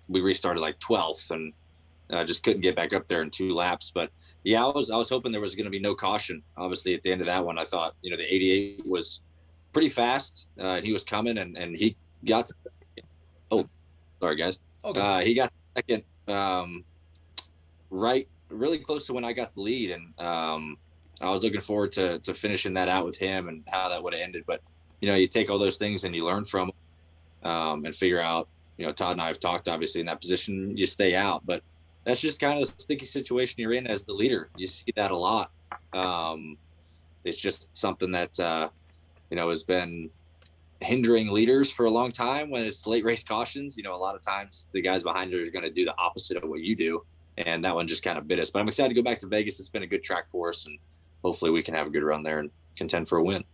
We restarted like 12th and just couldn't get back up there in 2 laps. But yeah, I was hoping there was going to be no caution. Obviously, at the end of that one, I thought, the 88 was pretty fast. And he was coming, and he got to, oh, sorry guys. Okay. He got second, right, really close to when I got the lead, and I was looking forward to finishing that out with him and how that would have ended. But you take all those things and you learn from them, and figure out. Todd and I have talked, obviously, in that position, you stay out, but that's just kind of the sticky situation you're in as the leader. You see that a lot. It's just something that has been hindering leaders for a long time when it's late race cautions. A lot of times the guys behind you are going to do the opposite of what you do, and that one just kind of bit us. But I'm excited to go back to Vegas. It's been a good track for us, and hopefully we can have a good run there and contend for a win.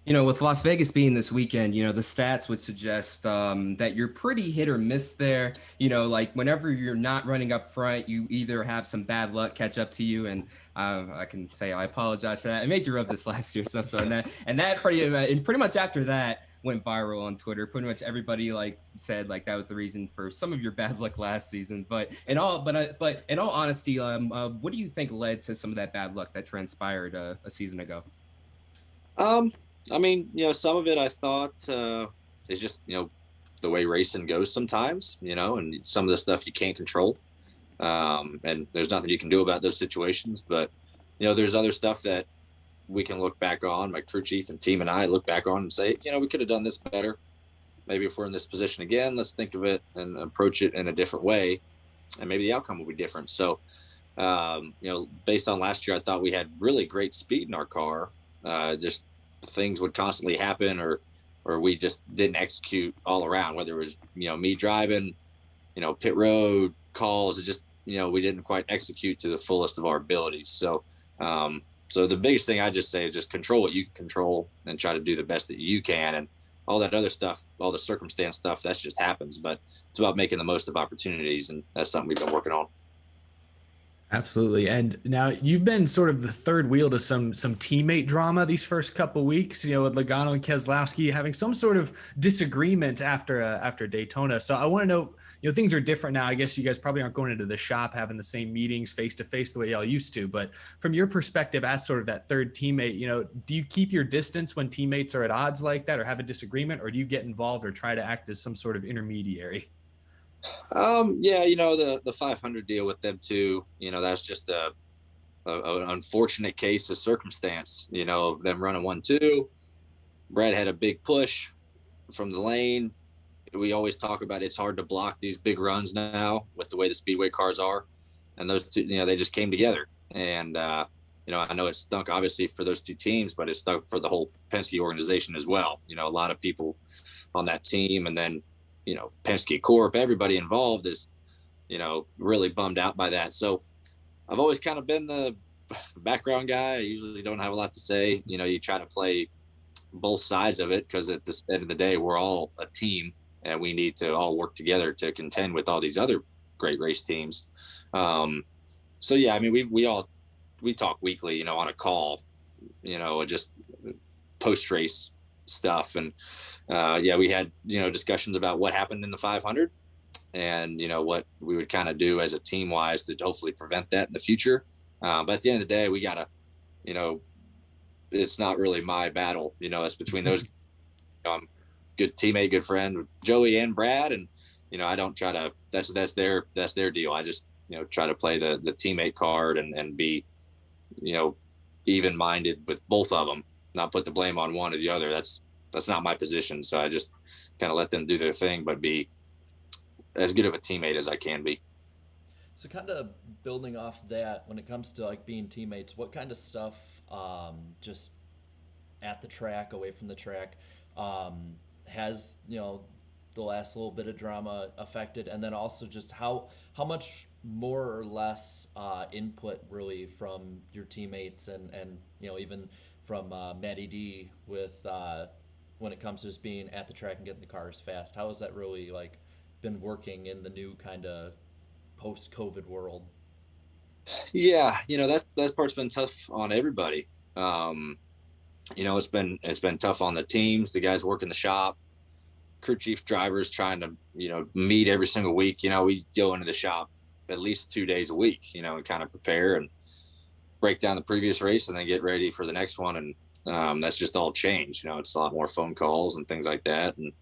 With Las Vegas being this weekend, the stats would suggest that you're pretty hit or miss there. Like whenever you're not running up front, you either have some bad luck catch up to you, and I can say I apologize for that. I made you rub this last year, so that pretty much after that went viral on Twitter. Pretty much everybody said that was the reason for some of your bad luck last season. But in all honesty, what do you think led to some of that bad luck that transpired a season ago? I mean, some of it I thought is just, the way racing goes sometimes, and some of the stuff you can't control. And there's nothing you can do about those situations. But, there's other stuff that we can look back on. My crew chief and team and I look back on and say, we could have done this better. Maybe if we're in this position again, let's think of it and approach it in a different way. And maybe the outcome will be different. So, based on last year, I thought we had really great speed in our car. Just things would constantly happen or we just didn't execute all around, whether it was, me driving, pit road calls. It just, we didn't quite execute to the fullest of our abilities. So, so the biggest thing I just say is just control what you can control and try to do the best that you can. And all that other stuff, all the circumstance stuff, that just happens, but it's about making the most of opportunities. And that's something we've been working on. Absolutely. And now you've been sort of the third wheel to some teammate drama these first couple of weeks, with Logano and Keselowski having some sort of disagreement after Daytona. So I want to know, things are different now. I guess you guys probably aren't going into the shop having the same meetings face to face the way y'all used to. But from your perspective as sort of that third teammate, do you keep your distance when teammates are at odds like that or have a disagreement, or do you get involved or try to act as some sort of intermediary? Yeah, the 500 deal with them too, that's just an unfortunate case of circumstance, of them running 1-2. Brad had a big push from the lane. We always talk about it's hard to block these big runs now with the way the speedway cars are. And those two, they just came together. And, I know it stunk obviously for those two teams, but it stunk for the whole Penske organization as well. A lot of people on that team, and then, Penske Corp, everybody involved is, really bummed out by that. So I've always kind of been the background guy. I usually don't have a lot to say. You try to play both sides of it because at the end of the day, we're all a team and we need to all work together to contend with all these other great race teams. So yeah, I mean, we talk weekly, on a call, just post race stuff. And yeah, we had, discussions about what happened in the 500 and, what we would kind of do as a team wise to hopefully prevent that in the future. But at the end of the day, we gotta, it's not really my battle, it's between those, good teammate, good friend with Joey and Brad. And, I don't try to, that's their deal. I just, try to play the teammate card and be, even minded with both of them, not put the blame on one or the other. That's not my position. So I just kind of let them do their thing, but be as good of a teammate as I can be. So kind of building off that, when it comes to being teammates, what kind of stuff, just at the track, away from the track, has, the last little bit of drama affected? And then also just how much more or less input really from your teammates and even from Matty D with when it comes to just being at the track and getting the cars fast? How has that really been working in the new kind of post-COVID world? Yeah, that part's been tough on everybody. It's been tough on the teams, the guys working the shop. crew chief drivers trying to, meet every single week. We go into the shop at least 2 days a week, and kind of prepare and break down the previous race and then get ready for the next one. And that's just all changed. It's a lot more phone calls and things like that. And,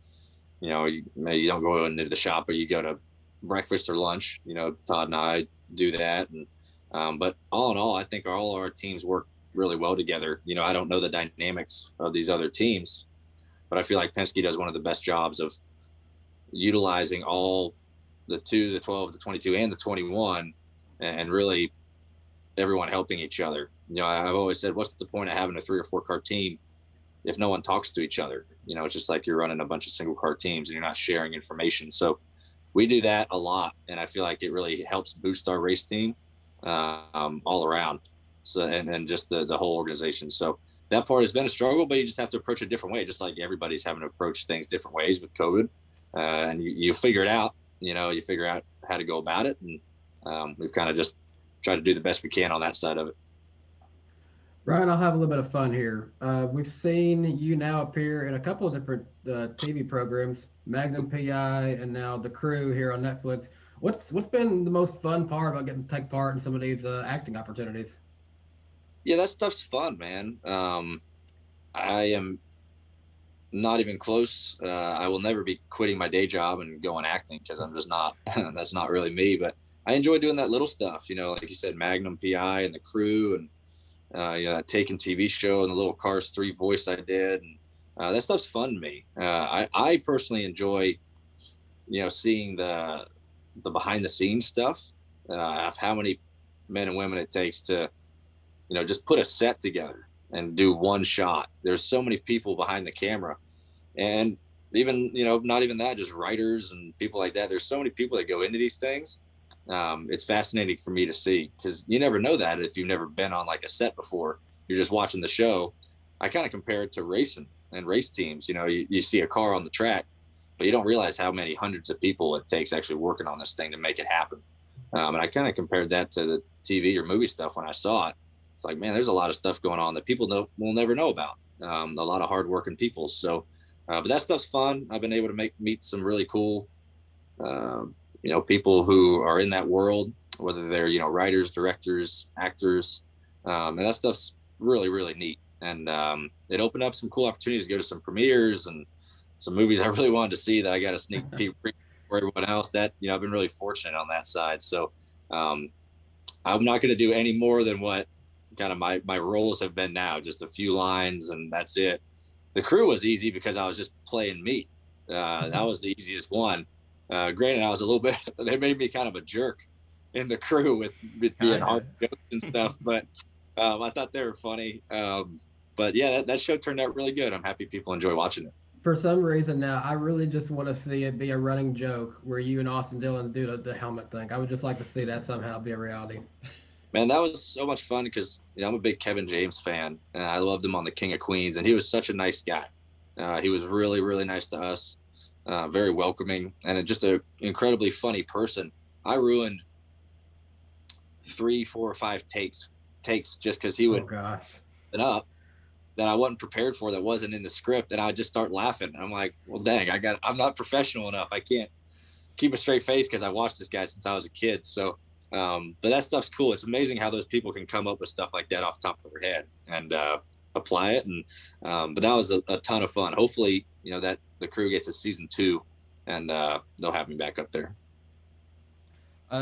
maybe you don't go into the shop, but you go to breakfast or lunch. Todd and I do that. And but all in all, I think all our teams work really well together. I don't know the dynamics of these other teams, but I feel like Penske does one of the best jobs of utilizing all the 2, the 12, the 22, and the 21, and really everyone helping each other. I've always said, what's the point of having a 3 or 4 car team if no one talks to each other? It's just like you're running a bunch of single car teams and you're not sharing information. So we do that a lot, and I feel like it really helps boost our race team all around. So and just the whole organization. So that part has been a struggle, but you just have to approach it a different way, just like everybody's having to approach things different ways with COVID. And you figure it out. You figure out how to go about it, and we've kind of just tried to do the best we can on that side of it. Ryan, I'll have a little bit of fun here. We've seen you now appear in a couple of different TV programs, Magnum PI, and now The Crew here on Netflix. What's been the most fun part about getting to take part in some of these acting opportunities? Yeah, that stuff's fun, man. I am not even close. I will never be quitting my day job and going acting, because I'm just not. That's not really me. But I enjoy doing that little stuff. Like you said, Magnum PI and The Crew, and that Taken TV show and the little Cars 3 voice I did, and that stuff's fun to me. I personally enjoy, seeing the behind the scenes stuff of how many men and women it takes to, just put a set together and do one shot. There's so many people behind the camera, and even, not even that, just writers and people like that. There's so many people that go into these things. It's fascinating for me to see, because you never know that if you've never been on like a set before. You're just watching the show. I kind of compare it to racing and race teams. You see a car on the track, but you don't realize how many hundreds of people it takes actually working on this thing to make it happen. And I kind of compared that to the TV or movie stuff when I saw it. It's like, man, there's a lot of stuff going on that people will never know about. A lot of hardworking people. So, but that stuff's fun. I've been able to meet some really cool, people who are in that world, whether they're, writers, directors, actors, and that stuff's really, really neat. And it opened up some cool opportunities to go to some premieres and some movies I really wanted to see that I got a sneak peek for everyone else. That, I've been really fortunate on that side. So I'm not going to do any more than what kind of my roles have been now, just a few lines, and that's it. The Crew was easy because I was just playing me. That was the easiest one. Granted, I was a little bit, they made me kind of a jerk in The Crew with being hard jokes and stuff, but I thought they were funny. But yeah, that show turned out really good. I'm happy people enjoy watching it. For some reason now, I really just want to see it be a running joke where you and Austin Dillon do the helmet thing. I would just like to see that somehow be a reality. Man, that was so much fun because, I'm a big Kevin James fan, and I loved him on The King of Queens, and he was such a nice guy. He was really, really nice to us, very welcoming, and just an incredibly funny person. I ruined 3, 4, or 5 takes just because he would it up that I wasn't prepared for, that wasn't in the script, and I'd just start laughing. I'm like, well, dang, I'm not professional enough. I can't keep a straight face because I watched this guy since I was a kid. So, but that stuff's cool. It's amazing how those people can come up with stuff like that off the top of their head and apply it. And but that was a ton of fun. Hopefully, that The Crew gets a season 2, and they'll have me back up there.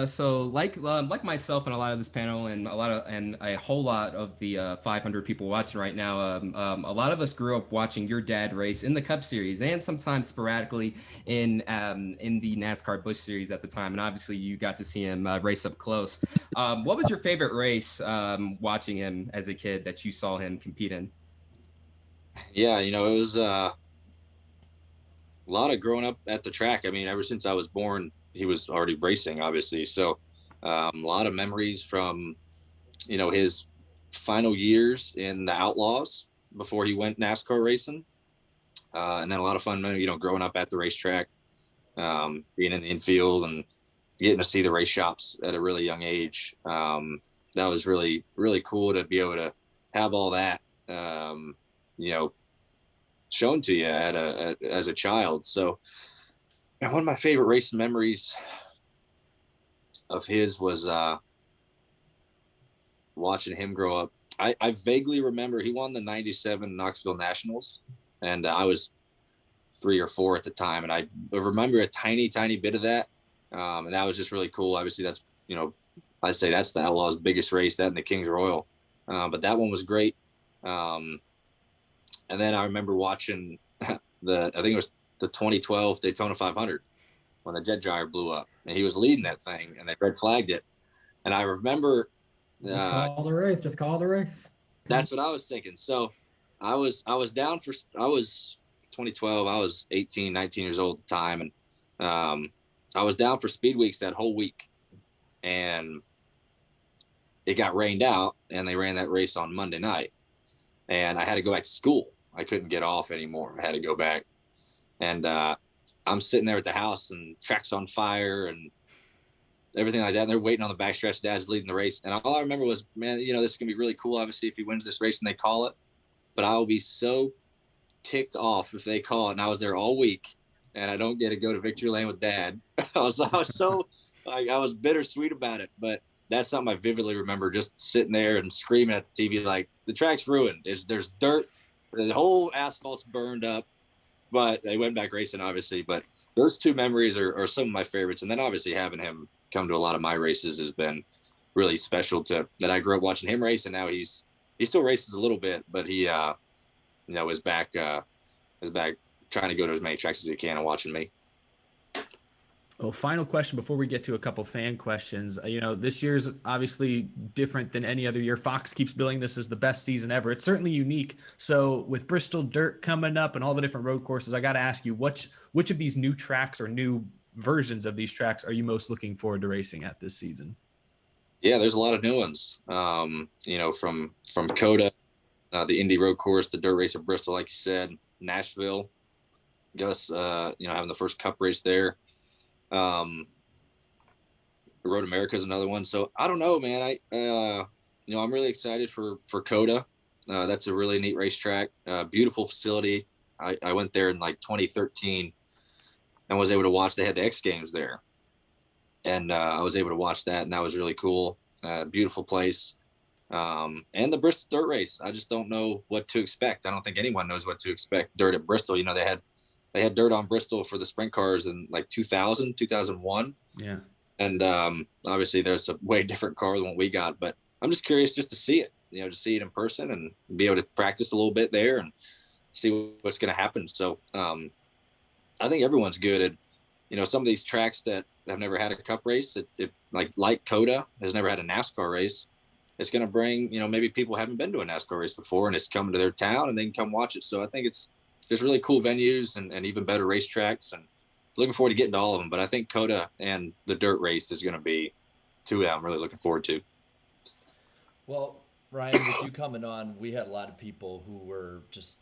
So like myself and a lot of this panel and a whole lot of the 500 people watching right now, a lot of us grew up watching your dad race in the Cup Series and sometimes sporadically in the NASCAR Busch Series at the time. And obviously you got to see him race up close. What was your favorite race watching him as a kid that you saw him compete in? Yeah, it was a lot of growing up at the track. I mean, ever since I was born, he was already racing, obviously. So a lot of memories from, his final years in the Outlaws before he went NASCAR racing. And then a lot of fun, growing up at the racetrack, being in the infield and getting to see the race shops at a really young age. That was really, really cool to be able to have all that, shown to you as a child. So, and one of my favorite racing memories of his was watching him grow up. I vaguely remember he won the 97 Knoxville Nationals, and I was 3 or 4 at the time. And I remember a tiny bit of that. And that was just really cool. Obviously that's, I'd say that's the Outlaws' biggest race, that and the King's Royal. But that one was great. And then I remember watching I think it was the 2012 Daytona 500 when the jet gyre blew up, and he was leading that thing, and they red flagged it. And I remember, just call the race. Just call the race. That's what I was thinking. So I was 2012. I was 18, 19 years old at the time, and I was down for Speed Weeks that whole week, and it got rained out, and they ran that race on Monday night, and I had to go back to school. I couldn't get off anymore. I had to go back, and I'm sitting there at the house, and track's on fire and everything like that. And they're waiting on the backstretch. Dad's leading the race, and all I remember was, man, this is gonna be really cool. Obviously, if he wins this race and they call it, but I will be so ticked off if they call it, and I was there all week, and I don't get to go to victory lane with Dad. I was so like, I was bittersweet about it, but that's something I vividly remember, just sitting there and screaming at the TV like, the track's ruined. There's dirt, the whole asphalt's burned up. But they went back racing, obviously. But those two memories are some of my favorites. And then obviously having him come to a lot of my races has been really special. That I grew up watching him race, and now he still races a little bit, but he is back trying to go to as many tracks as he can and watching me. Well, final question before we get to a couple fan questions. This year's obviously different than any other year. Fox keeps billing this as the best season ever. It's certainly unique. So with Bristol Dirt coming up and all the different road courses, I got to ask you, which of these new tracks or new versions of these tracks are you most looking forward to racing at this season? Yeah, there's a lot of new ones. From COTA, the Indy Road Course, the Dirt Race of Bristol, like you said, Nashville, Gus, having the first Cup race there. Road America is another one. So I don't know, man. I'm really excited for COTA. That's a really neat racetrack. Beautiful facility. I went there in like 2013 and was able to watch. They had the X Games there, and I was able to watch that, and that was really cool. Beautiful place. And the Bristol Dirt Race. I just don't know what to expect. I don't think anyone knows what to expect. Dirt at Bristol. They had dirt on Bristol for the sprint cars in like 2000, 2001. Yeah. And obviously there's a way different car than what we got, but I'm just curious just to see it, to see it in person and be able to practice a little bit there and see what's going to happen. So I think everyone's good at, some of these tracks that have never had a Cup race, like COTA has never had a NASCAR race. It's going to bring, maybe people haven't been to a NASCAR race before, and it's coming to their town and they can come watch it. So I think there's really cool venues and even better racetracks, and looking forward to getting to all of them. But I think COTA and the Dirt Race is going to be two that I'm really looking forward to. Well, Ryan, with you coming on, we had a lot of people who were just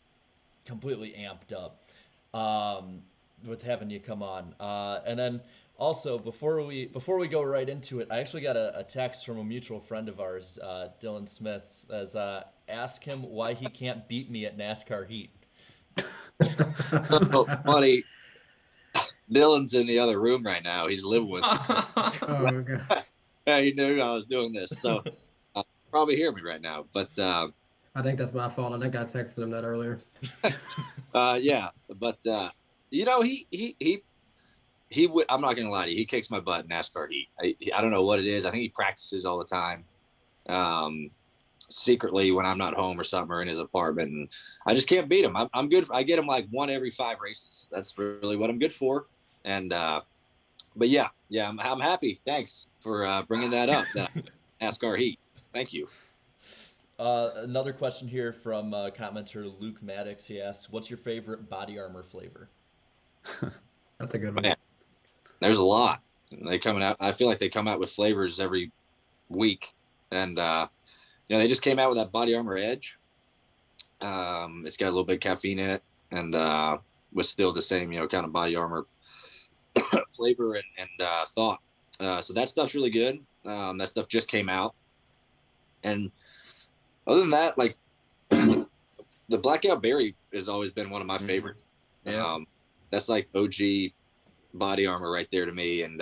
completely amped up with having you come on. And then also, before we go right into it, I actually got a text from a mutual friend of ours, Dylan Smith, says, ask him why he can't beat me at NASCAR heat. Well, funny, Dylan's in the other room right now. He's living with me. Oh, God. Yeah, he knew I was doing this, so probably hear me right now. But I think that's my fault. I think I texted him that earlier. yeah, but he would. I'm not gonna lie to you. He kicks my butt in NASCAR heat. I don't know what it is. I think he practices all the time. Secretly when I'm not home or something, or in his apartment, and I just can't beat him. I'm good. I get him like 1 every 5 races. That's really what I'm good for. And but yeah, I'm happy. Thanks for bringing that up. That NASCAR heat. Thank you. Another question here from commenter Luke Maddox. He asks, "What's your favorite body armor flavor?" That's a good one. Man, there's a lot. They coming out. I feel like they come out with flavors every week, and they just came out with that Body Armor Edge. It's got a little bit of caffeine in it, and was still the same, kind of body armor flavor and thought. So that stuff's really good. That stuff just came out, and other than that, like the the blackout berry has always been one of my favorites. Yeah. That's like OG body armor right there to me. And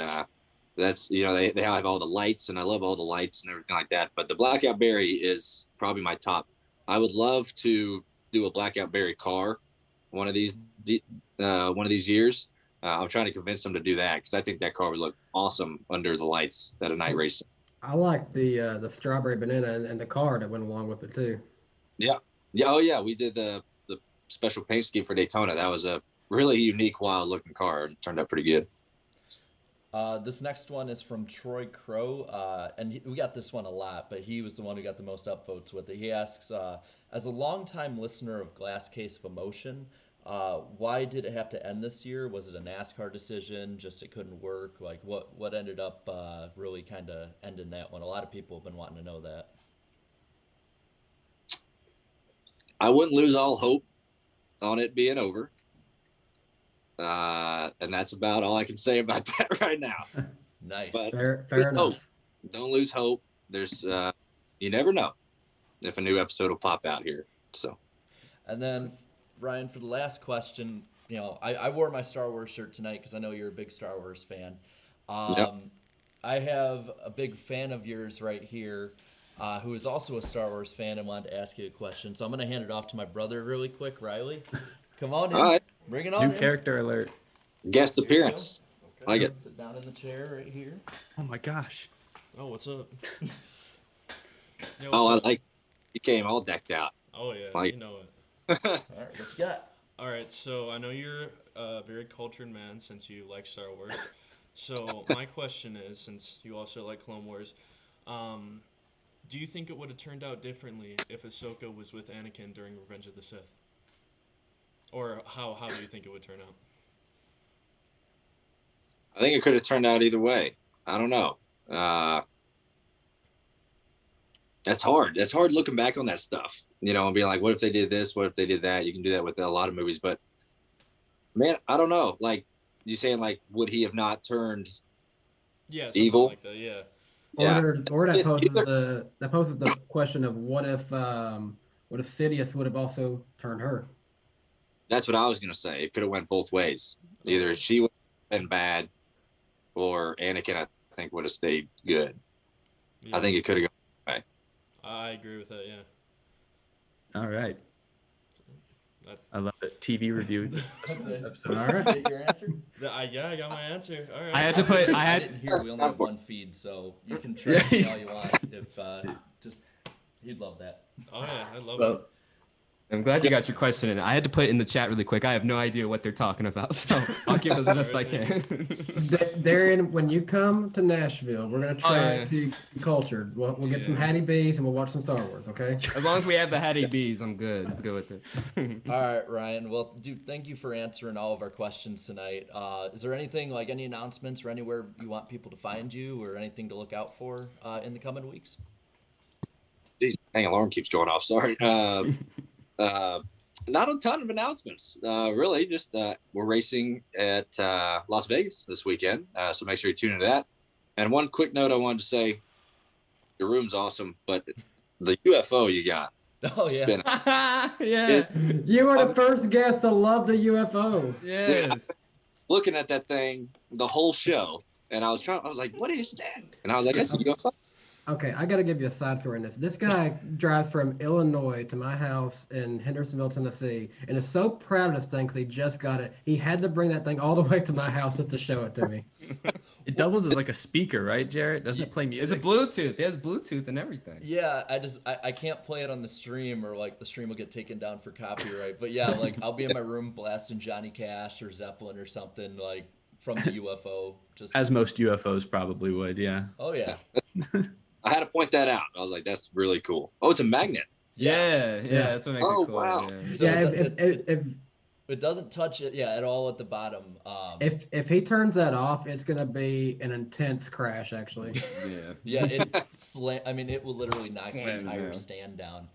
that's, they have all the lights, and I love all the lights and everything like that. But the blackout berry is probably my top. I would love to do a blackout berry car one of these years. I'm trying to convince them to do that because I think that car would look awesome under the lights at a night race. I like the strawberry banana and the car that went along with it too. Yeah. Oh yeah, we did the special paint scheme for Daytona. That was a really unique, wild looking car, and turned out pretty good. This next one is from Troy Crow, and we got this one a lot, but he was the one who got the most upvotes with it. He asks, as a longtime listener of Glass Case of Emotion, why did it have to end this year? Was it a NASCAR decision? Just it couldn't work? Like what ended up really kind of ending that one? A lot of people have been wanting to know that. I wouldn't lose all hope on it being over. And that's about all I can say about that right now. Nice. But Fair enough. Don't lose hope. There's you never know if a new episode will pop out here. So, and then Ryan, for the last question, I wore my Star Wars shirt tonight because I know you're a big Star Wars fan. Yep. I have a big fan of yours right here, who is also a Star Wars fan and wanted to ask you a question. So I'm going to hand it off to my brother really quick, Riley. Come on in. All right. Bring it on. New character alert. Guest appearance. Okay. Like it. Sit down in the chair right here. Oh my gosh. Oh, what's up? I like. You came all decked out. Oh yeah, like, you know it. All right, what you got? All right, so I know you're a very cultured man since you like Star Wars. So my question is, since you also like Clone Wars, do you think it would have turned out differently if Ahsoka was with Anakin during Revenge of the Sith? Or how do you think it would turn out? I think it could have turned out either way. I don't know. That's hard. That's hard looking back on that stuff, and being like, what if they did this? What if they did that? You can do that with a lot of movies, but man, I don't know. Like you saying, like, would he have not turned evil? Like that, yeah. Or that poses the question of what if Sidious would have also turned her? That's what I was gonna say. It could have went both ways. Either she would have been bad, or Anakin, I think, would have stayed good. Yeah. I think it could have gone away. I agree with that, yeah. All right. I love it. TV review. All right. Get your answer? I got my answer. All right. I didn't hear. We only have one feed, so you can try me all you want. If he'd love that. Oh yeah, I love it. I'm glad you got your question in. I had to put it in the chat really quick. I have no idea what they're talking about, so I'll give it the best I can. Darren, when you come to Nashville, we're gonna try to be cultured. We'll get some Hattie B's and we'll watch some Star Wars. Okay. As long as we have the Hattie B's, I'm good. I'm good with it. All right, Ryan. Well, dude, thank you for answering all of our questions tonight. Is there anything, like any announcements or anywhere you want people to find you, or anything to look out for in the coming weeks? Jeez, dang, alarm keeps going off. Sorry. Not a ton of announcements, really. Just we're racing at Las Vegas this weekend, so make sure you tune into that. And one quick note I wanted to say: your room's awesome, but the UFO you got. Oh yeah, yeah. You were the first guest to love the UFO. Yes. Looking at that thing the whole show, and I was like, "What is that?" And I was like, "It's a UFO." Okay, I got to give you a side story in this. This guy drives from Illinois to my house in Hendersonville, Tennessee, and is so proud of this thing because he just got it. He had to bring that thing all the way to my house just to show it to me. It doubles as like a speaker, right, Jarrett? Doesn't it play music? It's a Bluetooth. It has Bluetooth and everything. Yeah, I can't play it on the stream, or like the stream will get taken down for copyright. But yeah, like I'll be in my room blasting Johnny Cash or Zeppelin or something like from the UFO. Just as most UFOs probably would, yeah. Oh yeah. I had to point that out. I was like, "That's really cool." Oh, it's a magnet. Yeah, that's what makes it cool. Wow. Yeah. So if it doesn't touch it, at all at the bottom. If he turns that off, it's gonna be an intense crash, actually. Yeah. It will literally knock the entire stand down.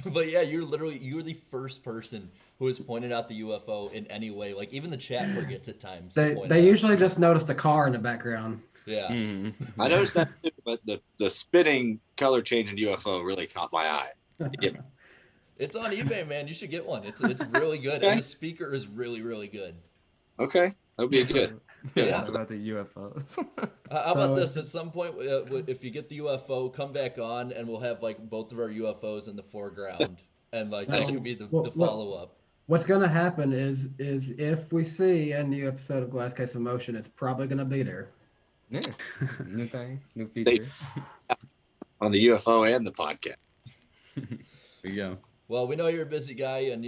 But yeah, you're the first person who has pointed out the UFO in any way. Like even the chat forgets at times. They usually just notice the car in the background. Yeah. Mm-hmm. I noticed that too, but the spinning color changing UFO really caught my eye. It's on eBay, man. You should get one. It's really good, Okay. and the speaker is really, really good. Okay, that'll be a good. Yeah. Talk about the UFOs. How about So- this? At some point, if you get the UFO, come back on, and we'll have like both of our UFOs in the foreground, and like that could be the follow up. What's going to happen is if we see a new episode of Glass Case of Motion, it's probably going to be there. Yeah, new thing, new feature. On the UFO and the podcast. There you go. Well, we know you're a busy guy, and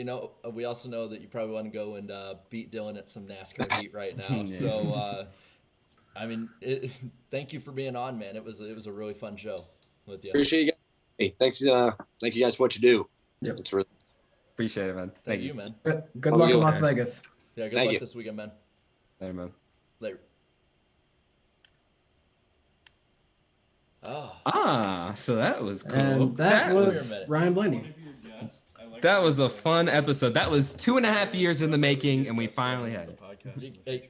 we also know that you probably want to go and beat Dylan at some NASCAR heat right now. Yeah. So, I mean, thank you for being on, man. It was a really fun show with you. Appreciate you guys. Hey, thanks. Thank you guys for what you do. Yep. It's really Appreciate it, man. Thank you, man. Good luck in you. Las Vegas. Yeah, good Thank luck you. this weekend, man. Later, man. Later. Oh, So that was cool. And that Wait a was minute. Ryan One Blaney. of your guests, I like That how was you a fun episode. That was 2.5 years in the making, and we finally had it. hey,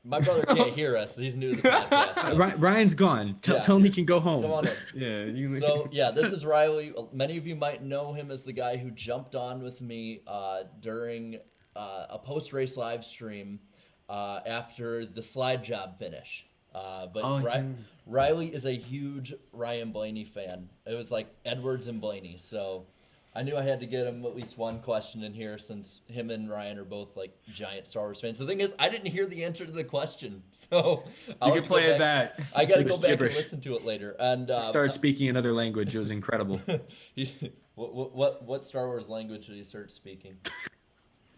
my brother can't hear us. He's new to the podcast. Ryan's gone. Yeah. Tell him he can go home. Come on in. Yeah, you. So yeah, this is Riley. Many of you might know him as the guy who jumped on with me during a post-race live stream after the slide job finish. But Oh, yeah. Riley is a huge Ryan Blaney fan. It was like Edwards and Blaney. So I knew I had to get him at least one question in here since him and Ryan are both like giant Star Wars fans. The thing is, I didn't hear the answer to the question, so You can play it back. I got to It go was back gibberish. and listen to it later. And Start speaking another language. It was incredible. what Star Wars language did he start speaking?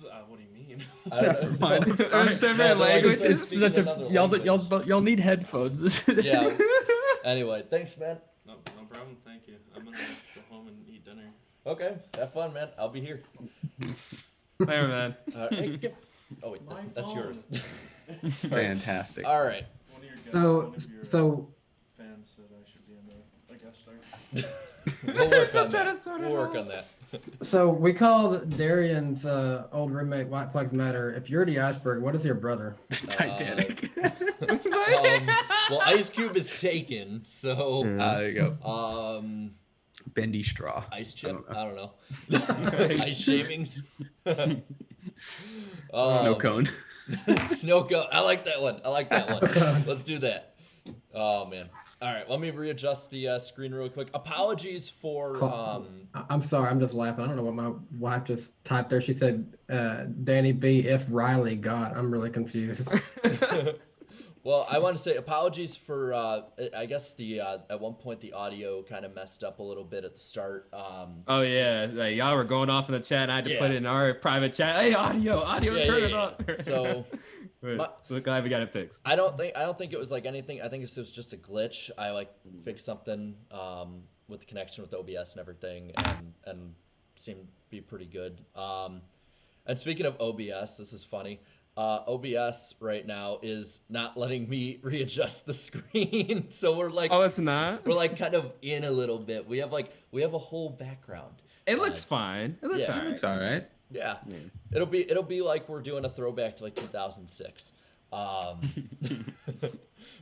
What do you mean? I don't know. Fine. There's Yeah, different like languages. it's- It's such a Another y'all need headphones. Yeah. Anyway, thanks, man. No problem. Thank you. I'm gonna go home and eat dinner. Okay, have fun, man. I'll be here. There, man. Oh wait, My that's phone. yours. Fantastic. All right. One of your guests, So one of your so fans said I should be in a guest star. We'll work I'm on trying to that. sort it We'll work out. on that. so we called Darian's old roommate White Flags Matter. If you're the Iceberg, what is your brother? Titanic. Well, Ice Cube is taken, so There you go. Bendy straw. ice chip. I I don't know. Ice shavings. Snow cone. Snow cone. I like that one. Let's do that. Oh man. All right. Let me readjust the screen real quick. Apologies for. I'm sorry, I'm just laughing. I don't know what my wife just typed there. She said, Danny B, if Riley got. I'm really confused. Well, I want to say apologies for. I guess the at one point the audio kind of messed up a little bit at the start. Oh yeah, like, y'all were going off in the chat. And I had to Yeah. put it in our private chat. Hey, audio, Yeah, turn yeah, it yeah. up. So But we're glad we got it fixed. I don't think it was like anything. I think it was just a glitch. I like fixed something with the connection with OBS and everything, and seemed to be pretty good. And speaking of OBS, this is funny. OBS right now is not letting me readjust the screen, so we're like, Oh, it's not. we're like kind of in a little bit. We have a whole background. It looks fine. It looks Yeah. alright. It's all right. Yeah. Yeah. It'll be like we're doing a throwback to like 2006.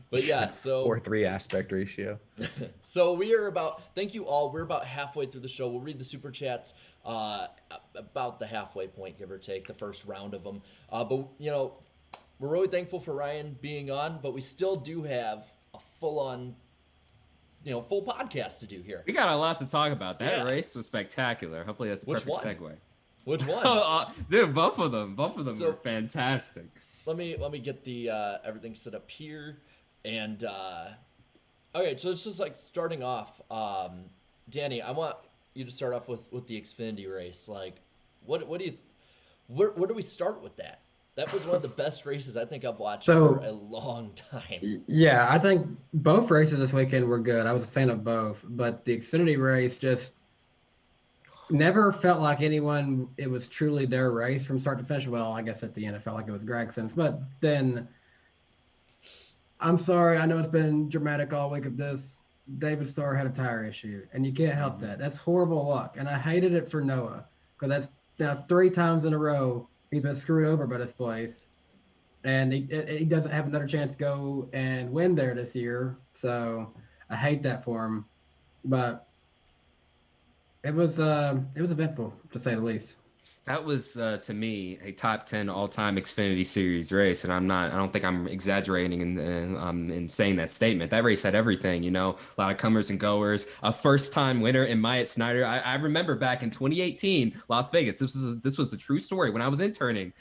But yeah, so 4:3 aspect ratio. So we are about, thank you all. We're about halfway through the show. We'll read the super chats about the halfway point, give or take, the first round of them. But, we're really thankful for Ryan being on, but we still do have a full-on, full podcast to do here. We got a lot to talk about. That Yeah. race was spectacular. Hopefully that's a Which perfect one? segue. Which one? Dude, both of them So- were fantastic. Let me get the everything set up here. And, okay, so it's just like starting off. Danny, I want you to start off with the Xfinity race. Like, where do we start with that? That was one of the best races I think I've watched So- for a long time. Yeah, I think both races this weekend were good. I was a fan of both, but the Xfinity race just never felt like it was truly their race from start to finish. Well, I guess at the end it felt like it was Gragson's, but then I'm sorry, I know it's been dramatic all week of this. David Starr had a tire issue, and you can't help that. That's horrible luck, and I hated it for Noah because that's now 3 times in a row he's been screwed over by this place, and he doesn't have another chance to go and win there this year. So I hate that for him, but It was eventful to say the least. That was to me a top 10 all-time Xfinity Series race, and I don't think I'm exaggerating in saying that statement. That race had everything, a lot of comers and goers, a first-time winner in Myatt Snider. I remember back in 2018, Las Vegas. This was a true story. When I was interning,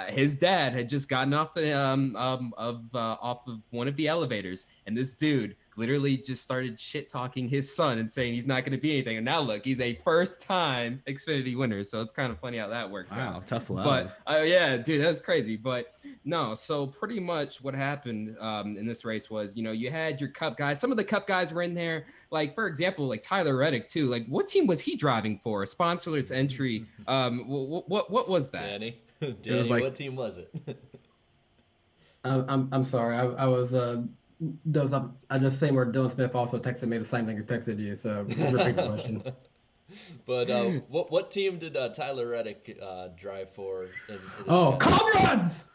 his dad had just gotten off off of one of the elevators, and this dude literally just started shit talking his son and saying he's not going to be anything. And now look, he's a first time Xfinity winner. So it's kind of funny how that works out. Wow, tough love. But yeah, dude, that's crazy. But no, so pretty much what happened in this race was, you had your Cup guys. Some of the Cup guys were in there. Like, for example, like Tyler Reddick too. Like, what team was he driving for? A sponsorless entry. What was that? Danny, It was like, what team was it? I'm sorry. I was those up. I just seen where Dylan Smith also texted me the same thing he texted you. So repeat the question. But what team did Tyler Reddick drive for? Comrades!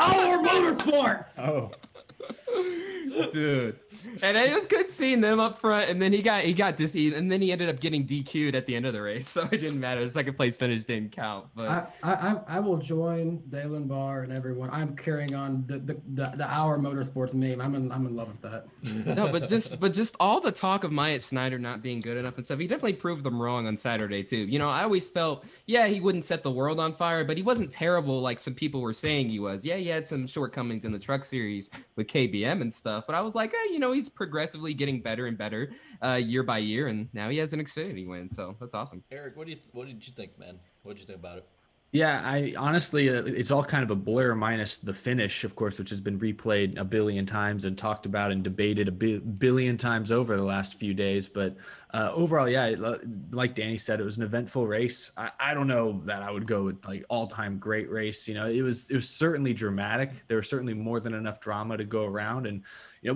Our Motorsports! Oh, dude, and it was good seeing them up front. And then he got and then he ended up getting DQ'd at the end of the race, so it didn't matter. The second place finish didn't count. But I will join Dalen Barr and everyone. I'm carrying on the Our Motorsports meme. I'm in love with that. no, but just all the talk of Myatt Snider not being good enough and stuff, he definitely proved them wrong on Saturday too. I always felt, he wouldn't set the world on fire, but he wasn't terrible like some people were saying he was. Yeah, he had some shortcomings in the truck series with KBM and stuff, but I was like, he's progressively getting better and better year by year, and now he has an Xfinity win, so that's awesome. Eric, what did you think, man? What did you think about it? yeah. I honestly, it's all kind of a blur minus the finish, of course, which has been replayed a billion times and talked about and debated a billion times over the last few days. But overall, yeah, like Danny said, it was an eventful race. I don't know that I would go with like all-time great race. It was certainly dramatic. There was certainly more than enough drama to go around. And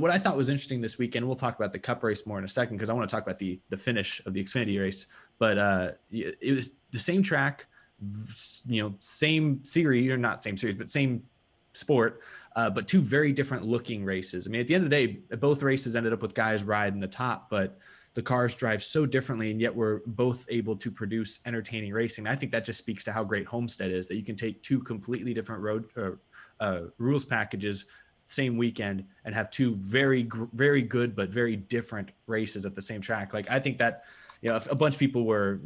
what I thought was interesting this weekend, we'll talk about the Cup race more in a second because I want to talk about the finish of the Xfinity race. But it was the same track, same series, or not same series, but same sport, but two very different looking races. I mean, at the end of the day, both races ended up with guys riding the top, but the cars drive so differently, and yet we're both able to produce entertaining racing. I think that just speaks to how great Homestead is, that you can take two completely different rules packages same weekend and have two very, very good but very different races at the same track. Like, I think that if a bunch of people were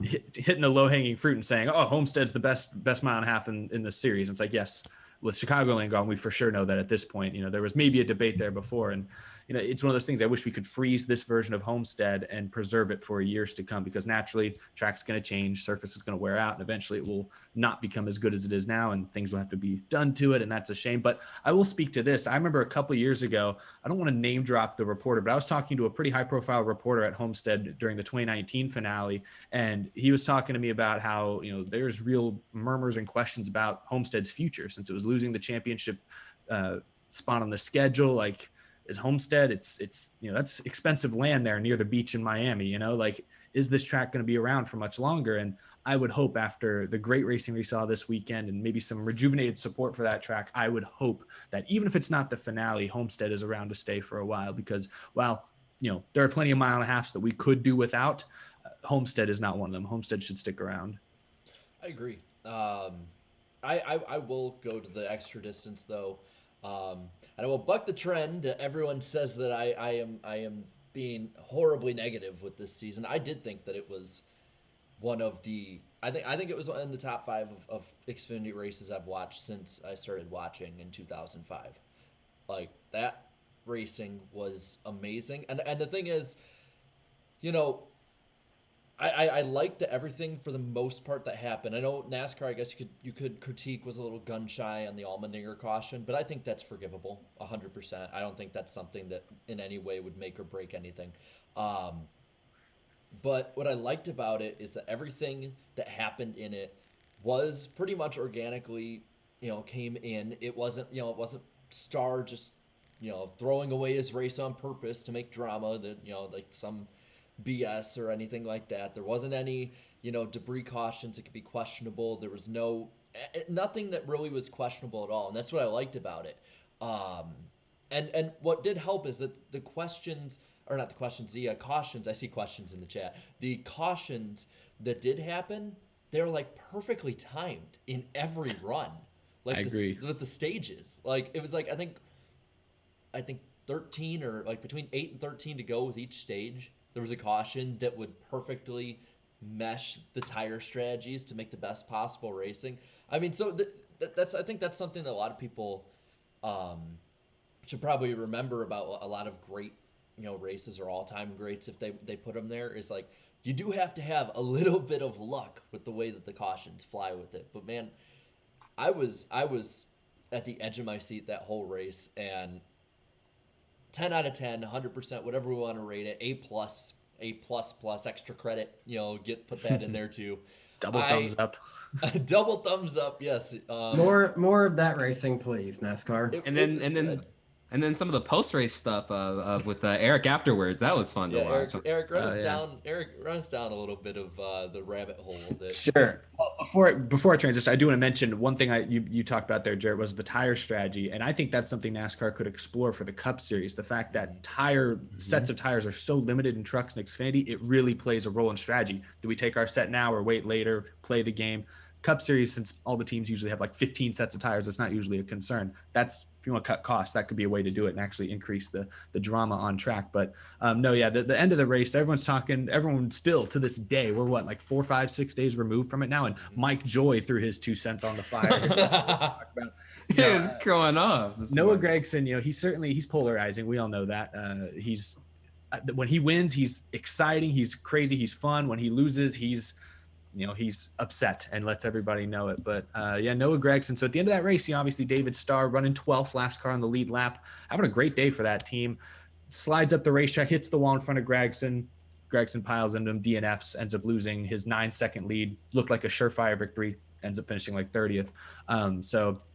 hitting the low-hanging fruit and saying, oh, Homestead's the best mile and a half in this series, it's like, yes, with Chicagoland gone, we for sure know that at this point. There was maybe a debate there before, and it's one of those things I wish we could freeze this version of Homestead and preserve it for years to come, because naturally track's going to change, surface is going to wear out, and eventually it will not become as good as it is now, and things will have to be done to it, and that's a shame. But I will speak to this. I remember a couple of years ago, I don't want to name drop the reporter, but I was talking to a pretty high profile reporter at Homestead during the 2019 finale, and he was talking to me about how there's real murmurs and questions about Homestead's future since it was losing the championship spot on the schedule. Like, is Homestead, it's that's expensive land there near the beach in Miami, like, is this track going to be around for much longer? And I would hope, after the great racing we saw this weekend and maybe some rejuvenated support for that track, I would hope that even if it's not the finale, Homestead is around to stay for a while, because while there are plenty of mile and a halves that we could do without, Homestead is not one of them. Homestead should stick around. I agree. I will go to the extra distance though. And I will buck the trend. Everyone says that I am being horribly negative with this season. I did think that it was one of the I think it was in the top 5 of Xfinity races I've watched since I started watching in 2005. Like, that racing was amazing. And the thing is, I liked everything for the most part that happened. I know NASCAR, I guess you could critique, was a little gun shy on the Allmendinger caution, but I think that's forgivable 100%. I don't think that's something that in any way would make or break anything. But what I liked about it is that everything that happened in it was pretty much organically, came in. It wasn't Star just, throwing away his race on purpose to make drama that, like some BS or anything like that. There wasn't any, debris cautions that could be questionable. There was nothing that really was questionable at all. And that's what I liked about it. And what did help is that the questions, or not the questions, the cautions. I see questions in the chat. The cautions that did happen, they were like perfectly timed in every run. Like I agree. with the stages. Like it was like I think 13 or like between 8 and 13 to go with each stage. There was a caution that would perfectly mesh the tire strategies to make the best possible racing. I mean, so that's I think that's something that a lot of people should probably remember about a lot of great, races or all-time greats if they put them there is like you do have to have a little bit of luck with the way that the cautions fly with it. But man, I was at the edge of my seat that whole race, and 10 out of 10, 100%, whatever we want to rate it, A plus plus extra credit, put that in there too. Double thumbs up. Double thumbs up, yes. More of that racing, please, NASCAR. And then some of the post-race stuff with Eric afterwards. That was fun to watch. Eric runs down. Eric runs down a little bit of the rabbit hole. Sure. Well, before I transition, I do want to mention one thing you talked about there, Jared, was the tire strategy, and I think that's something NASCAR could explore for the Cup Series. The fact that sets of tires are so limited in trucks and Xfinity, it really plays a role in strategy. Do we take our set now or wait later? Play the game. Cup Series, since all the teams usually have like 15 sets of tires, it's not usually a concern. That's if you want to cut costs, that could be a way to do it and actually increase the drama on track. But the end of the race, everyone still to this day, we're like 4, 5, 6 days removed from it now. And Mike Joy threw his 2 cents on the fire. It's going off. Noah Gragson, he's polarizing. We all know that. When he wins, he's exciting. He's crazy. He's fun. When he loses, he's upset and lets everybody know it. But Noah Gragson. So at the end of that race, obviously David Starr running 12th, last car on the lead lap, having a great day for that team. Slides up the racetrack, hits the wall in front of Gragson. Gragson piles into him, DNFs, ends up losing his 9-second lead. Looked like a surefire victory, ends up finishing like 30th.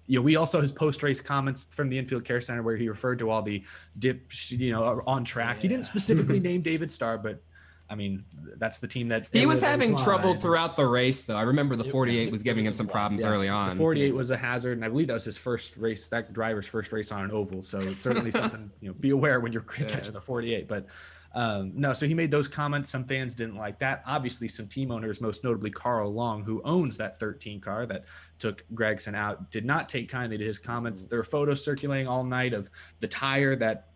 We also his post-race comments from the Infield Care Center where he referred to all the dips, on track. Yeah. He didn't specifically name David Starr, but I mean, that's the team that he was having trouble throughout the race, though. I remember the 48 was giving him some problems early on. The 48 was a hazard, and I believe that was his first race, that driver's first race on an oval. So it's certainly something, be aware when you're catching the 48. But so he made those comments. Some fans didn't like that. Obviously, some team owners, most notably Carl Long, who owns that 13 car that took Gragson out, did not take kindly to his comments. There were photos circulating all night of the tire that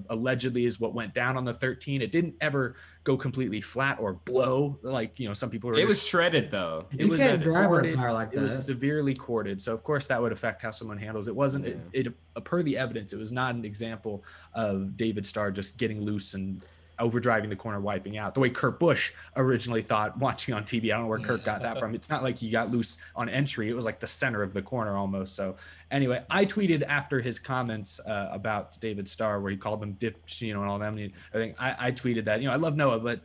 allegedly is what went down on the 13. It didn't ever go completely flat or blow like some people were. It was shredded though. It was corded. It was severely corded, so of course that would affect how someone handles it. Wasn't it per the evidence? It was not an example of David Starr just getting loose and overdriving the corner, wiping out the way Kurt Busch originally thought watching on TV. I don't know where Kurt got that from. It's not like he got loose on entry. It was like the center of the corner almost. So anyway, I tweeted after his comments about David Starr, where he called them dips, and all that. I think I tweeted that, I love Noah, but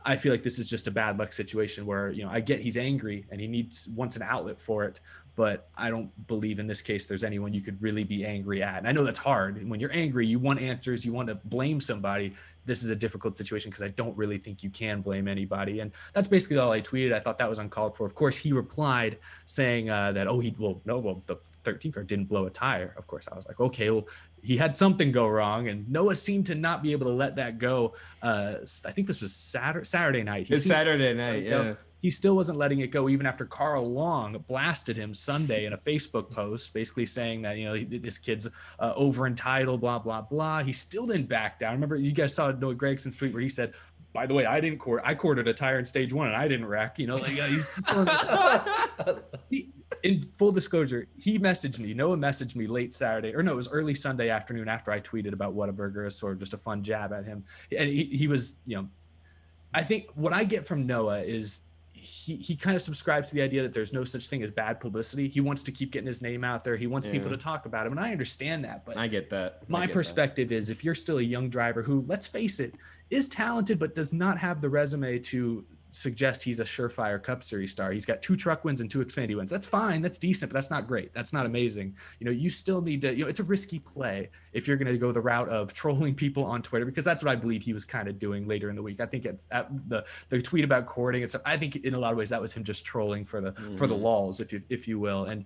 I feel like this is just a bad luck situation where, I get he's angry and he wants an outlet for it. But I don't believe in this case there's anyone you could really be angry at. And I know that's hard. When you're angry, you want answers, you want to blame somebody. This is a difficult situation because I don't really think you can blame anybody. And that's basically all I tweeted. I thought that was uncalled for. Of course, he replied saying that, the 13 car didn't blow a tire. Of course, I was like, okay, well, he had something go wrong. And Noah seemed to not be able to let that go. I think this was Saturday night. It's Saturday night, yeah. He still wasn't letting it go even after Carl Long blasted him Sunday in a Facebook post, basically saying that, this kid's over entitled, blah, blah, blah. He still didn't back down. Remember, you guys saw Noah Gragson's tweet where he said, by the way, I corded a tire in stage 1 and I didn't wreck, he's in full disclosure, Noah messaged me late Saturday, it was early Sunday afternoon after I tweeted about Whataburger as sort of just a fun jab at him. And he was, I think what I get from Noah is he kind of subscribes to the idea that there's no such thing as bad publicity. He wants to keep getting his name out there. He wants people to talk about him. And I understand that, but I get that. My perspective is if you're still a young driver who, let's face it, is talented, but does not have the resume to suggest he's a surefire Cup Series star. He's got 2 truck wins and 2 Xfinity wins. That's fine. That's decent, but that's not great. That's not amazing. You still need to, it's a risky play if you're going to go the route of trolling people on Twitter, because that's what I believe he was kind of doing later in the week. I think it's the tweet about courting and stuff. I think in a lot of ways that was him just trolling for the lulz, if you will. And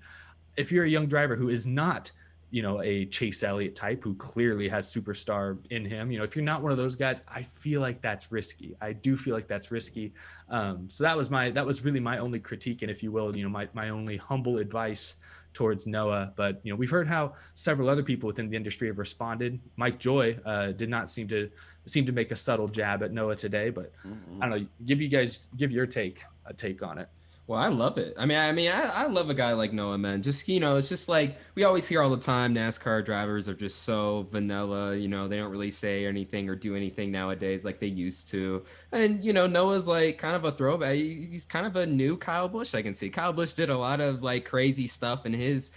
if you're a young driver who is not a Chase Elliott type who clearly has superstar in him. If you're not one of those guys, I feel like that's risky. I do feel like that's risky. So that was really my only critique, and if you will, my only humble advice towards Noah. But we've heard how several other people within the industry have responded. Mike Joy did not seem to make a subtle jab at Noah today, but I don't know. Give your take on it. Well, I love it. I love a guy like Noah, man. Just, it's just like we always hear all the time, NASCAR drivers are just so vanilla, they don't really say anything or do anything nowadays like they used to. And, Noah's like kind of a throwback. He's kind of a new Kyle Busch, I can see. Kyle Busch did a lot of like crazy stuff in his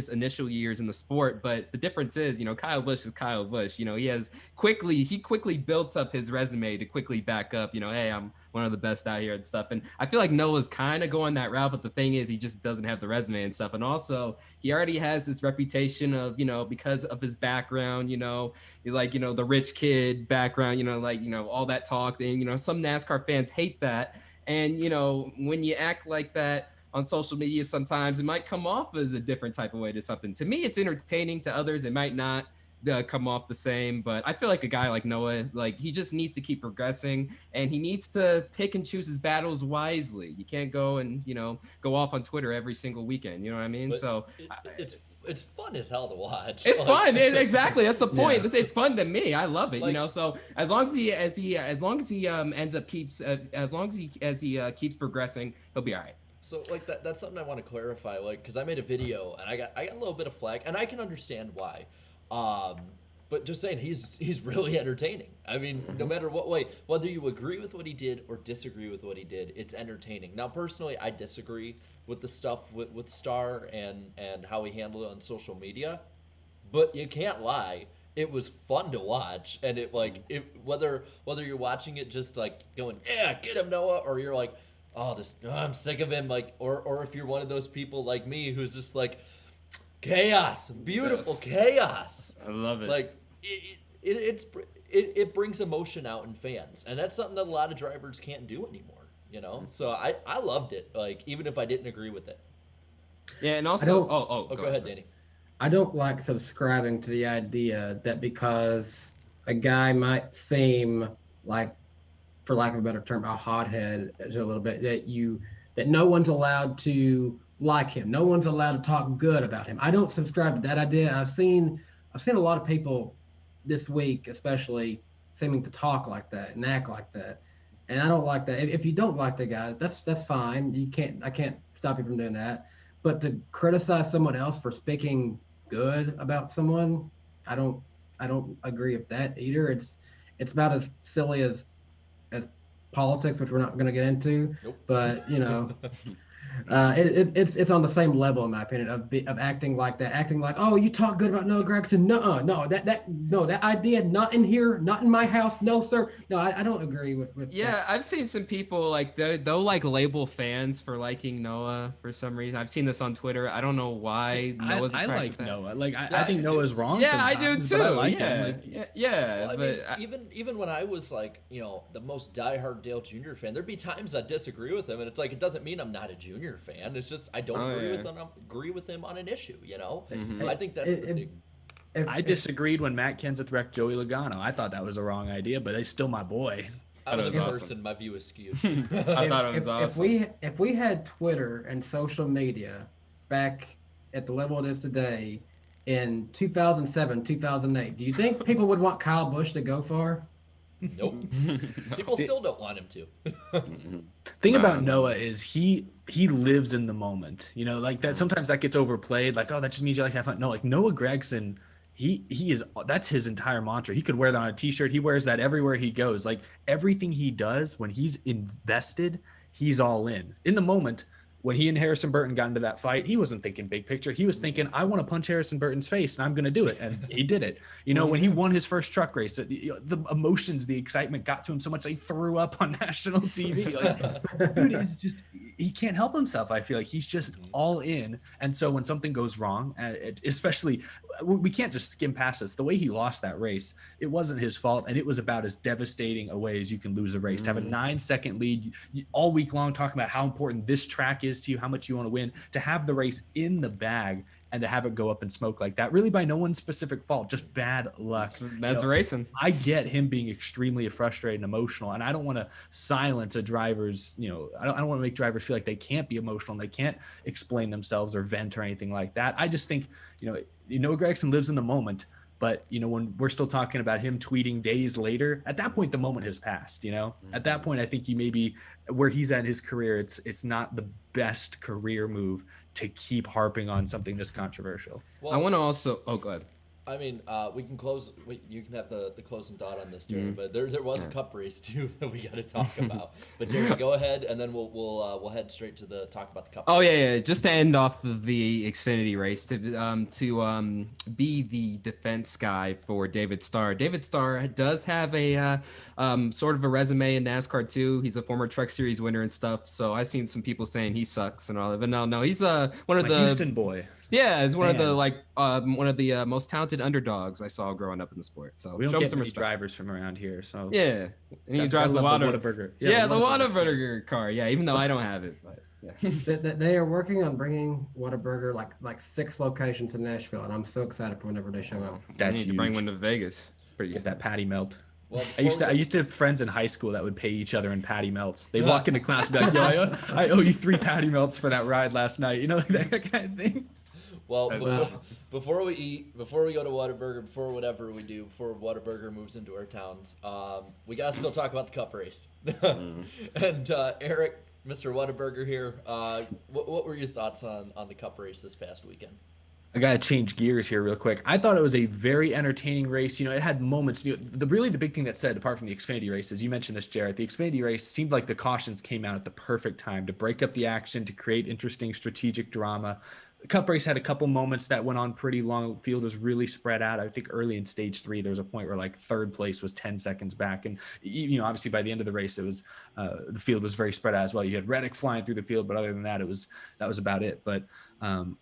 initial years in the sport. But the difference is, Kyle Busch is Kyle Busch. He quickly built up his resume to quickly back up, hey, I'm one of the best out here and stuff. And I feel like Noah's kind of going that route, but the thing is he just doesn't have the resume and stuff. And also he already has this reputation of, because of his background, the rich kid background, all that talk thing, some NASCAR fans hate that. And, when you act like that on social media, sometimes it might come off as a different type of way to something. To me, it's entertaining. To others, it might not come off the same. But I feel like a guy like Noah, like he just needs to keep progressing, and he needs to pick and choose his battles wisely. You can't go and go off on Twitter every single weekend. You know what I mean? But so it's fun as hell to watch. It's fun. Exactly. That's the point. Yeah. It's fun to me. I love it. So as long as he keeps progressing, he'll be all right. So that's something I want to clarify, because I made a video and I got a little bit of flack, and I can understand why. But just saying, he's really entertaining. I mean, no matter what way, whether you agree with what he did or disagree with what he did, it's entertaining. Now, personally, I disagree with the stuff with Star and how he handled it on social media, but you can't lie. It was fun to watch, and whether you're watching it just like going, yeah, get him, Noah, or you're like, I'm sick of him, or if you're one of those people like me who's just like, chaos, beautiful chaos. I love it. It brings emotion out in fans, and that's something that a lot of drivers can't do anymore. So I loved it. Even if I didn't agree with it. Yeah, and also, go ahead, Danny. I don't like subscribing to the idea that because a guy might seem like, for lack of a better term, a hothead a little bit, that no one's allowed to like him. No one's allowed to talk good about him. I don't subscribe to that idea. I've seen a lot of people this week, especially, seeming to talk like that and act like that, and I don't like that. If you don't like the guy, that's fine. I can't stop you from doing that. But to criticize someone else for speaking good about someone, I don't agree with that either. It's about as silly as politics, which we're not going to get into. Nope. But it's on the same level, in my opinion, of acting like that, acting like, oh, you talk good about Noah Gragson. No, that idea, not in here, not in my house, no sir. No, I don't agree with yeah, that. I've seen some people they'll like label fans for liking Noah for some reason. I've seen this on Twitter. I don't know why Noah's I attracted like to Noah. I think Noah's wrong. Yeah, I do too. I like him. Yeah. Well, I mean, even when I was the most diehard Dale Jr. fan, there'd be times I disagree with him, and it's it doesn't mean I'm not a Junior fan. It's just I don't agree with him on an issue. I think that's the big. I disagreed when Matt Kenseth wrecked Joey Logano. I thought that was a wrong idea, but he's still my boy. I was a person. My view is skewed. I thought it was awesome. If we had Twitter and social media back at the level it is today in 2007, 2008, do you think people would want Kyle Busch to go far? Nope. People still don't want him to. Thing about Noah is he lives in the moment. That sometimes that gets overplayed. That just means you have fun. No, Noah Gragson, that's his entire mantra. He could wear that on a t-shirt. He wears that everywhere he goes. Everything he does, when he's invested, he's all in the moment. When he and Harrison Burton got into that fight, he wasn't thinking big picture. He was thinking, I want to punch Harrison Burton's face, and I'm going to do it. And he did it. When he won his first truck race, the emotions, the excitement got to him so much he threw up on national TV. Dude, it's just, he can't help himself. I feel like he's just all in. And so when something goes wrong, especially, we can't just skim past this. The way he lost that race, it wasn't his fault. And it was about as devastating a way as you can lose a race. To have a 9-second lead all week long, talking about how important this track is to you, how much you want to win, to have the race in the bag and to have it go up in smoke like that, really by no one's specific fault, just bad luck. That's racing. I get him being extremely frustrated and emotional, and I don't want to silence a driver's, I don't want to make drivers feel like they can't be emotional and they can't explain themselves or vent or anything like that. I just think, Gragson lives in the moment, but when we're still talking about him tweeting days later, at that point the moment has passed. At that point, I think maybe where he's at in his career, it's not the best career move to keep harping on something this controversial. Well, I want to also go ahead. I mean, we can close. You can have the closing thought on this, Jerry. But there was a cup race too that we got to talk about. But Jerry, go ahead, and then we'll head straight to the talk about the cup. Oh race. yeah. Just to end off of the Xfinity race, to be the defense guy for David Starr. David Starr does have a sort of a resume in NASCAR too. He's a former Truck Series winner and stuff. So I've seen some people saying he sucks and all that. But no, he's one of the Houston boy. Yeah, it's one of the most talented underdogs I saw growing up in the sport. So we don't show him get some many respect. drivers from around here. So yeah, and he drives the Whataburger. Yeah, the Whataburger car. Yeah, even though I don't have it, but yeah. They are working on bringing Whataburger like 6 locations in Nashville, and I'm so excited for whenever they show up. That's need to bring one to Vegas. Pretty Get that patty melt. Well, I used to have friends in high school that would pay each other in patty melts. They'd walk into class and be like, "Yo, I owe you 3 patty melts for that ride last night." That kind of thing. Well, before we eat, before we go to Whataburger, before whatever we do, before Whataburger moves into our towns, we gotta still talk about the Cup race. And Eric, Mr. Whataburger here, what were your thoughts on the Cup race this past weekend? I gotta change gears here real quick. I thought it was a very entertaining race. It had moments. The big thing that said, apart from the Xfinity race, as you mentioned this, Jarrett, the Xfinity race seemed like the cautions came out at the perfect time to break up the action, to create interesting strategic drama. The Cup race had a couple moments that went on pretty long. The field was really spread out. I think early in stage 3, there was a point where third place was 10 seconds back. And, obviously by the end of the race, it was the field was very spread out as well. You had Reddick flying through the field, but other than that, that was about it. But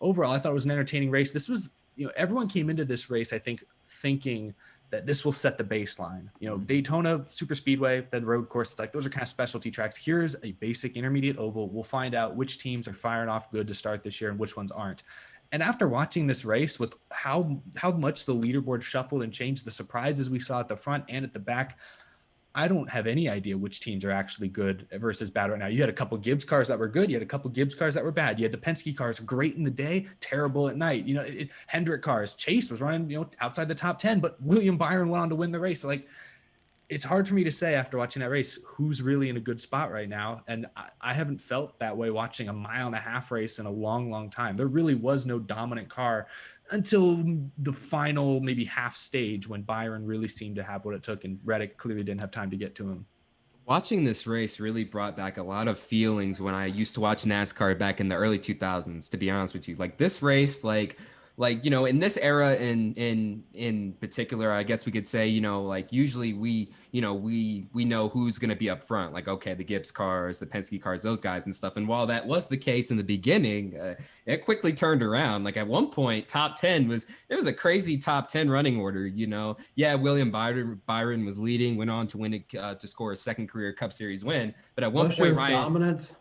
overall, I thought it was an entertaining race. This was, everyone came into this race, I think, thinking that this will set the baseline. Daytona Super Speedway, then road course, those are kind of specialty tracks. Here's a basic intermediate oval. We'll find out which teams are firing off good to start this year and which ones aren't. And after watching this race with how much the leaderboard shuffled and changed, the surprises we saw at the front and at the back, I don't have any idea which teams are actually good versus bad right now. You had a couple Gibbs cars that were good. You had a couple Gibbs cars that were bad. You had the Penske cars great in the day, terrible at night. Hendrick cars, Chase was running, outside the top 10, but William Byron went on to win the race. It's hard for me to say after watching that race who's really in a good spot right now. And I haven't felt that way watching a 1.5 mile race in a long, long time. There really was no dominant car until the final maybe half stage when Byron really seemed to have what it took and Reddick clearly didn't have time to get to him. Watching this race really brought back a lot of feelings when I used to watch NASCAR back in the early 2000s, to be honest with you. This race, in this era in particular, I guess we could say, usually we know who's going to be up front, okay, the Gibbs cars, the Penske cars, those guys and stuff. And while that was the case in the beginning, it quickly turned around. At one point, top 10 was a crazy top 10 running order, Yeah, William Byron was leading, went on to win it, to score a second career Cup Series win. But at one point, Ryan dominance.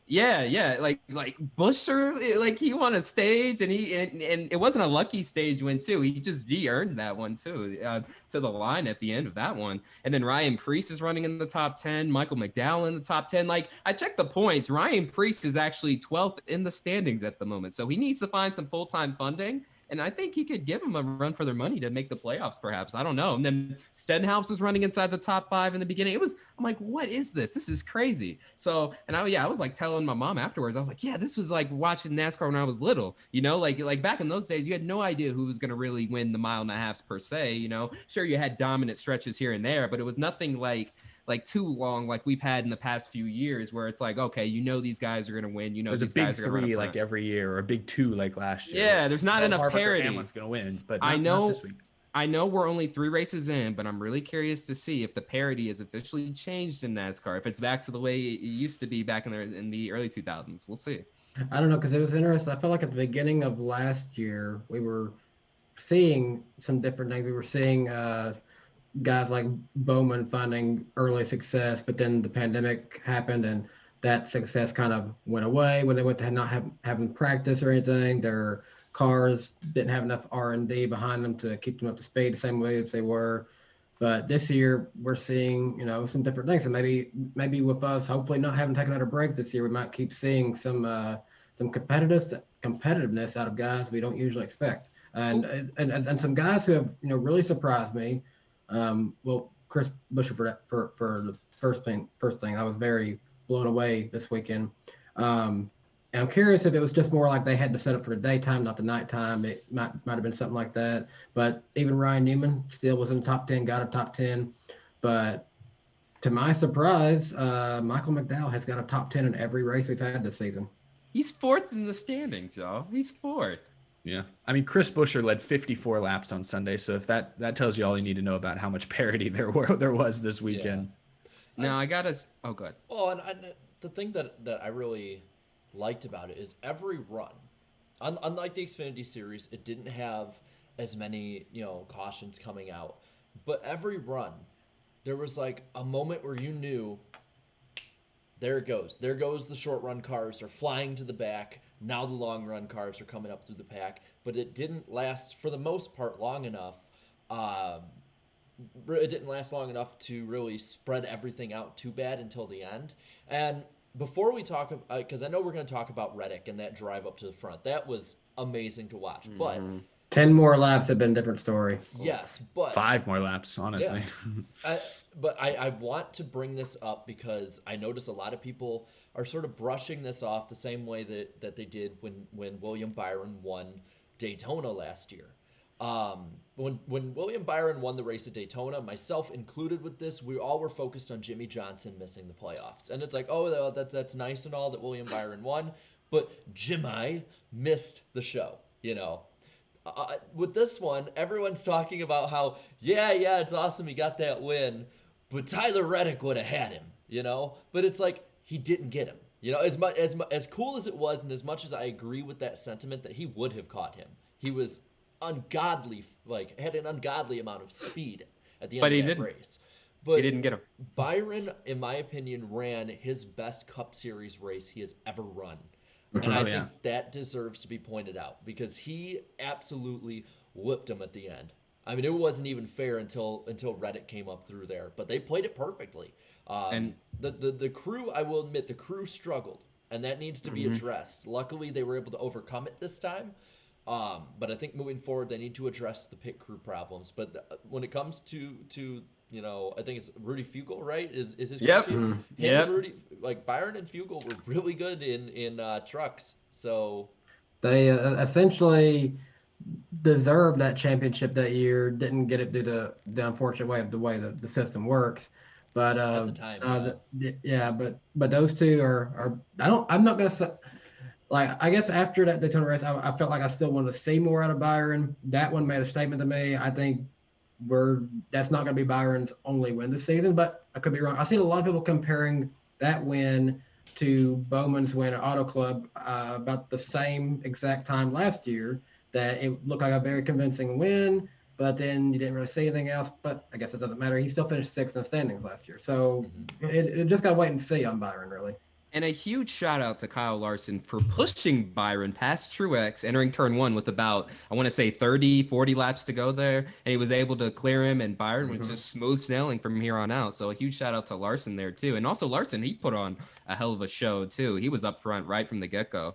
Yeah, like Buescher, he won a stage, and it wasn't a lucky stage win too. He earned that one too, to the line at the end of that one. And then Ryan Preece is running in the top 10, Michael McDowell in the top 10. I checked the points. Ryan Preece is actually 12th in the standings at the moment, so he needs to find some full-time funding. And I think he could give them a run for their money to make the playoffs, perhaps. I don't know. And then Stenhouse was running inside the top 5 in the beginning. I'm like, what is this? This is crazy. So, and I was telling my mom afterwards, I was like, yeah, this was like watching NASCAR when I was little, like back in those days, you had no idea who was going to really win the 1.5 miles per se, Sure, you had dominant stretches here and there, but it was nothing like too long like we've had in the past few years where it's okay, these guys are going to win, there's these a big guys are going to three every year, or a big 2 last year. Yeah, there's not enough Harvick parity. Hamlin's going to win, but not this week. I know we're only 3 races in, but I'm really curious to see if the parity has officially changed in NASCAR, if it's back to the way it used to be back in the early 2000s. We'll see. I don't know, because it was interesting. I felt like at the beginning of last year, we were seeing some different things. We were seeing guys like Bowman finding early success, but then the pandemic happened and that success kind of went away when they went to not having practice or anything. Their cars didn't have enough R&D behind them to keep them up to speed the same way as they were. But this year we're seeing, some different things. And maybe with us hopefully not having taken another break this year, we might keep seeing some competitiveness out of guys we don't usually expect. And some guys who have really surprised me. Chris Buescher for the first thing, I was very blown away this weekend. And I'm curious if it was just more like they had to set up for the daytime, not the nighttime. It might have been something like that. But even Ryan Newman still was in the top 10, got a top 10. But to my surprise, Michael McDowell has got a top 10 in every race we've had this season. He's fourth in the standings, y'all. He's fourth. Yeah. I mean, Chris Buescher led 54 laps on Sunday. So if that tells you all you need to know about how much parity there was this weekend. Yeah. Now I got to – oh, good. Oh, and the thing that I really – liked about it is every run, unlike the Xfinity series, it didn't have as many cautions coming out, but every run there was like a moment where you knew there goes the short run cars are flying to the back, now the long run cars are coming up through the pack, but it didn't last for the most part long enough. It didn't last long enough to really spread everything out too bad until the end. And before we talk, because I know we're going to talk about Reddick and that drive up to the front, that was amazing to watch. But 10 more laps had been a different story. Yes, but 5 more laps, honestly. Yeah. But I want to bring this up because I notice a lot of people are sort of brushing this off the same way that they did when William Byron won Daytona last year. When William Byron won the race at Daytona, myself included with this, we all were focused on Jimmy Johnson missing the playoffs. And it's like, oh, that's nice and all that William Byron won, but Jimmy missed the show, With this one, everyone's talking about how, yeah, it's awesome he got that win, but Tyler Reddick would have had him, But it's like, he didn't get him. As cool as it was, and as much as I agree with that sentiment that he would have caught him, he was ungodly, had an ungodly amount of speed at the end of that race. But he didn't get him. Byron, in my opinion, ran his best Cup Series race he has ever run. And I think that deserves to be pointed out because he absolutely whipped him at the end. I mean, it wasn't even fair until Reddick came up through there, but they played it perfectly. And the crew, I will admit, the crew struggled, and that needs to be addressed. Luckily, they were able to overcome it this time. But I think moving forward, they need to address the pit crew problems. But when it comes to I think it's Rudy Fugle, right? Is his yep. Him Yep. and Rudy, Byron and Fugle were really good in trucks. So they essentially deserved that championship that year. Didn't get it due to the unfortunate way of the way the system works. But at the time, but those two are I'm not gonna say. I guess after that Daytona race, I felt like I still wanted to see more out of Byron. That one made a statement to me. I think that's not going to be Byron's only win this season, but I could be wrong. I've seen a lot of people comparing that win to Bowman's win at Auto Club about the same exact time last year, that it looked like a very convincing win, but then you didn't really see anything else. But I guess it doesn't matter. He still finished 6th in the standings last year. So it just got to wait and see on Byron, really. And a huge shout out to Kyle Larson for pushing Byron past Truex, entering turn 1 with about, I want to say 30, 40 laps to go there. And he was able to clear him, and Byron was just smooth sailing from here on out. So a huge shout out to Larson there too. And also Larson, he put on a hell of a show too. He was up front right from the get-go.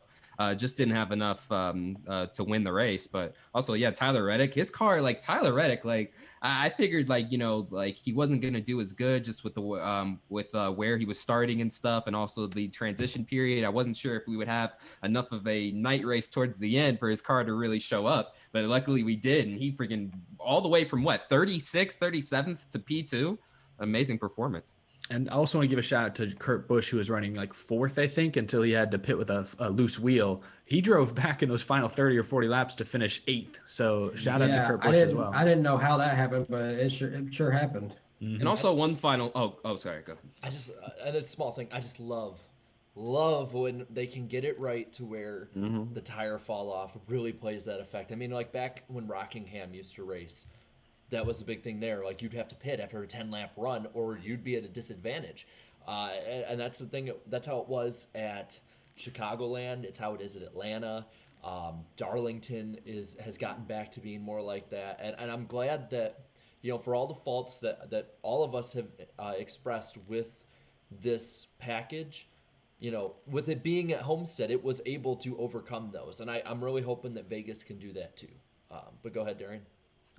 Just didn't have enough to win the race. But also, Tyler Reddick, his car, Tyler Reddick, I figured he wasn't gonna do as good just with the where he was starting and stuff, and also the transition period. I wasn't sure if we would have enough of a night race towards the end for his car to really show up, but luckily we did, and he freaking all the way from 36th, 37th to P2. Amazing performance. And I also want to give a shout out to Kurt Busch, who was running 4th, I think, until he had to pit with a loose wheel. He drove back in those final 30 or 40 laps to finish 8th. So shout out to Kurt Busch as well. I didn't know how that happened, but it sure happened. Mm-hmm. And also one final. Sorry, go. I just and it's a small thing. I just love when they can get it right to where the tire fall off really plays that effect. I mean, back when Rockingham used to race. That was a big thing there. You'd have to pit after a 10-lap run or you'd be at a disadvantage. And that's the thing. That's how it was at Chicagoland. It's how it is at Atlanta. Darlington has gotten back to being more like that, and I'm glad that, for all the faults that all of us have expressed with this package, with it being at Homestead, it was able to overcome those, and I'm really hoping that Vegas can do that too. But go ahead, Darian.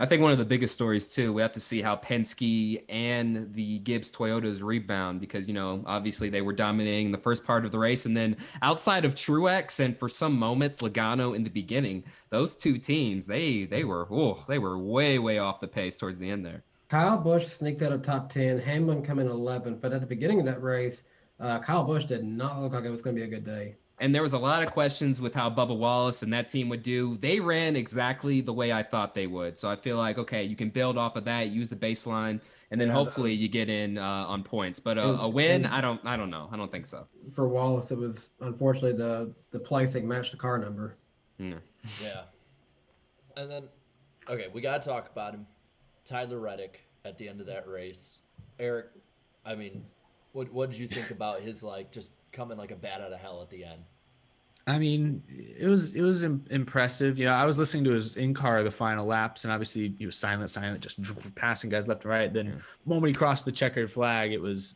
I think one of the biggest stories too, we have to see how Penske and the Gibbs Toyotas rebound because, obviously they were dominating the first part of the race. And then outside of Truex and for some moments, Logano in the beginning, those two teams, they were way, way off the pace towards the end there. Kyle Busch sneaked out of top 10. Hamlin come in 11th. But at the beginning of that race, Kyle Busch did not look like it was going to be a good day. And there was a lot of questions with how Bubba Wallace and that team would do. They ran exactly the way I thought they would. So I feel like, okay, you can build off of that, use the baseline, and then hopefully you get in on points. But a win, I don't know. I don't think so. For Wallace, it was unfortunately the placing matched the car number. Yeah. Yeah. And then, okay, we got to talk about him. Tyler Reddick at the end of that race. Eric, I mean, what did you think about his, just coming like a bat out of hell at the end? I mean, it was impressive. I was listening to his in-car the final laps, and obviously he was silent, just passing guys left and right. Then the moment he crossed the checkered flag, it was,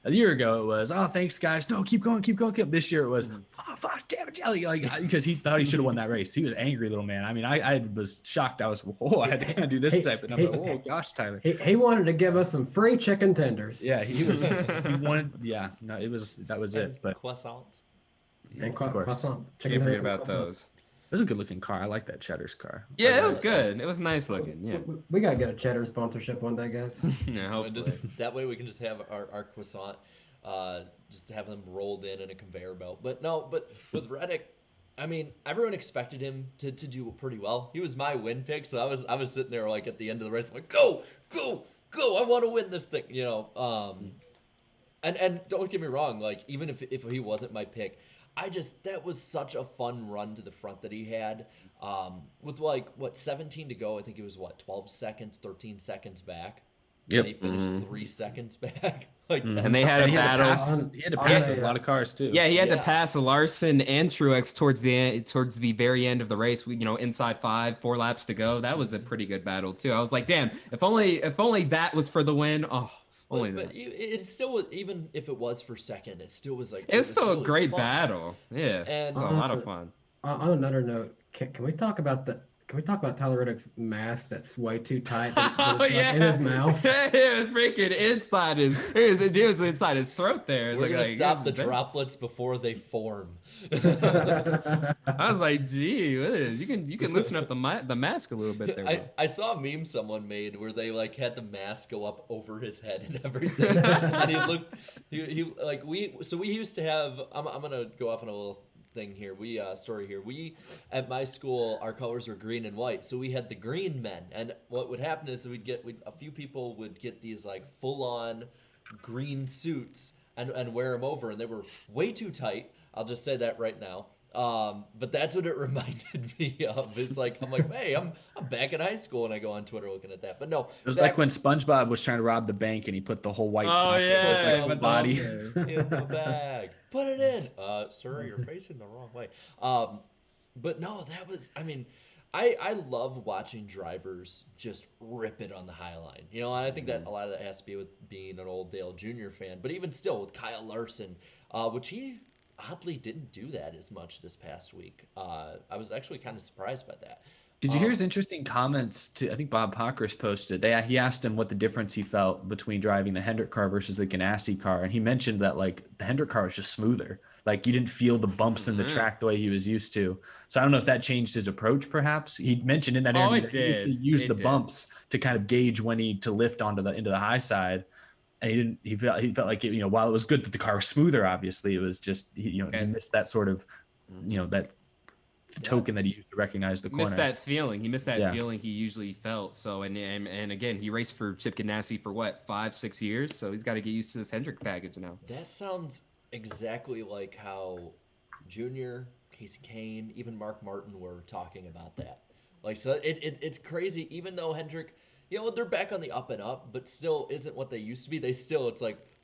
a year ago it was, oh, thanks guys, no, keep going. This year it was, oh, fuck, damn it, Jelly, because he thought he should have won that race. He was angry little man. I mean, I was shocked. I was, I had to kind of do this type, and I'm like, oh gosh, Tyler. He wanted to give us some free chicken tenders. Yeah, he wanted, no, that was it. But croissants. And of course. Can't forget about those. It was a good looking car. I like that Cheddar's car. Yeah, it was good. It was nice looking. Yeah. We gotta get a Cheddar sponsorship one day, guys. Yeah, hopefully. That way we can just have our croissant, just have them rolled in a conveyor belt. But with Reddick, I mean, everyone expected him to do pretty well. He was my win pick, so I was sitting there at the end of the race, I'm like, go! I want to win this thing, And don't get me wrong, even if he wasn't my pick, that was such a fun run to the front that he had. With 17 to go, I think it was 12 seconds, 13 seconds back. Yep. And he finished 3 seconds back. And they had a battle. He had to pass a lot of cars too. Yeah, he had to pass Larson and Truex towards the very end of the race. Inside 4 laps to go. That was a pretty good battle too. I was like, damn, if only that was for the win. Oh. But it still was, even if it was for second, it still was it's still really a great fun. Battle. Yeah, and it was a lot of fun. On another note, can we talk about Tyler Reddick's mask that's way too tight? In his mouth. It was freaking inside it was inside his throat there. We're gonna stop the droplets before they form. I was like, gee, what is? You can loosen up the mask a little bit there. I saw a meme someone made where they had the mask go up over his head and everything, and we used to have. I'm gonna go off on a little thing here. Story here. We at my school, our colors were green and white, so we had the green men, and what would happen is a few people would get these full on green suits and wear them over, and they were way too tight. I'll just say that right now. But that's what it reminded me of. It's I'm like, hey, I'm back in high school, and I go on Twitter looking at that. But no, it was like when SpongeBob was trying to rob the bank, and he put the whole white body in the bag. Put it in, sir. You're facing the wrong way. But no, that was. I mean, I love watching drivers just rip it on the high line. And I think that a lot of that has to be with being an old Dale Jr. fan. But even still, with Kyle Larson, which he oddly didn't do that as much this past week. I was actually kind of surprised by that. Did you hear his interesting comments to, I think Bob Pockers posted, he asked him what the difference he felt between driving the Hendrick car versus the Ganassi car. And he mentioned that the Hendrick car was just smoother. You didn't feel the bumps in the track the way he was used to. So I don't know if that changed his approach, perhaps. He mentioned in that interview that he used the bumps to kind of gauge when to lift into the high side. And he felt like it, while it was good that the car was smoother, obviously, it was just, he missed that sort of, that token that he used to recognize the corner. Missed that feeling. He missed that feeling he usually felt. So, and again, he raced for Chip Ganassi for 5-6 years. So he's got to get used to this Hendrick package now. That sounds exactly like how Junior, Casey Kane, even Mark Martin were talking about that. So it's crazy, even though Hendrick, they're back on the up and up, but still isn't what they used to be. It's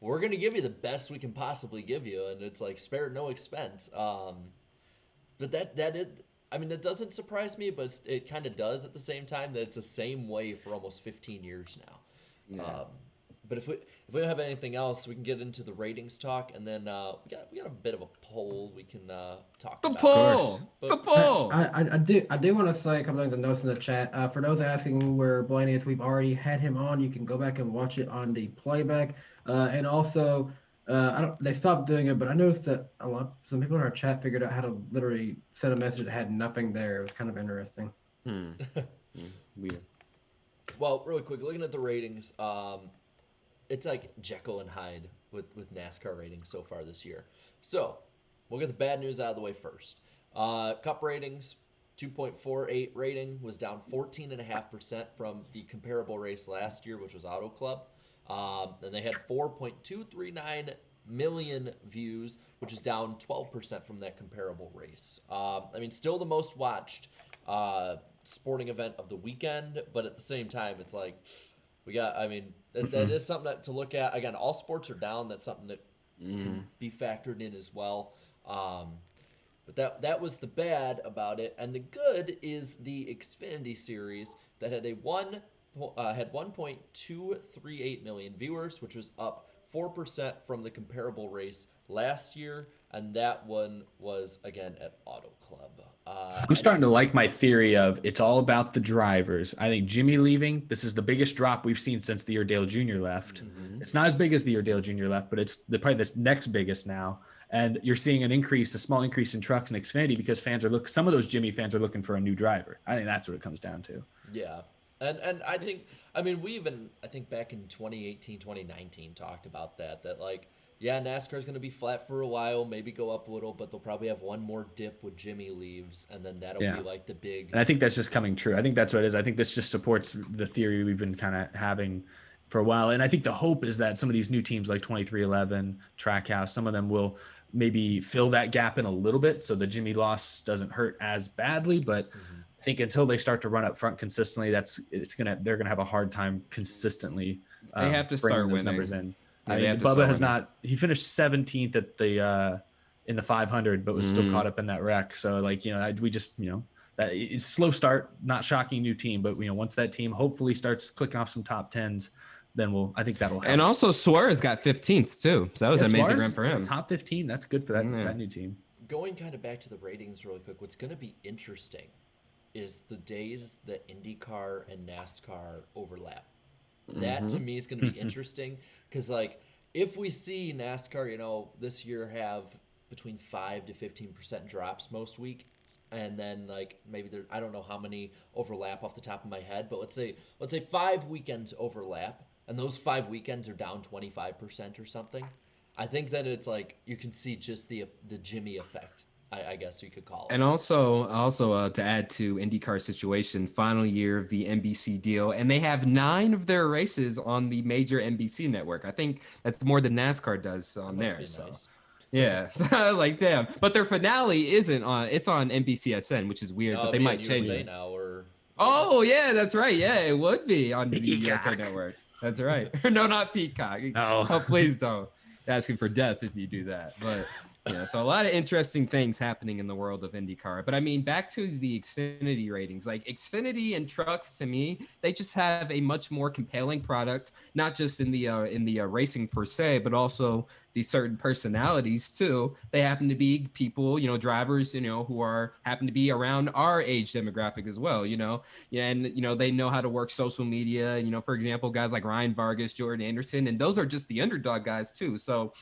we're going to give you the best we can possibly give you, and it's spared no expense. But that is, I mean, it doesn't surprise me, but it kind of does at the same time that it's the same way for almost 15 years now. Yeah. But if we don't have anything else, we can get into the ratings talk, and then we got a bit of a poll we can talk The about. poll. The But poll. I do want to say a couple things of notes in the chat. For those asking where Blaney is, we've already had him on. You can go back and watch it on the playback. And also, I don't. They stopped doing it, but I noticed that some people in our chat figured out how to literally send a message that had nothing there. It was kind of interesting. It's weird. Well, really quick, looking at the ratings, it's like Jekyll and Hyde with NASCAR ratings so far this year. So we'll get the bad news out of the way first. Cup ratings, 2.48 rating was down 14.5% from the comparable race last year, which was Auto Club. And they had 4.239 million views, which is down 12% from that comparable race. I mean, still the most watched sporting event of the weekend, but at the same time, it's like that is something to look at. Again, all sports are down. That's something that can be factored in as well. But that was the bad about it, and the good is the Xfinity series that had had 1.238 million viewers, which was up 4% from the comparable race last year, and that one was again at Auto Club. I'm starting to like my theory of it's all about the drivers. I think Jimmy leaving, this is the biggest drop we've seen since the year Dale Jr. left. It's not as big as the year Dale Jr. left, but it's probably the next biggest now. And you're seeing a small increase in trucks and Xfinity because some of those Jimmy fans are looking for a new driver. I think that's what it comes down to. Yeah. And I think, I mean, I think back in 2018, 2019 talked about that like, yeah, NASCAR's going to be flat for a while, maybe go up a little, but they'll probably have one more dip when Jimmy leaves, and then that'll be like the big... And I think that's just coming true. I think that's what it is. I think this just supports the theory we've been kind of having for a while. And I think the hope is that some of these new teams like 2311, Trackhouse, some of them will maybe fill that gap in a little bit so the Jimmy loss doesn't hurt as badly. But I think until they start to run up front consistently, they're gonna have a hard time consistently. They have to start those winning. Numbers in. Yeah, Bubba has not. He finished 17th at the in the 500, but was still caught up in that wreck. So we just that it's slow start, not shocking new team, but once that team hopefully starts clicking off some top 10s, then I think that'll help. And also Suarez got 15th too, so that was an amazing run for him. Top 15, that's good for that new team. Going kind of back to the ratings really quick, what's going to be interesting is the days that IndyCar and NASCAR overlap. That to me is going to be interesting because if we see NASCAR, this year have between 5 to 15% drops most weeks, and then maybe I don't know how many overlap off the top of my head, but let's say 5 weekends overlap, and those 5 weekends are down 25% or something. I think that it's you can see just the Jimmy effect. I guess you could call it. And also to add to IndyCar's situation, final year of the NBC deal, and they have 9 of their races on the major NBC network. I think that's more than NASCAR does on there. So, nice. Yeah. So I was like, damn. But their finale isn't on. It's on NBCSN, which is weird. But they might change it now. Oh yeah, that's right. Yeah, it would be on the USA network. That's right. No, not Peacock. No. Oh, please don't. Asking for death if you do that. But yeah, so a lot of interesting things happening in the world of IndyCar. But I mean, back to the Xfinity ratings. Xfinity and trucks, to me, they just have a much more compelling product, not just in the racing per se, but also these certain personalities too. They happen to be people, drivers, who happen to be around our age demographic as well, and they know how to work social media. For example, guys like Ryan Vargas, Jordan Anderson, and those are just the underdog guys too. So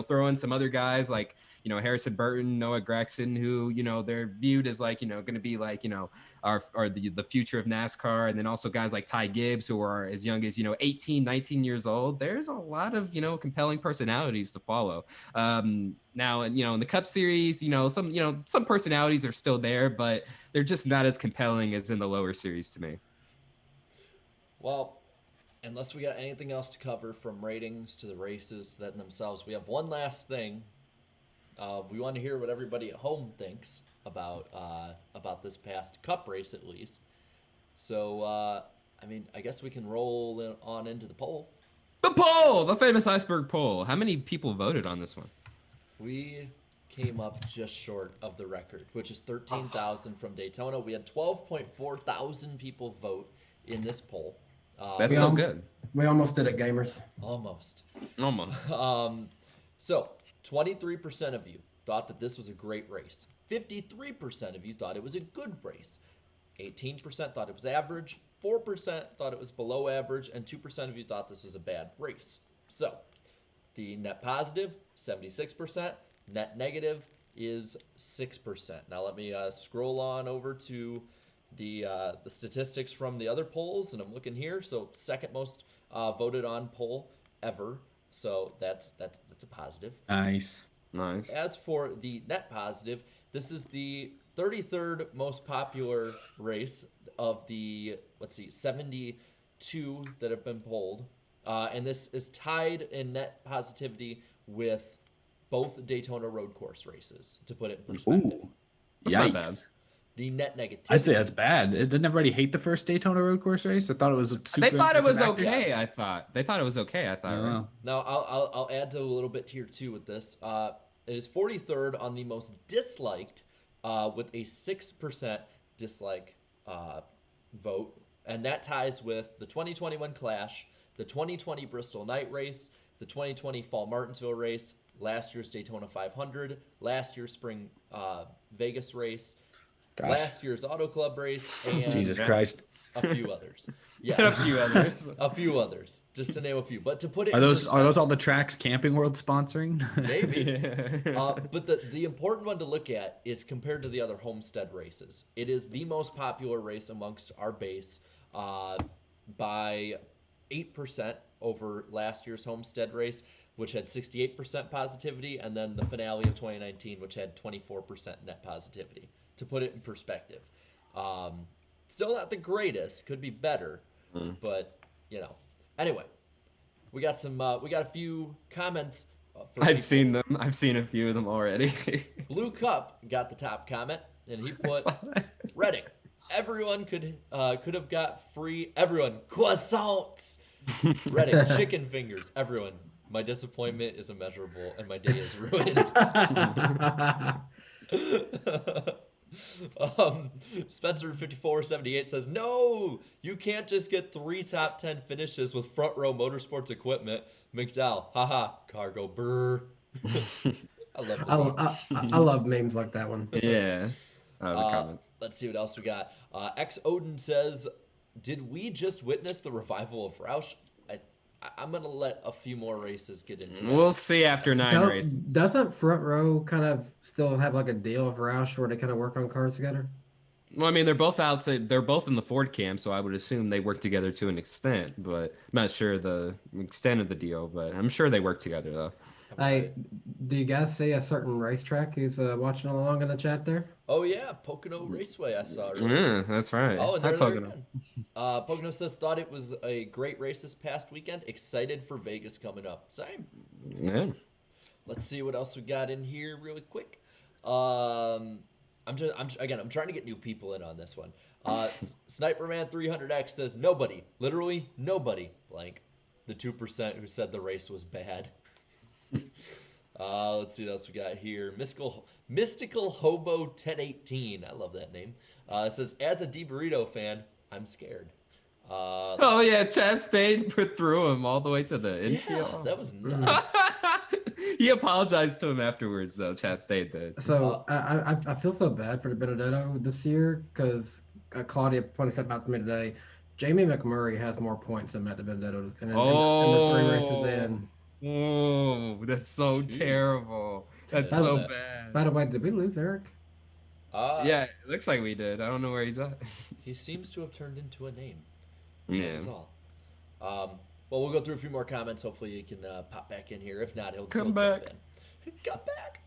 throw in some other guys like Harrison Burton, Noah Gragson, who they're viewed as going to be are the future of NASCAR, and then also guys like Ty Gibbs, who are as young as 18, 19 years old. There's a lot of compelling personalities to follow. Now, in the Cup Series, some personalities are still there, but they're just not as compelling as in the lower series to me. Well, unless we got anything else to cover from ratings to the races that themselves, we have one last thing. We want to hear what everybody at home thinks about this past Cup race, at least. So, I guess we can roll on into the poll. The poll, the famous Iceberg poll. How many people voted on this one? We came up just short of the record, which is 13,000 from Daytona. We had 12.4 thousand people vote in this poll. That's so good. We almost did it, gamers. Almost. Almost. So 23% of you thought that this was a great race. 53% of you thought it was a good race. 18% thought it was average. 4% thought it was below average, and 2% of you thought this was a bad race. So the net positive, 76%. Net negative is 6%. Now let me scroll on over to the statistics from the other polls, and I'm looking here. So second most voted on poll ever. So that's a positive. Nice. As for the net positive, this is the 33rd most popular race of the 72 that have been polled, and this is tied in net positivity with both Daytona road course races. To put it in perspective, Ooh. That's not bad. Yikes. the net negativity. I'd say that's bad. Didn't everybody hate the first Daytona road course race? I thought it was a super They thought it was impressive okay. Yes. I thought they thought it was okay. I thought. Right? Now I'll add to a little bit here too with this. It is 43rd on the most disliked, with a 6% dislike vote, and that ties with the 2021 Clash, the 2020 Bristol Night Race, the 2020 Fall Martinsville Race, last year's Daytona 500, last year's Spring Vegas Race, Gosh. last year's Auto Club race, and Jesus Christ. a few others. Yeah, A few others. a few others, just to name a few. But to put it Are in those all perspective- the tracks Camping World sponsoring? maybe? But the important one to look at is compared to the other Homestead races. It is the most popular race amongst our base by 8% over last year's Homestead race, which had 68% positivity, and then the finale of 2019, which had 24% net positivity. To put it in perspective, still not the greatest. Could be better, but you know. Anyway, we got a few comments. For I've people. seen them. I've seen a few of them already. Blue Cup got the top comment, and he put Reddick. Everyone could have got free. Everyone croissants. Reddick chicken fingers. Everyone. My disappointment is immeasurable, and my day is ruined. Spencer 5478 says, "No, you can't just get 3 top 10 finishes with front row motorsports equipment." McDowell, haha, cargo brr. I love I love memes like that one. Yeah. The comments. Let's see what else we got. X Odin says, "Did we just witness the revival of Roush?" I'm gonna let a few more races get into it. We'll see after 9 races. Doesn't front row kind of still have like a deal with Roush where they kind of work on cars together? Well, I mean, they're both outside. They're both in the Ford camp, so I would assume they work together to an extent. But I'm not sure the extent of the deal. But I'm sure they work together, though. Hey, do you guys see a certain racetrack who's watching along in the chat there? Oh yeah, Pocono Raceway. I saw. Yeah, that's right. Oh, and Hi, there Pocono. again. Pocono says, "Thought it was a great race this past weekend. Excited for Vegas coming up." Same. Yeah. Let's see what else we got in here really quick. I'm trying to get new people in on this one. Sniperman 300X says, "Nobody, literally nobody, blank, the 2% who said the race was bad." Let's see what else we got here. Mystical Hobo 1018. I love that name. It says, "As a DeBurrito fan, I'm scared." Oh yeah, Chastain put through him all the way to the Yeah, infield. that was nuts. He apologized to him afterwards, though. Chastain did. So I feel so bad for the Benedetto this year because Claudia pointed something out to me today. Jamie McMurray has more points than Matt Benedetto in the 3 races in. Oh, that's so Jeez. terrible. That's By the so way- bad. By the way, did we lose Eric? Yeah, it looks like we did. I don't know where he's at. He seems to have turned into a name. Yeah. That's all. Well, we'll go through a few more comments. Hopefully, he can pop back in here. If not, he'll Come jump back. in. Come back.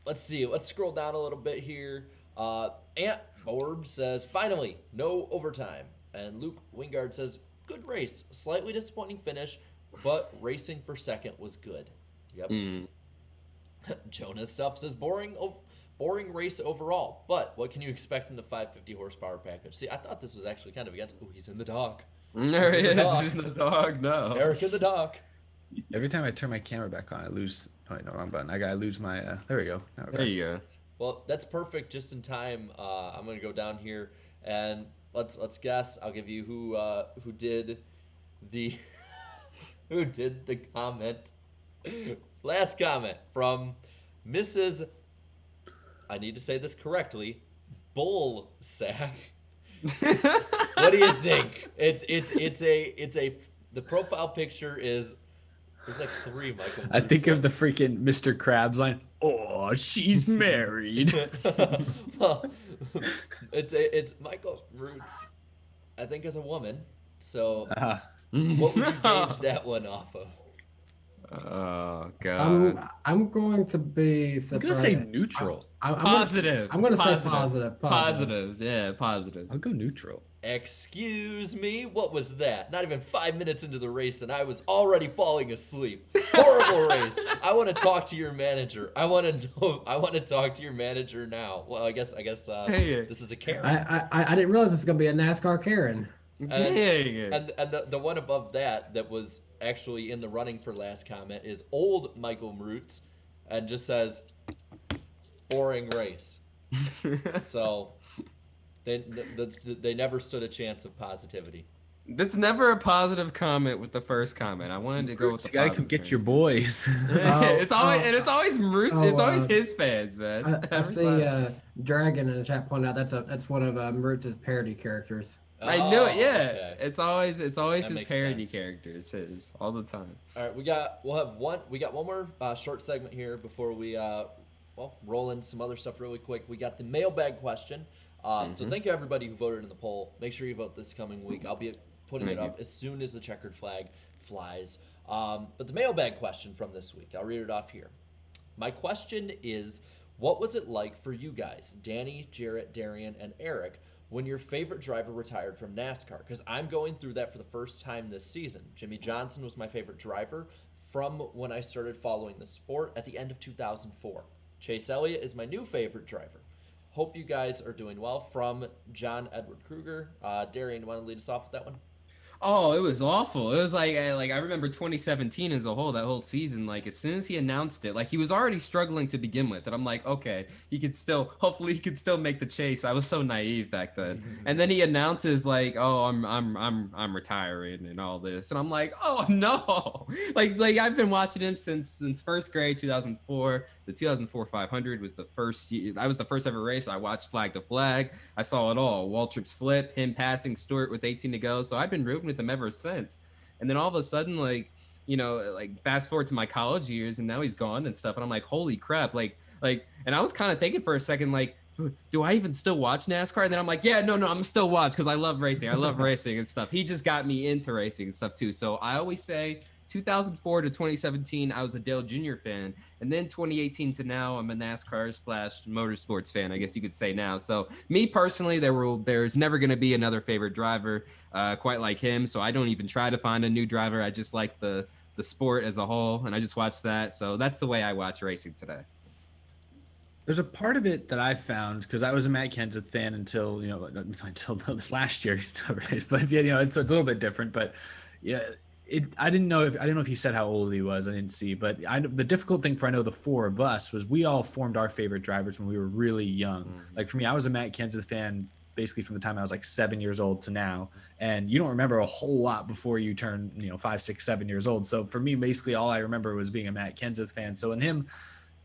Let's see. Let's scroll down a little bit here. Ant Borb says, "Finally, no overtime." And Luke Wingard says, "Good race. Slightly disappointing finish, but racing for second was good." Yep. Jonas Stuff says, boring race overall, but what can you expect in the 550 horsepower package?" See, I thought this was actually kind of against. Oh, he's in the dock. There he in the is. dock. He's in the dog. No. Eric in the dock. Every time I turn my camera back on, I lose. Oh, no, wrong button. I gotta lose my. There we go. Now we're There back. you go. Well, that's perfect. Just in time. I'm gonna go down here and let's guess. I'll give you who did the who did the comment. Last comment from Mrs. I need to say this correctly. Bull sack. What do you think? It's a the profile picture is there's like 3 Michael. I think of the Roots freaking Mr. Krabs line. Oh, she's married. Well, it's Michael Roots. I think as a woman. So what would you gauge that one off of? Oh God. I'm going to be I'm gonna say surprised. neutral. Positive. I'm gonna say Positive. positive. Positive. Yeah, positive. I'll go neutral. Excuse me, what was that? Not even 5 minutes into the race and I was already falling asleep. Horrible race. I want to talk to your manager. I want to talk to your manager now. Well, I guess Hey. this is a Karen. I didn't realize this was gonna be a NASCAR Karen. Dang it. And the one above that was actually in the running for last comment is old Michael Roots and just says boring race. So they never stood a chance of positivity. That's never a positive comment with the first comment. I wanted to go with the You gotta come positive get thing. your boys. It's always Roots. It's always his fans, man. I Every see time. Dragon in the chat pointed out that's one of Roots' parody characters. I knew it. Yeah, Okay. it's always That his makes parody sense. characters, his all the time. All right, we got one more short segment here before we roll in some other stuff really quick. We got the mailbag question. So thank you everybody who voted in the poll. Make sure you vote this coming week. I'll be putting it up as soon as the checkered flag flies. But the mailbag question from this week, I'll read it off here. My question is, what was it like for you guys, Danny, Jarrett, Darian, and Eric, when your favorite driver retired from NASCAR? Because I'm going through that for the first time this season. Jimmy Johnson was my favorite driver from when I started following the sport at the end of 2004. Chase Elliott is my new favorite driver. Hope you guys are doing well. From John Edward Kruger. Darian, you want to lead us off with that one? Oh, it was awful. It was like I remember 2017 as a whole, that whole season. Like as soon as he announced it, like he was already struggling to begin with, and I'm like, okay, hopefully he could still make the chase. I was so naive back then. And then he announces like, oh, I'm retiring and all this, and I'm like, oh no, like I've been watching him since first grade, 2004. The 2004 500 was the first year. That was the first ever race I watched flag to flag. I saw it all. Waltrip's flip, him passing Stewart with 18 to go. So I've been rooting with him ever since. And then all of a sudden, like fast forward to my college years, and now he's gone and stuff. And I'm like, holy crap! Like, and I was kind of thinking for a second, like, do I even still watch NASCAR? And then I'm like, yeah, no, I'm still watch because I love racing. I love racing and stuff. He just got me into racing and stuff too. So I always say 2004 to 2017, I was a Dale Jr. fan. And then 2018 to now, I'm a NASCAR / motorsports fan, I guess you could say now. So me personally, there's never going to be another favorite driver quite like him. So I don't even try to find a new driver. I just like the sport as a whole, and I just watch that. So that's the way I watch racing today. There's a part of it that I found, because I was a Matt Kenseth fan until this last year. He's still right, but it's a little bit different. But yeah, I didn't know if he said how old he was. I didn't see, but the difficult thing for the 4 of us was we all formed our favorite drivers when we were really young. Mm-hmm. Like for me, I was a Matt Kenseth fan basically from the time I was like 7 years old to now, and you don't remember a whole lot before you turn 5, 6, 7 years old. So for me, basically all I remember was being a Matt Kenseth fan. So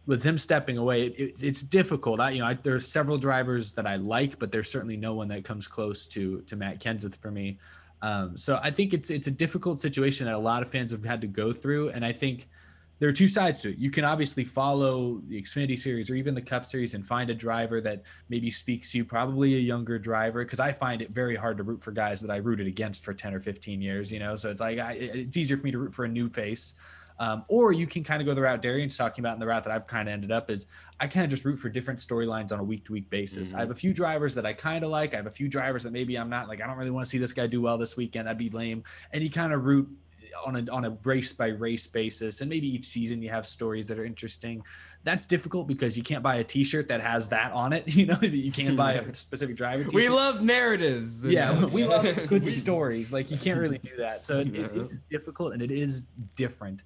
with him stepping away, it's difficult. There's several drivers that I like, but there's certainly no one that comes close to Matt Kenseth for me. So I think it's a difficult situation that a lot of fans have had to go through. And I think there are 2 sides to it. You can obviously follow the Xfinity series or even the Cup series and find a driver that maybe speaks to you, probably a younger driver. Cause I find it very hard to root for guys that I rooted against for 10 or 15 years, so it's like, it's easier for me to root for a new face. Or you can kind of go the route Darian's talking about, and the route that I've kind of ended up is I kind of just root for different storylines on a week-to-week basis. Mm-hmm. I have a few drivers that I kind of like. I have a few drivers that maybe I'm not like, I don't really want to see this guy do well this weekend. That'd be lame. And you kind of root on a race by race basis, and maybe each season you have stories that are interesting. That's difficult because you can't buy a T-shirt that has that on it. You know, you can't buy a specific driver T-shirt. We love narratives. Yeah, we love good stories. Like, you can't really do that. So it is difficult and it is different.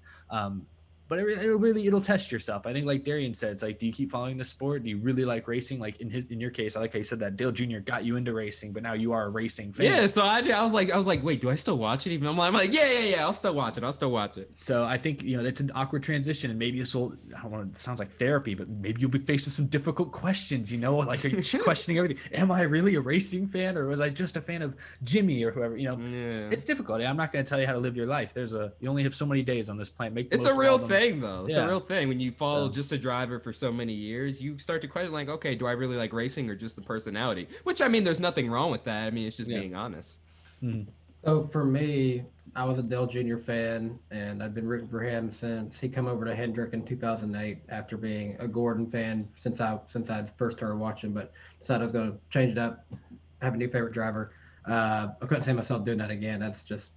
But it'll test yourself. I think, like Darian said, it's like, do you keep following the sport? Do you really like racing? Like in your case, I like how you said that Dale Jr. got you into racing, but now you are a racing fan. Yeah, so I was like, wait, do I still watch it? Even I'm like, yeah, I'll still watch it. So I think, it's an awkward transition, and maybe this will, I don't want it sounds like therapy, but maybe you'll be faced with some difficult questions. Like, are you questioning everything? Am I really a racing fan, or was I just a fan of Jimmy or whoever? It's difficult. I'm not going to tell you how to live your life. You only have so many days on this planet. It's a real thing, though. It's a real thing. When you follow just a driver for so many years, you start to question, like, okay, do I really like racing or just the personality? Which, I mean, there's nothing wrong with that. I mean, it's just being honest. Mm-hmm. So for me, I was a Dale Jr. fan, and I've been rooting for him since he come over to Hendrick in 2008 after being a Gordon fan since I first started watching, but decided I was going to change it up, have a new favorite driver. I couldn't see myself doing that again. That's just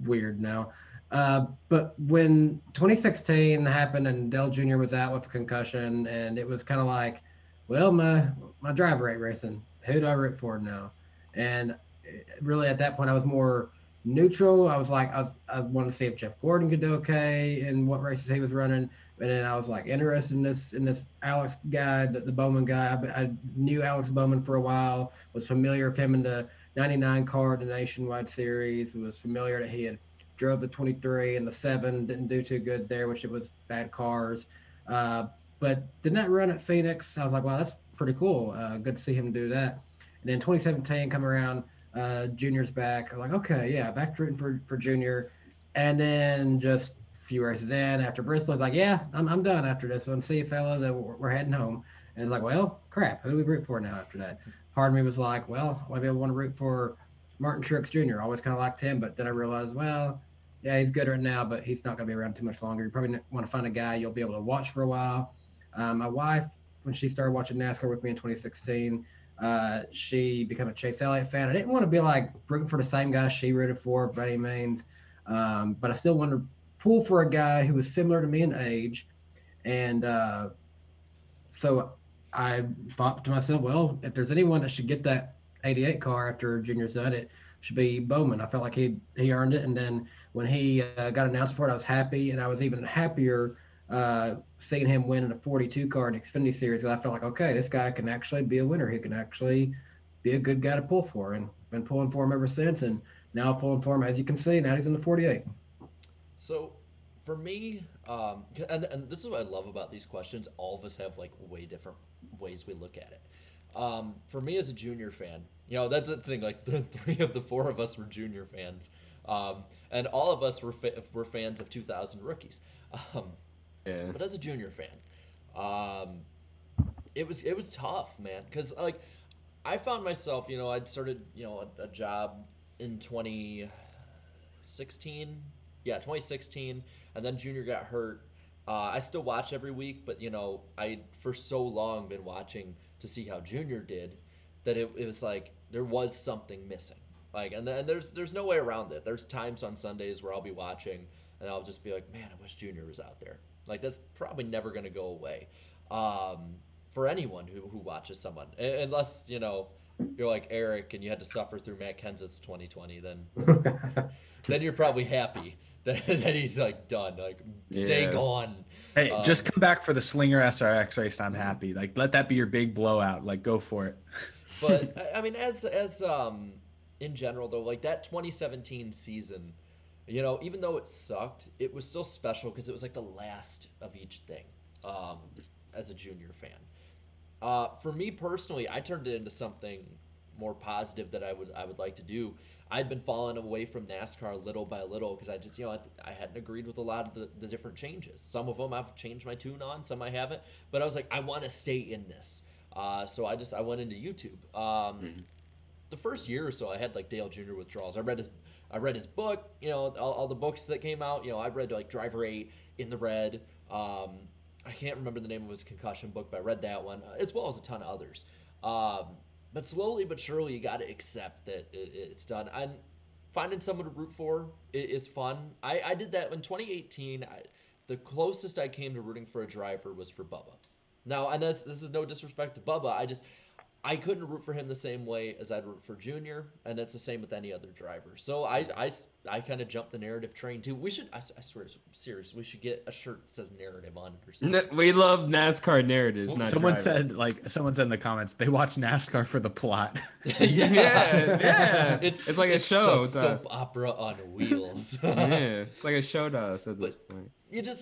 weird now. But when 2016 happened and Dale Jr. was out with a concussion, and it was kind of like, well, my driver ain't racing. Who do I root for now? And really at that point, I was more neutral. I was like, I wanted to see if Jeff Gordon could do okay and what races he was running. And then I was like interested in this Alex guy, the Bowman guy. I knew Alex Bowman for a while, was familiar with him in the 99 car, the Nationwide Series, was familiar that he had drove the 23 and the 7, didn't do too good there, which it was bad cars. But did not run at Phoenix. I was like, wow, that's pretty cool. Good to see him do that. And then 2017 come around, Junior's back. I'm like, okay, yeah, back to rooting for Junior. And then just a few races in after Bristol, I was like, yeah, I'm done after this one. See you, fella, that we're heading home. And it's like, well, crap, who do we root for now after that? Part of me was like, well, maybe I want to root for Martin Truex Jr. I always kind of liked him, but then I realized, well, yeah, he's good right now, but he's not going to be around too much longer. You probably want to find a guy you'll be able to watch for a while. My wife, when she started watching NASCAR with me in 2016, she became a Chase Elliott fan. I didn't want to be like rooting for the same guy she rooted for by any means, but I still wanted to pull for a guy who was similar to me in age. And so I thought to myself, well, if there's anyone that should get that 88 car after Junior's done it, should be Bowman. I felt like he earned it. And then when he got announced for it, I was happy, and I was even happier seeing him win in a 42 car in Xfinity Series. I felt like, okay, this guy can actually be a winner. He can actually be a good guy to pull for, and been pulling for him ever since. And now pulling for him, as you can see, now he's in the 48. So for me, and this is what I love about these questions. All of us have like way different ways we look at it. For me as a Junior fan, that's the thing. Like the 3 of the 4 of us were Junior fans, and all of us were fans of 2000 rookies. But as a Junior fan, it was tough, man, because like I found myself, I'd started a job in 2016. Yeah, 2016, and then Junior got hurt. I still watch every week, but I for so long been watching to see how Junior did that it was like there was something missing. Like, and there's no way around it. There's times on Sundays where I'll be watching and I'll just be like, man, I wish Junior was out there. Like, that's probably never gonna go away for anyone who watches someone, unless you're like Eric and you had to suffer through Matt Kenseth's 2020. Then you're probably happy that he's like done, like stay gone. Hey, just come back for the Slinger SRX race and I'm happy. Like, let that be your big blowout. Like, go for it. But I mean, as in general though, like that 2017 season, even though it sucked, it was still special because it was like the last of each thing. As a Junior fan, for me personally, I turned it into something more positive that I would like to do. I'd been falling away from NASCAR little by little because I just, I hadn't agreed with a lot of the different changes. Some of them I've changed my tune on, some I haven't. But I was like, I want to stay in this. So I went into YouTube. The first year or so, I had like Dale Jr. withdrawals. I read his book. All the books that came out. I read like Driver 8, In the Red. I can't remember the name of his concussion book, but I read that one as well as a ton of others. But slowly but surely, you got to accept that it's done. And finding someone to root for is fun. I did that in 2018. The closest I came to rooting for a driver was for Bubba. Now, and this is no disrespect to Bubba. I couldn't root for him the same way as I'd root for Junior, and that's the same with any other driver. So I kind of jumped the narrative train too. We should, I swear, serious. We should get a shirt that says narrative on it or something. We love NASCAR narratives. Not someone drivers. said in the comments they watch NASCAR for the plot. yeah. It's like a show. Soap opera on wheels. Yeah, it's like a show to us at this point.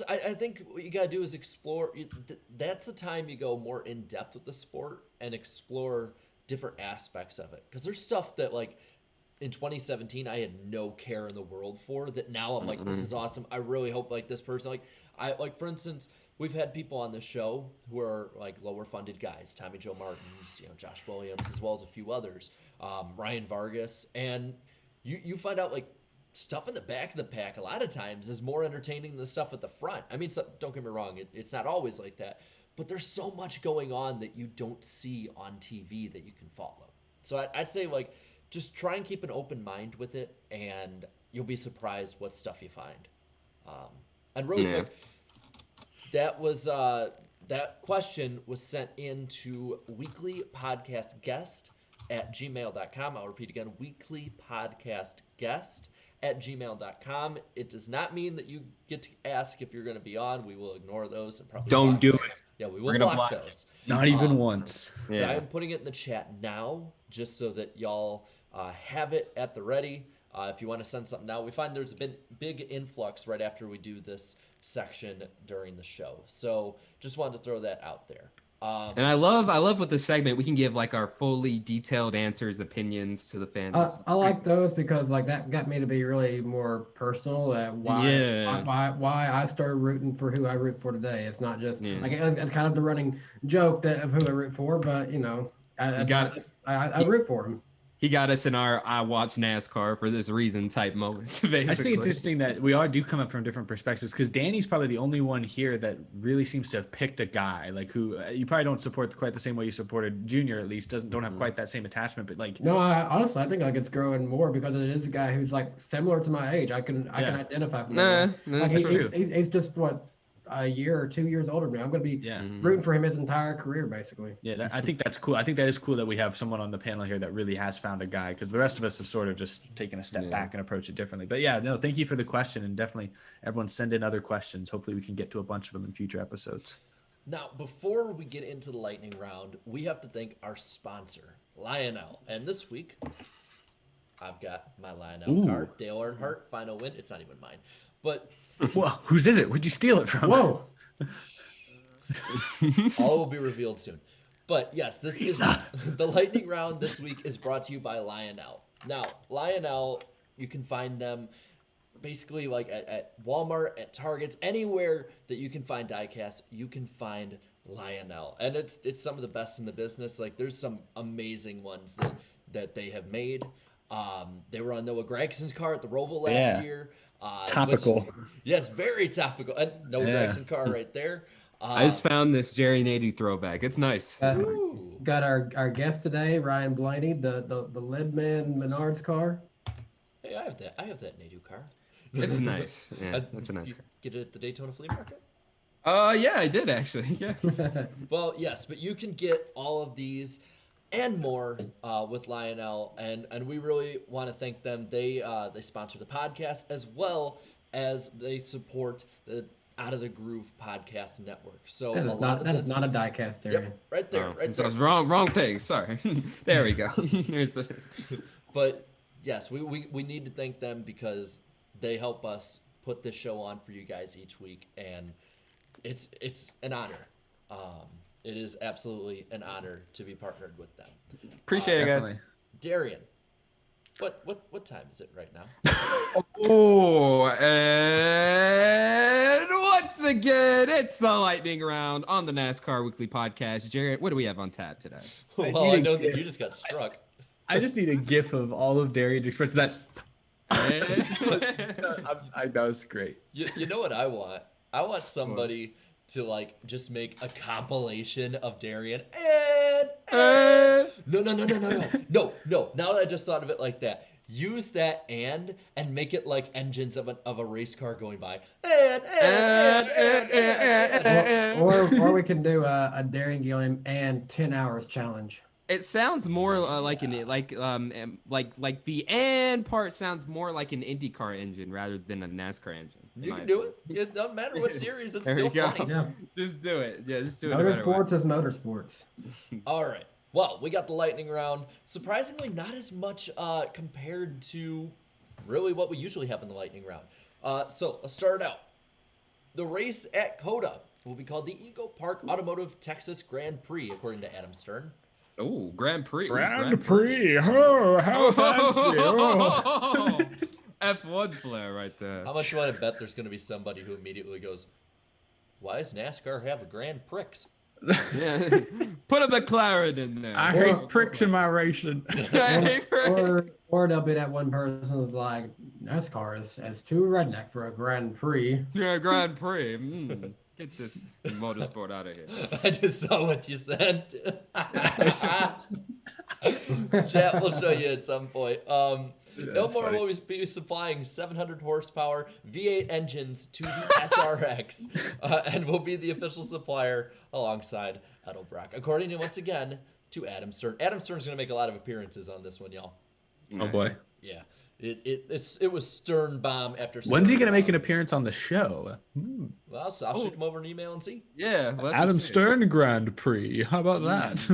I think what you gotta do is explore. That's the time you go more in depth with the sport and explore different aspects of it. Because there's stuff that like in 2017 I had no care in the world for. That now I'm like, this is awesome. I really hope like this person for instance, we've had people on the show who are like lower funded guys, Tommy Joe Martins, Josh Williams, as well as a few others, Ryan Vargas, and you find out like. Stuff in the back of the pack a lot of times is more entertaining than the stuff at the front. I mean, don't get me wrong, it's not always like that, but there's so much going on that you don't see on TV that you can follow. So I'd say like just try and keep an open mind with it, and you'll be surprised what stuff you find. And really quick, that was that question was sent in to weeklypodcastguest@gmail.com. I'll repeat again, weeklypodcastguest@gmail.com. It does not mean that you get to ask if you're going to be on. We will ignore those and probably don't do those. it. Yeah, we will block those. Not even once. Yeah. But I'm putting it in the chat now just so that y'all have it at the ready. If you want to send something now, we find there's been big influx right after we do this section during the show. So just wanted to throw that out there. And I love with this segment we can give like our fully detailed answers, opinions to the fans. I like those because like that got me to be really more personal at why I started rooting for who I root for today. It's not just like it's kind of the running joke of who I root for, but I root for him. He got us in our I watch NASCAR for this reason type moments, basically. I think it's interesting that we all do come up from different perspectives because Danny's probably the only one here that really seems to have picked a guy like who you probably don't support quite the same way you supported Junior, at least don't have quite that same attachment. But like, no, honestly, I think like it's growing more because it is a guy who's like similar to my age. I can identify with him. That's true. He's just a year or 2 years older than me. I'm going to be rooting for him his entire career, basically. Yeah, I think that's cool. I think that is cool that we have someone on the panel here that really has found a guy because the rest of us have sort of just taken a step back and approached it differently. But yeah, no, thank you for the question, and definitely everyone send in other questions. Hopefully we can get to a bunch of them in future episodes. Now, before we get into the lightning round, we have to thank our sponsor, Lionel. And this week, I've got my Lionel card. Dale Earnhardt, final win. It's not even mine. But well, whose is it? Where'd you steal it from? Whoa. All will be revealed soon. But yes, this is the lightning round this week is brought to you by Lionel. Now, Lionel, you can find them basically like at Walmart, at Targets, anywhere that you can find diecasts, you can find Lionel. And it's some of the best in the business. Like there's some amazing ones that they have made. They were on Noah Gragson's car at the Roval last year. Topical. Yes, very topical. And no Gragson car right there. I just found this Jerry Nadu throwback. It's nice. Got our guest today, Ryan Blaney, the Leadman Menards car. Hey, I have that Nadu car. It's nice. Yeah, it's a nice car. Get it at the Daytona Flea Market? Yeah, I did actually. Yeah. Well, yes, but you can get all of these and more with Lionel, and we really want to thank them. They sponsor the podcast as well as they support the Out of the Groove podcast network. So that is not a diecast area. Yep, right there, right so there. it's wrong thing. Sorry. There we go. Here's the. But yes, we need to thank them because they help us put this show on for you guys each week, and it's an honor. It is absolutely an honor to be partnered with them. Appreciate it, guys. Darian, what time is it right now? And once again, it's the lightning round on the NASCAR Weekly Podcast. Jared, what do we have on tap today? Well, I know that you just got struck. I just need a gif of all of Darian's expressions. That was great. You know what I want? I want somebody to like just make a compilation of Darian and no. Now that I just thought of it like that, use that and make it like engines of a race car going by. Or we can do a daring game and 10 hours challenge. It sounds more like the and part sounds more like an IndyCar engine rather than a NASCAR engine. You can do it. It doesn't matter what series. It's still funny. Yeah. Just do it. Yeah, just do it. Motorsports is motorsports. All right. Well, we got the lightning round. Surprisingly, not as much compared to really what we usually have in the lightning round. So let's start out. The race at COTA will be called the Eagle Park Automotive Texas Grand Prix, according to Adam Stern. Oh, Grand Prix. Grand Prix. Oh, how fancy. Oh. F1 flair right there. How much do you want to bet there's going to be somebody who immediately goes, why does NASCAR have a Grand Prix? Yeah. Put a McLaren in there. I hate pricks in my racing. Or there'll be that one person who's like, NASCAR is too redneck for a Grand Prix. Yeah, Grand Prix. Get this motorsport out of here. I just saw what you said. Chat will show you at some point. Ilmor will be supplying 700 horsepower V8 engines to the SRX and will be the official supplier alongside Edelbrock. According to, once again, to Adam Stern. Adam Stern's going to make a lot of appearances on this one, y'all. Oh, boy. Yeah. It was Stern bomb after Stern. When's he going to make an appearance on the show? Well, I'll shoot him over an email and see. Yeah. Adam Stern Grand Prix. How about that?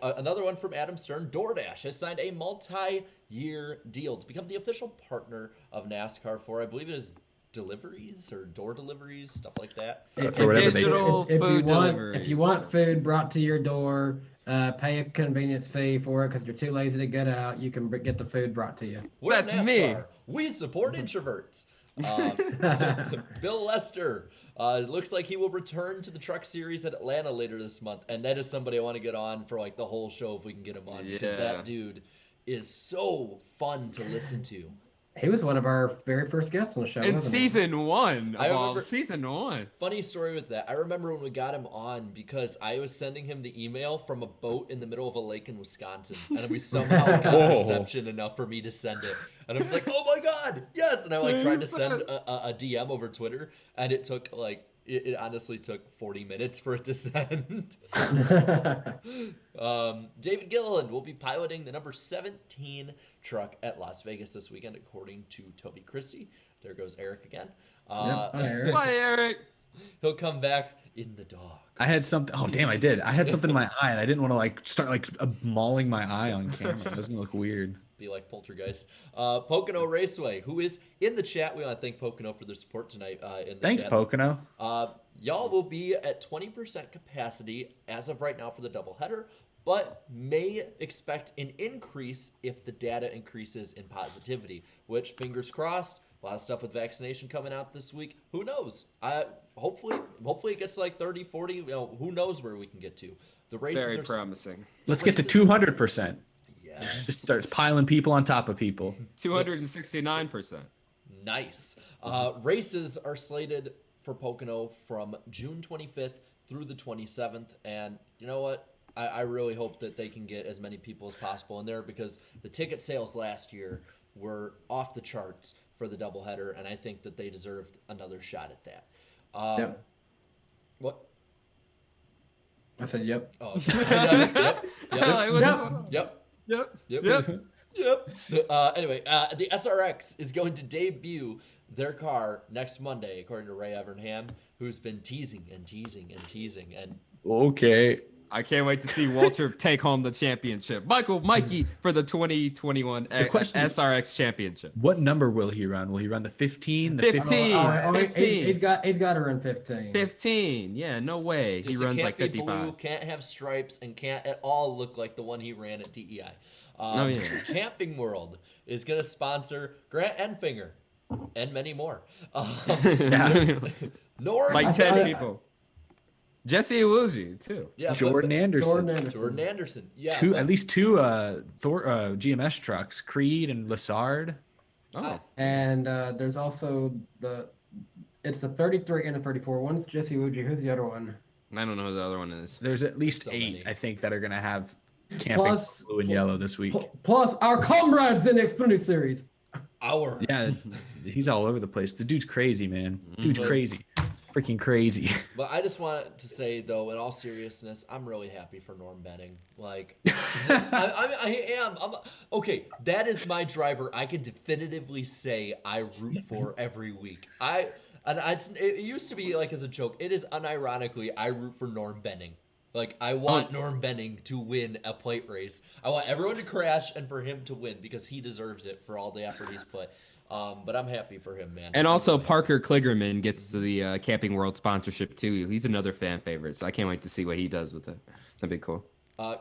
Another one from Adam Stern. DoorDash has signed a multi-year deal to become the official partner of NASCAR for, I believe it is deliveries or door deliveries, stuff like that. If you want food brought to your door, pay a convenience fee for it because you're too lazy to get out, you can get the food brought to you. That's me. We support introverts. Bill Lester. It looks like he will return to the Truck Series at Atlanta later this month, and that is somebody I want to get on for like the whole show if we can get him on, because that dude is so fun to listen to. He was one of our very first guests on the show. In season one. Season one. Funny story with that. I remember when we got him on because I was sending him the email from a boat in the middle of a lake in Wisconsin. And we somehow got reception enough for me to send it. And I was like, oh my God, yes. And I tried to send a DM over Twitter. And it took it honestly took 40 minutes for it to send. David Gilliland will be piloting the number 17 truck at Las Vegas this weekend, according to Toby Christie. There goes Eric again. Hi, Eric. Bye, Eric. He'll come back in the dog. I had something. Oh, damn, I did. I had something in my eye, and I didn't want to start mauling my eye on camera. It doesn't look weird. Be like Poltergeist. Pocono Raceway, who is in the chat. We want to thank Pocono for their support tonight. Thanks, chat. Pocono. Y'all will be at 20% capacity as of right now for the doubleheader, but may expect an increase if the data increases in positivity, which, fingers crossed, a lot of stuff with vaccination coming out this week. Who knows? Hopefully it gets like 30, 40. Who knows where we can get to. The races very promising. Let's get to 200%. Yes. Just starts piling people on top of people. 269%. Nice. Races are slated for Pocono from June 25th through the 27th. And you know what? I really hope that they can get as many people as possible in there, because the ticket sales last year were off the charts for the doubleheader, and I think that they deserved another shot at that. Yep. What? I said yep. Oh, Yep. Anyway, the SRX is going to debut their car next Monday, according to Ray Evernham, who's been teasing. And okay. I can't wait to see Walter take home the championship. Mikey for the 2021 SRX championship. What number will he run? Will he run the 15? The 15. 15. He's got to run 15. 15. Yeah, no way. He runs like 55. Blue, can't have stripes, and can't at all look like the one he ran at DEI. Camping World is going to sponsor Grant Enfinger and many more. Like 10 people. Jesse Iwuji, too. Yeah, Jordan Anderson. Yeah. At least two GMS trucks, Creed and Lassard. Oh. And there's also it's the 33 and the 34. One's Jesse Iwuji. Who's the other one? I don't know who the other one is. There's at least 8, I think, that are going to have camping Plus- blue and yellow this week. Plus our comrades in the Xfinity Series. Yeah, he's all over the place. The dude's crazy, man. Dude's crazy. Freaking crazy. But I just wanted to say, though, in all seriousness, I'm really happy for Norm Benning. Like, I am. Okay, that is my driver. I can definitively say I root for every week. It used to be like as a joke. It is unironically I root for Norm Benning. Like, I want Norm Benning to win a plate race. I want everyone to crash and for him to win because he deserves it for all the effort he's put. But I'm happy for him, man. And also Parker Kligerman gets the Camping World sponsorship too. He's another fan favorite, so I can't wait to see what he does with it. That'd be cool.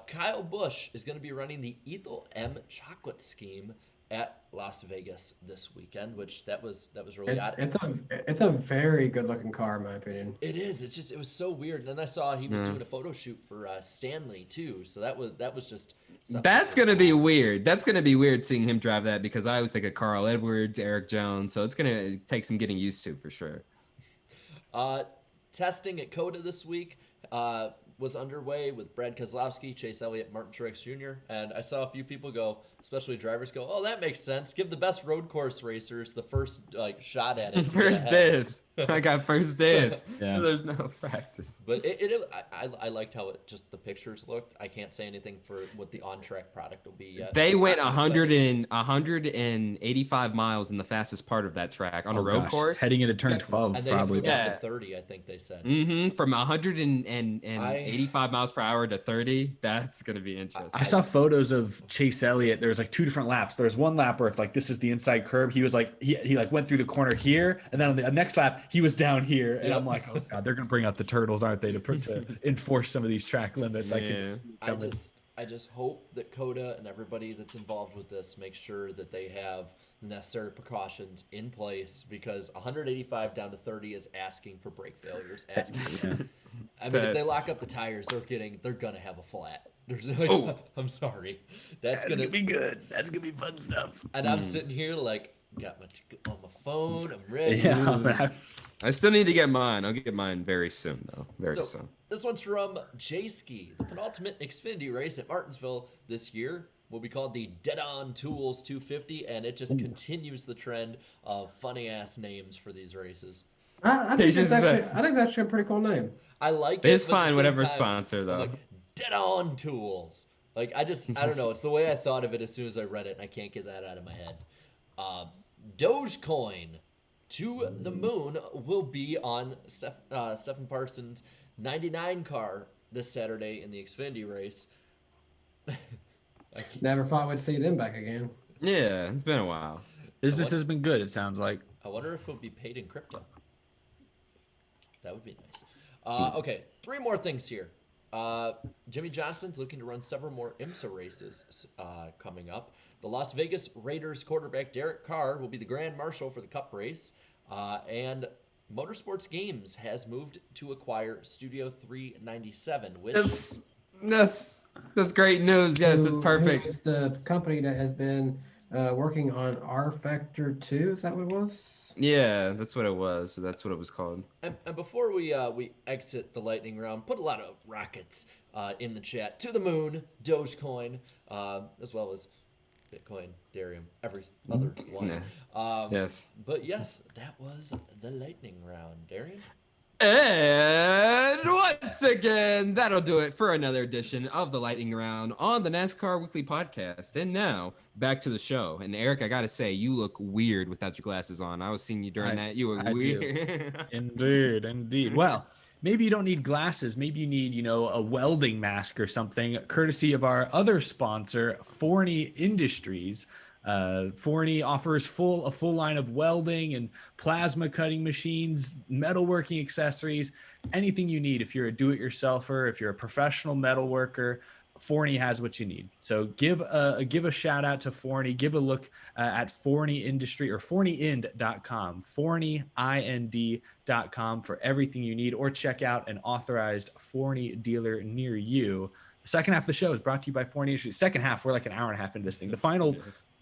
Kyle Busch is going to be running the Ethel M chocolate scheme at Las Vegas this weekend, which that was really odd. It's a very good looking car in my opinion. It is. It was so weird. And then I saw he was doing a photo shoot for Stanley too. So that was just. That's gonna be weird. That's gonna be weird seeing him drive that because I always think of Carl Edwards, Eric Jones. So it's gonna take some getting used to for sure. Testing at COTA this week was underway with Brad Keselowski, Chase Elliott, Martin Truex Jr. And I saw a few people go, especially drivers go, "Oh, that makes sense. Give the best road course racers the first shot at it." First dibs. I got first dibs. Yeah. There's no practice. But I liked how just the pictures looked. I can't say anything for what the on-track product will be yet. They went 185 miles in the fastest part of that track on a road course. Heading into turn 12, and they probably. go down to 30, I think they said. From 185 miles per hour to 30. That's going to be interesting. I saw photos of Chase Elliott. There's like 2 different laps. There's one lap where if like this is the inside curb, he was like he like went through the corner here, and then on the next lap he was down here, and I'm like, oh god, they're gonna bring out the turtles, aren't they, to enforce some of these track limits? Yeah. I just hope that COTA and everybody that's involved with this makes sure that they have the necessary precautions in place because 185 down to 30 is asking for brake failures. I mean, if they lock up the tires, they're gonna have a flat. I'm sorry. That's gonna be good. That's gonna be fun stuff. And I'm sitting here like got on my phone. I'm ready. Yeah, I still need to get mine. I'll get mine very soon, though. Very soon. This one's from J-Ski. The penultimate Xfinity race at Martinsville this year will be called the Dead On Tools 250, and it just continues the trend of funny-ass names for these races. I think that's actually a pretty cool name. I like it. It's fine, whatever sponsor, though. Like, Dead On Tools. Like, I don't know. It's the way I thought of it as soon as I read it, and I can't get that out of my head. Dogecoin to the moon will be on Stephen Parsons' 99 car this Saturday in the Xfinity race. Never thought we'd see them back again. Yeah, it's been a while. Business has been good, it sounds like. I wonder if it'll be paid in crypto. That would be nice. Okay, 3 more things here. Jimmy Johnson's looking to run several more IMSA races coming up. The Las Vegas Raiders quarterback Derek Carr will be the grand marshal for the Cup race. And Motorsports Games has moved to acquire Studio 397, which... That's great news. Yes, it's perfect. It's the company that has been working on R Factor 2. Is that what it was? Yeah, that's what it was. So that's what it was called. And before we exit the lightning round, put a lot of rockets in the chat. To the moon, Dogecoin, as well as Bitcoin, Ethereum, every other one. Yes. But yes, that was the lightning round, Darian. And once again, that'll do it for another edition of the Lightning Round on the NASCAR Weekly Podcast. And now, back to the show. And Eric, I gotta say, you look weird without your glasses on. I was seeing you during that. You were weird. Indeed. Well, maybe you don't need glasses. Maybe you need, a welding mask or something, courtesy of our other sponsor, Forney Industries. Forney offers a full line of welding and plasma cutting machines, metalworking accessories, anything you need. If you're a do-it-yourselfer, if you're a professional metal worker, Forney has what you need. So give a shout out to Forney. Give a look at Forney Industry or ForneyInd.com, ForneyInd.com for everything you need, or check out an authorized Forney dealer near you. The second half of the show is brought to you by Forney Industries. Second half, we're like an hour and a half into this thing. The final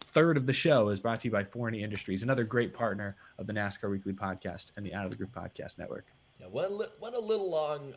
third of the show is brought to you by Forney Industries, another great partner of the NASCAR Weekly Podcast and the Out of the Groove Podcast Network. Yeah, went a little long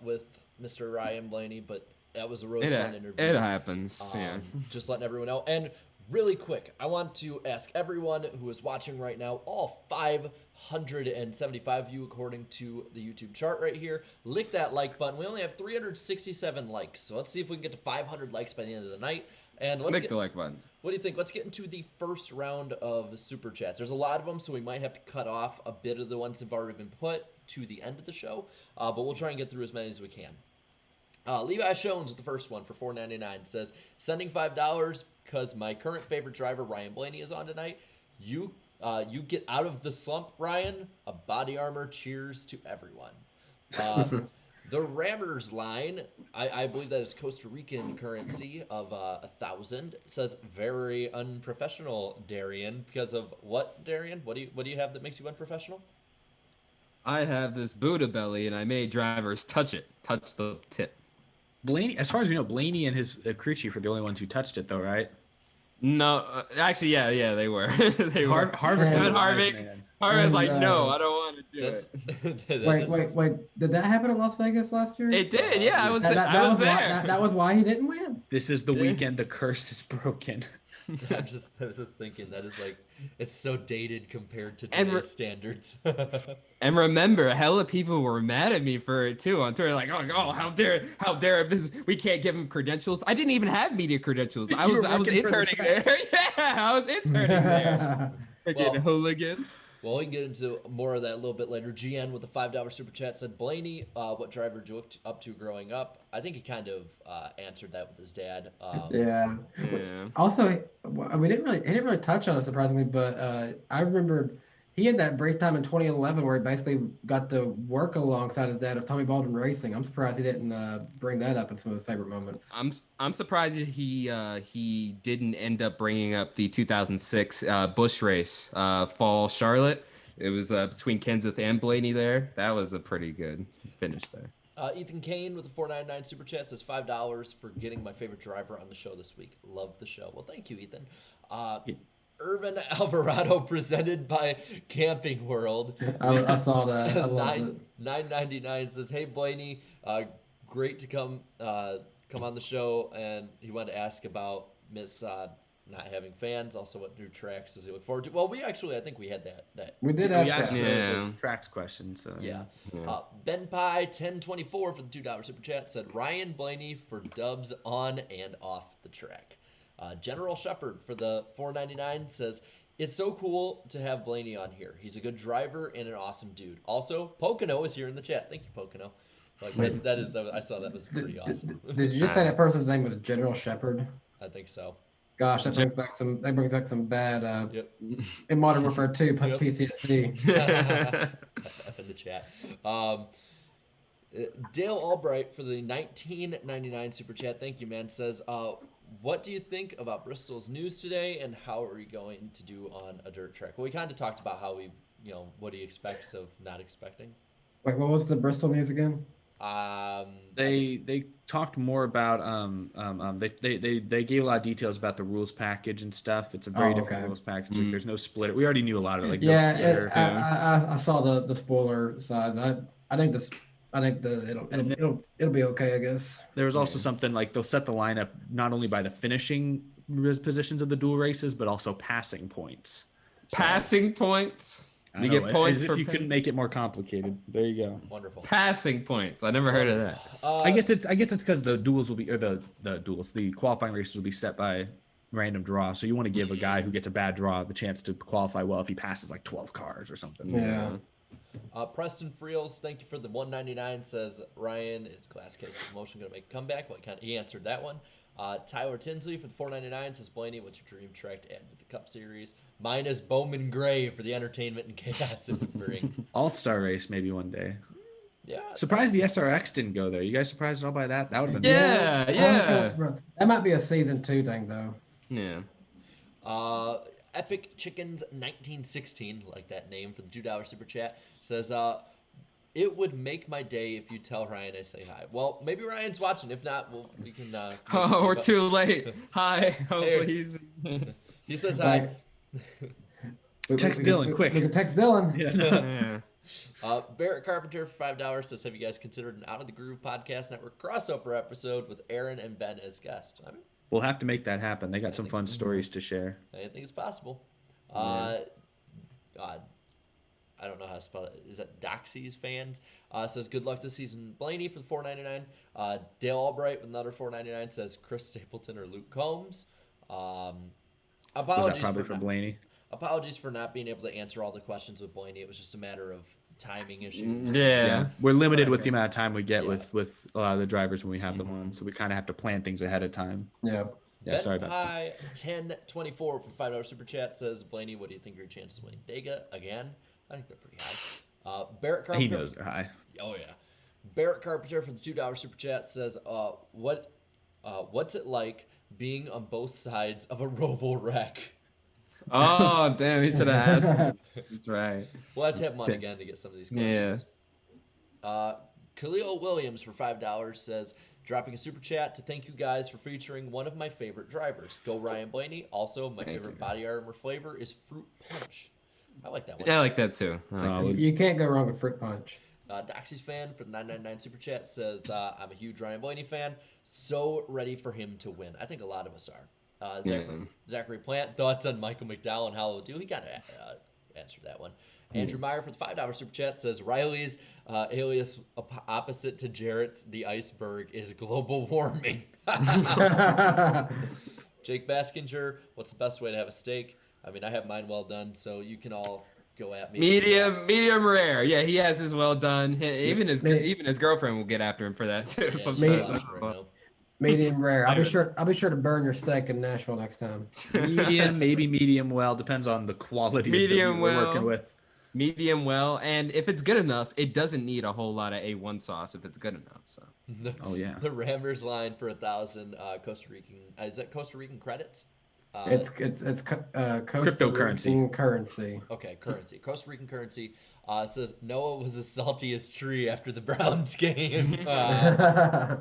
with Mr. Ryan Blaney, but That was a really fun interview. It happens. Yeah. Just letting everyone know. And really quick, I want to ask everyone who is watching right now, all 575 of you according to the YouTube chart right here, lick that like button. We only have 367 likes, so let's see if we can get to 500 likes by the end of the night. And let's Click the like button. What do you think? Let's get into the first round of super chats. There's a lot of them, so we might have to cut off a bit of the ones that have already been put to the end of the show, but we'll try and get through as many as we can. Levi Shones with the first one for $4.99 says, sending $5 because my current favorite driver, Ryan Blaney, is on tonight. You get out of the slump, Ryan. A body armor. Cheers to everyone. The Rammers line, I believe that is Costa Rican currency of 1,000. Says very unprofessional, Darian. Because of what, Darian? What do you have that makes you unprofessional? I have this Buddha belly, and I made drivers touch the tip. Blaney, as far as we know, Blaney and his crew chief are the only ones who touched it, though, right? No, actually, yeah, they were. They were. Harvick was like, no, I don't want to do it. Wait. Did that happen in Las Vegas last year? It did, yeah. I was there. That was why he didn't win. This is the weekend the curse is broken. I was just thinking that is like, it's so dated compared to today's standards. And remember, hella people were mad at me for it too on Twitter, like, oh, how dare we can't give him credentials. I didn't even have media credentials. I was interning there. Yeah, I was interning there. Freaking hooligans. Well, we can get into more of that a little bit later. GN with a $5 super chat said, Blaney, what driver did you look up to growing up? I think he kind of answered that with his dad. Yeah. Also, he didn't really touch on it surprisingly, but I remember he had that break time in 2011 where he basically got to work alongside his dad of Tommy Baldwin Racing. I'm surprised he didn't bring that up in some of his favorite moments. I'm surprised he didn't end up bringing up the 2006 Busch race, Fall Charlotte. It was between Kenseth and Blaney there. That was a pretty good finish there. Ethan Kane with a $4.99 super chat says $5 for getting my favorite driver on the show this week. Love the show. Well, thank you, Ethan. Irvin Alvarado presented by Camping World. I saw that. I loved it. $9.99 says, hey, Blaney, great to come on the show. And he wanted to ask about Miss not having fans. Also, what new tracks does he look forward to? Well, I think we had that. We did ask the tracks question. So yeah. Ben Pie 1024 for the $2 super chat said Ryan Blaney for dubs on and off the track. General Shepard for the $4.99 says, it's so cool to have Blaney on here. He's a good driver and an awesome dude. Also, Pocono is here in the chat. Thank you, Pocono. I saw that was pretty awesome. Did you just say that person's name was General Shepard? I think so. Gosh, that brings back some bad in Modern Warfare 2 PTSD. In the chat. Dale Albright for the $19.99 super chat. Thank you, man. Says, what do you think about Bristol's news today, and how are we going to do on a dirt track? Well, we kind of talked about how what he expects of not expecting. Wait, what was the Bristol news again? They talked more about they gave a lot of details about the rules package and stuff. It's a very different rules package. Like, there's no splitter. We already knew a lot of it. Like no splitter. I saw the spoiler size. I think it'll be okay, I guess. There was also something like they'll set the lineup not only by the finishing positions of the dual races, but also passing points. Passing points. You get points if you couldn't make it more complicated. There you go. Wonderful. Passing points. I never heard of that. I guess it's because the duels will be, or the qualifying races will be set by random draw. So you want to give a guy who gets a bad draw the chance to qualify well if he passes like 12 cars or something. Yeah. Preston Friels, thank you for the $1.99. Says Ryan is glass case of motion going to make a comeback. He answered that one. Tyler Tinsley for the $4.99 says Blaney, what's your dream track to add to the Cup Series? Mine is Bowman Gray for the entertainment and chaos it would bring. All-star race maybe one day. Yeah. Surprised the SRX didn't go there. You guys surprised at all by that? That would have been yeah. That might be a season 2 thing though. Yeah. Epic Chickens 1916, like that name for the $2 super chat, says it would make my day if you tell Ryan I say hi. Well, maybe Ryan's watching. If not, we can. We're too late. Hi. Hopefully he's. He says hi. Text Dylan, quick. We can text Dylan. Yeah. Barrett Carpenter for $5 says, have you guys considered an Out of the Groove Podcast Network crossover episode with Aaron and Ben as guests? I mean, We'll have to make that happen. They got some fun stories to share. I think it's possible. I don't know how to spell it. Is that Doxy's fans? Says, good luck this season, Blaney, for the $4.99. Dale Albright with another $4.99 says, Chris Stapleton or Luke Combs. Was that probably for Blaney? Apologies for not being able to answer all the questions with Blaney. It was just a matter of timing issues. Yeah. We're limited with the amount of time we get with a lot of the drivers when we have them on, so we kind of have to plan things ahead of time. Yeah. Yeah, sorry about that. 1024 for $5 super chat says, Blaney, what do you think your chances of winning Dega again? I think they're pretty high. Barrett Carpenter. He knows they're high. Oh yeah. Barrett Carpenter for the $2 super chat says, what's it like being on both sides of a Roval wreck? Oh, damn, he should have asked. That's right. We'll have to have him on again to get some of these questions. Yeah. Khalil Williams for $5 says, dropping a super chat to thank you guys for featuring one of my favorite drivers. Go Ryan Blaney. Also, my favorite body armor flavor is Fruit Punch. I like that one. Yeah, I like that too. You can't go wrong with Fruit Punch. Doxy's fan for the $9.99 super chat says, I'm a huge Ryan Blaney fan. So ready for him to win. I think a lot of us are. Zachary Plant, thoughts on Michael McDowell and how he'll do? He got to answer that one. Andrew Meyer for the $5 super chat says, Riley's alias opposite to Jarrett's, the Iceberg, is global warming. Jake Baskinger, what's the best way to have a steak? I mean, I have mine well done, so you can all go at me. Medium rare. Yeah, he has his well done. Even his girlfriend will get after him for that too. Yeah, sometimes. Medium rare. I'll be sure to burn your steak in Nashville next time. Medium, maybe medium well, depends on the quality of the we're working with. Medium well, and if it's good enough, it doesn't need a whole lot of A1 sauce if it's good enough. So. The Rammers line for 1,000 Costa Rican. Is that Costa Rican credits? It's Costa cryptocurrency. Rican currency. Okay, currency. Costa Rican currency. Says Noah was as salty as tree after the Browns game. Yeah.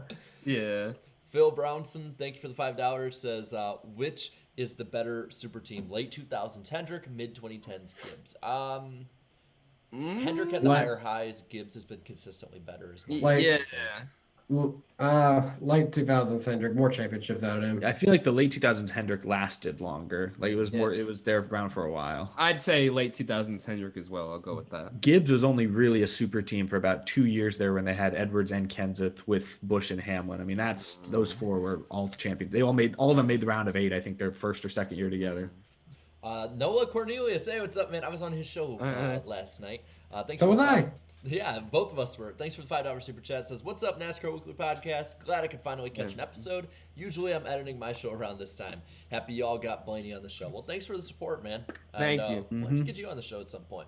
Phil Brownson, thank you for the $5. Says which is the better super team? Late 2000s Hendrick, mid 2010s Gibbs. Hendrick had the higher highs. Gibbs has been consistently better as well. Late 2000s Hendrick, more championships out of him. I feel like the late 2000s Hendrick lasted longer. Like it was more. It was there around for a while. I'd say late 2000s Hendrick as well. I'll go with that. Gibbs was only really a super team for about 2 years there when they had Edwards and Kenseth with Busch and Hamlin. I mean, those four were all champions. They all of them made the round of 8. I think their first or second year together. Noah Cornelius, hey, what's up, man? I was on his show last night. So was I. Yeah, both of us were. Thanks for the $5 super chat. Says, what's up, NASCAR Weekly Podcast? Glad I could finally catch an episode. Usually I'm editing my show around this time. Happy y'all got Blaney on the show. Well, thanks for the support, man. Thank you. We'll have to get you on the show at some point.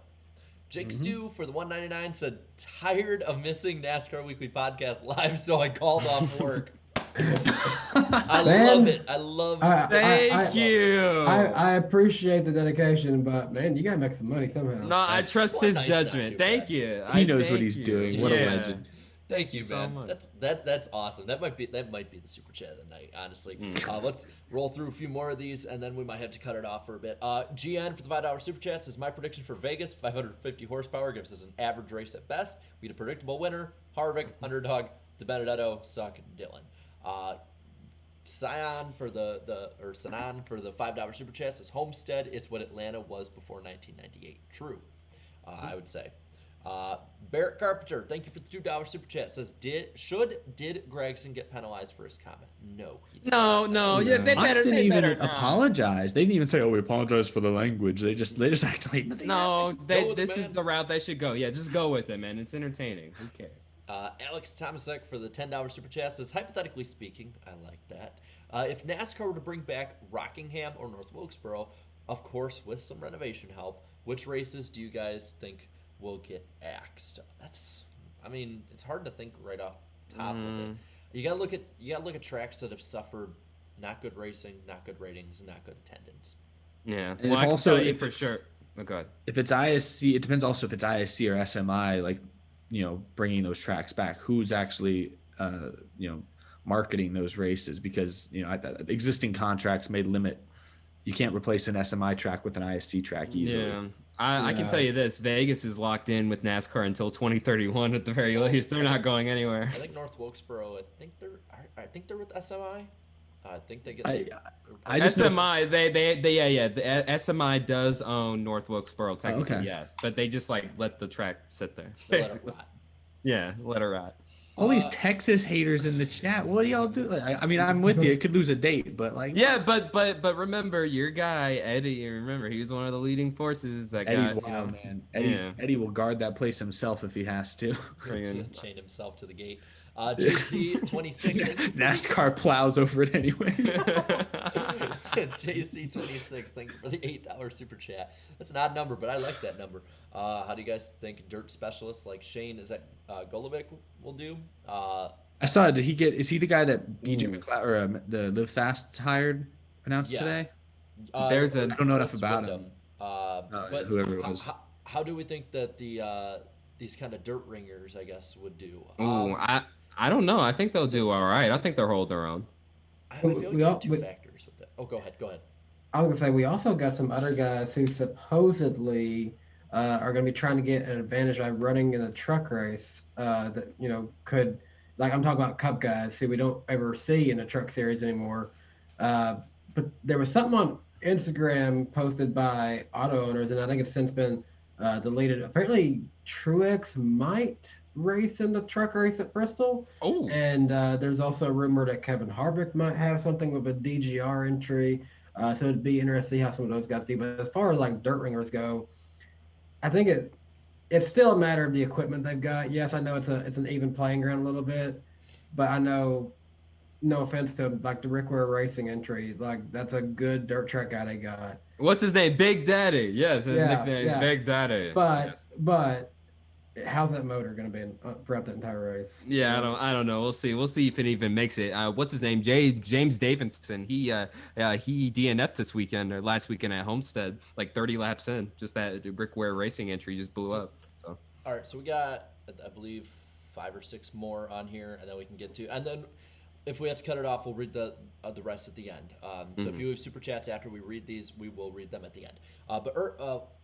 Jake Stew for the $1.99 said, tired of missing NASCAR Weekly Podcast live, so I called off work. Love it. I love it. Thank you. I appreciate the dedication, but man, you gotta make some money somehow. No, I trust his judgment. Thank you. He knows what he's doing. What a legend. Thank you, man. That's awesome. That might be the super chat of the night, honestly. Let's roll through a few more of these, and then we might have to cut it off for a bit. GN for the $5 super chat says, my prediction for Vegas, 550 horsepower, gives us an average race at best. We had a predictable winner. Harvick, underdog, DiBenedetto, Suck, and Dillon. Sanan for the $5 super chat says Homestead is what Atlanta was before 1998. True, I would say. Barrett Carpenter, thank you for the $2 super chat. Says did Gragson get penalized for his comment? No. He did not. Yeah, they didn't even apologize. They didn't even say, "Oh, we apologize for the language." They just act like nothing. No, this is the route they should go. Yeah, just go with it, man. It's entertaining. Who cares? Alex Tomasek for the $10 super chat says, hypothetically speaking, I like that. If NASCAR were to bring back Rockingham or North Wilkesboro, of course, with some renovation help, which races do you guys think will get axed? It's hard to think right off the top with it. You gotta look at tracks that have suffered not good racing, not good ratings, and not good attendance. Yeah, and it's also for sure. Oh, God. If it's ISC, it depends also if it's ISC or SMI. Like, bringing those tracks back, who's actually, marketing those races, because, existing contracts may limit, you can't replace an SMI track with an ISC track easily. Yeah. I can tell you this: Vegas is locked in with NASCAR until 2031 at the very least. They're not going anywhere. I think North Wilkesboro. I think they're with SMI. I think they get. I just know SMI. The SMI does own North Wilkesboro technically, okay. yes, but they just like let the track sit there. They let it Basically. rot. Yeah, let it rot. all these Texas haters in the chat. What do y'all do? I mean, I'm with you. It could lose a date, but like, Yeah, but remember your guy Eddie. Remember he was one of the leading forces that Eddie's got. wild, man. Yeah. Eddie will guard that place himself if he has to. Chain himself to the gate. JC 26. NASCAR plows over it anyways. JC 26. Thank you for the $8 super chat. That's an odd number, but I like that number. How do you guys think dirt specialists like Shane is that Golovic will do? I saw. Did he get? Is he the guy that BJ McLeod or the Live Fast hired announced today? I don't know enough about him. But whoever it was. How do we think that these kind of dirt ringers, I guess, would do? I don't know. I think they'll do all right. I think they'll hold their own. I feel like there are two factors with that. Oh, go ahead. I was gonna say we also got some other guys who supposedly are gonna be trying to get an advantage by running in a truck race. That could, like, I'm talking about Cup guys who we don't ever see in the truck series anymore. But there was something on Instagram posted by auto owners, and I think it's since been deleted. Apparently, Truex might race in the truck race at Bristol. Oh. And there's also a rumor that Kevin Harvick might have something with a DGR entry. So it'd be interesting to see how some of those guys do. But as far as like dirt ringers go, I think it's still a matter of the equipment they've got. Yes, I know it's an even playing ground a little bit, but I know, no offense to like the Rick Ware Racing entry, like that's a good dirt track guy they got. What's his name? Big Daddy. Yes, his nickname is Big Daddy. But how's that motor going to be throughout that entire race? Yeah, I don't know. We'll see. We'll see if it even makes it. What's his name? James Davidson. He DNF'd this weekend or last weekend at Homestead, like 30 laps in. Just that Rick Ware Racing entry just blew up. So. All right, so we got, I believe, 5 or 6 more on here, and then we can get to, and then if we have to cut it off, we'll read the rest at the end. So if you have super chats after we read these, we will read them at the end. But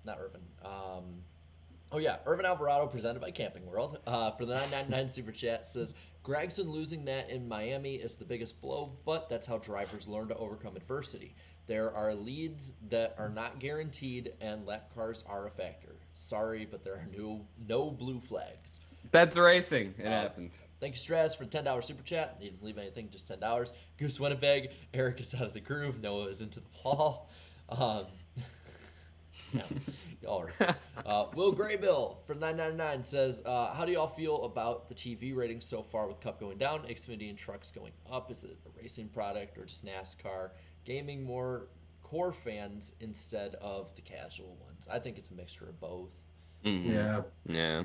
not Irvin. Irvin Alvarado, presented by Camping World, for the 999 super chat says, Gragson losing that in Miami is the biggest blow, but that's how drivers learn to overcome adversity. There are leads that are not guaranteed, and lap cars are a factor. Sorry, but there are no blue flags. That's racing. It happens. Thank you, Straz, for the $10 super chat. You didn't leave anything, just $10. Goose Winnipeg, Eric is out of the groove. Noah is into the wall. All right. Will Graybill from 999 says, how do y'all feel about the TV ratings so far with Cup going down, Xfinity and trucks going up? Is it a racing product or just NASCAR gaming more core fans instead of the casual ones? I think it's a mixture of both. Mm-hmm. Yeah.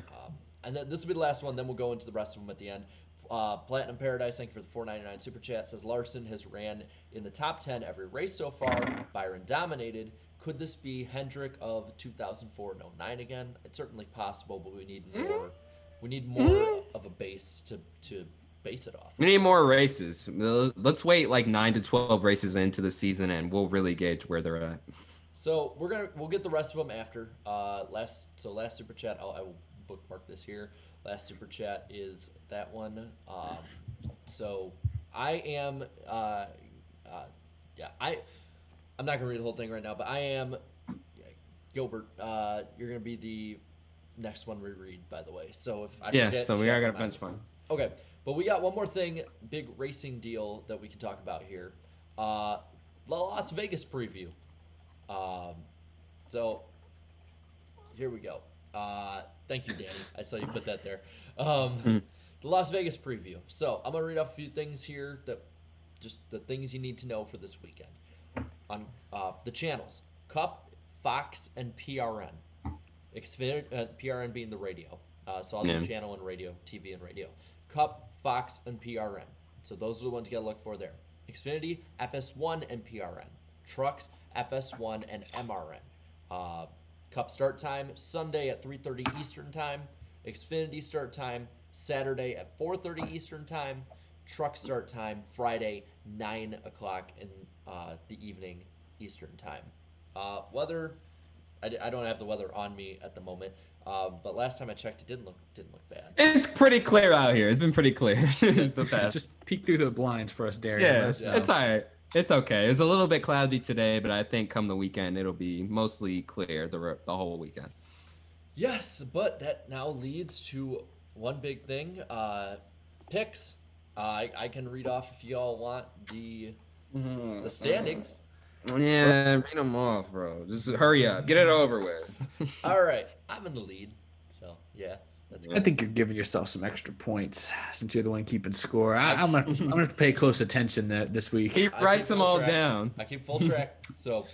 And then this will be the last one. Then we'll go into the rest of them at the end. Platinum Paradise, thank you for the $4.99 super chat. Says Larson has ran in the top 10 every race so far. Byron dominated. Could this be Hendrick of 2004 and 09 again? It's certainly possible, but we need more. We need more of a base to base it off. We need more races. Let's wait like 9 to 12 races into the season, and we'll really gauge where they're at. So we'll get the rest of them after. Last super chat. I will bookmark this here. Last super chat is that one. So I am. I'm not gonna read the whole thing right now, but I am Gilbert. You're gonna be the next one we read, by the way. So if I forget, so we are gonna bench one. Okay, but we got one more thing, big racing deal that we can talk about here. The Las Vegas preview. So here we go. Thank you, Danny. I saw you put that there. The Las Vegas preview. So I'm gonna read off a few things here just the things you need to know for this weekend. On the channels, Cup, Fox, and PRN. Xfinity, PRN being the radio. So I'll do channel and radio, TV and radio. Cup, Fox, and PRN. So those are the ones you gotta look for there. Xfinity, FS1 and PRN. Trucks, FS1 and MRN. Cup start time, Sunday at 3:30 Eastern Time. Xfinity start time, Saturday at 4:30 Eastern Time. Truck start time, Friday, 9 o'clock in the evening Eastern Time. Weather, I don't have the weather on me at the moment, but last time I checked, it didn't look bad. It's pretty clear out here. It's been pretty clear. The past. Just peek through the blinds for us, Darian. Yeah, Let us know. it's all right. It's okay. It's a little bit cloudy today, but I think come the weekend, it'll be mostly clear the whole weekend. Yes, but that now leads to one big thing, picks. I can read off if y'all want the standings. Yeah, read them off, bro. Just hurry up. Get it over with. All right, I'm in the lead, so yeah, that's good. I think you're giving yourself some extra points since you're the one keeping score. I'm gonna have to pay close attention this week. He writes them all down. I keep full track, so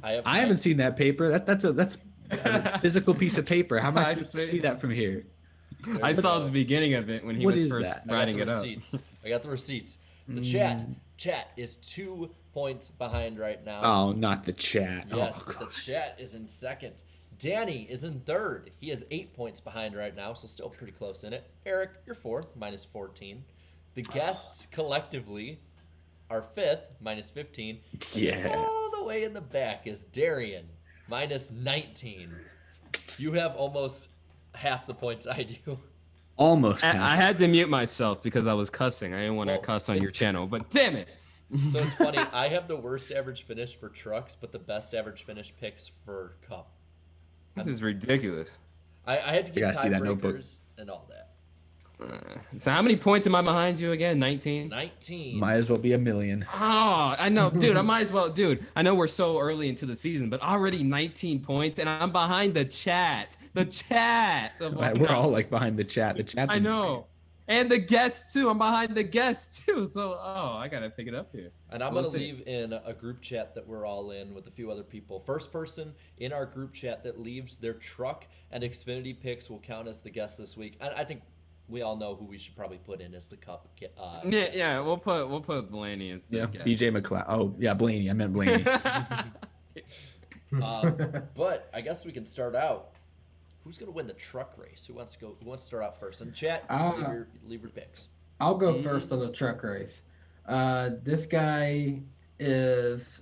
I haven't seen that paper. That's a physical piece of paper. How am I supposed to see that from here? I saw the beginning of it when he was first writing it up. I got the receipts. The chat is 2 points behind right now. Oh, not the chat. Yes, the chat is in second. Danny is in third. He has 8 points behind right now, so still pretty close in it. Eric, you're fourth, minus 14. The guests collectively are fifth, minus 15. Yeah. All the way in the back is Darian, minus 19. You have almost half the points I do. Almost. I had to mute myself because I was cussing. I didn't want to cuss on your channel, but damn it. So it's funny. I have the worst average finish for trucks, but the best average finish picks for cup. This is ridiculous. I had to get tiebreakers and all that. So how many points am I behind you again? 19? 19. Might as well be a million. Oh, I know. Dude, I might as well. Dude, I know we're so early into the season, but already 19 points, and I'm behind the chat. The chat. We're all like behind the chat. The chat's I know. And the guests, too. I'm behind the guests, too. So, I got to pick it up here. And I'm going to leave in a group chat that we're all in with a few other people. First person in our group chat that leaves their truck and Xfinity picks will count as the guest this week. And I think we all know who we should probably put in as the cup. Yeah, we'll put Blaney as the guest. BJ McLeod. Oh, yeah, Blaney. I meant Blaney. But I guess we can start out. Who's going to win the truck race? Who wants to start out first? And chat, leave your picks. I'll go first on the truck race. This guy is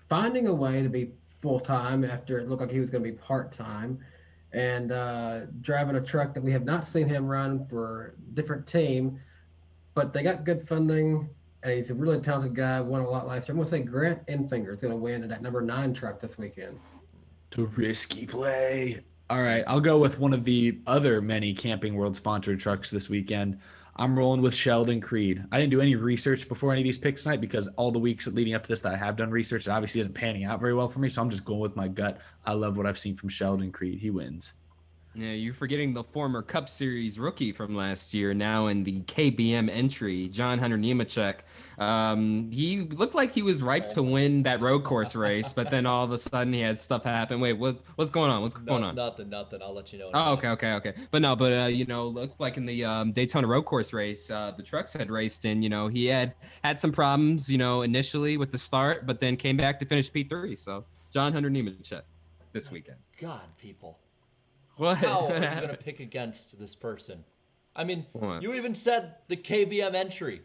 finding a way to be full-time after it looked like he was going to be part-time, and driving a truck that we have not seen him run for a different team, but they got good funding, and he's a really talented guy, won a lot last year. I'm going to say Grant Enfinger is going to win in that number 9 truck this weekend. To risky play. All right, I'll go with one of the other many Camping World sponsored trucks this weekend. I'm rolling with Sheldon Creed. I didn't do any research before any of these picks tonight because all the weeks leading up to this that I have done research, it obviously isn't panning out very well for me, so I'm just going with my gut. I love what I've seen from Sheldon Creed. He wins. Yeah, you're forgetting the former Cup Series rookie from last year, now in the KBM entry, John Hunter Nemechek. He looked like he was ripe to win that road course race, but then all of a sudden he had stuff happen. Wait, what's going on? What's going on? Nothing. I'll let you know. Oh, okay. But looked like in the Daytona road course race, the trucks had raced in, he had some problems, initially with the start, but then came back to finish P3. So John Hunter Nemechek this weekend. God, people. What? How are you going to pick against this person? I mean, you even said the KBM entry.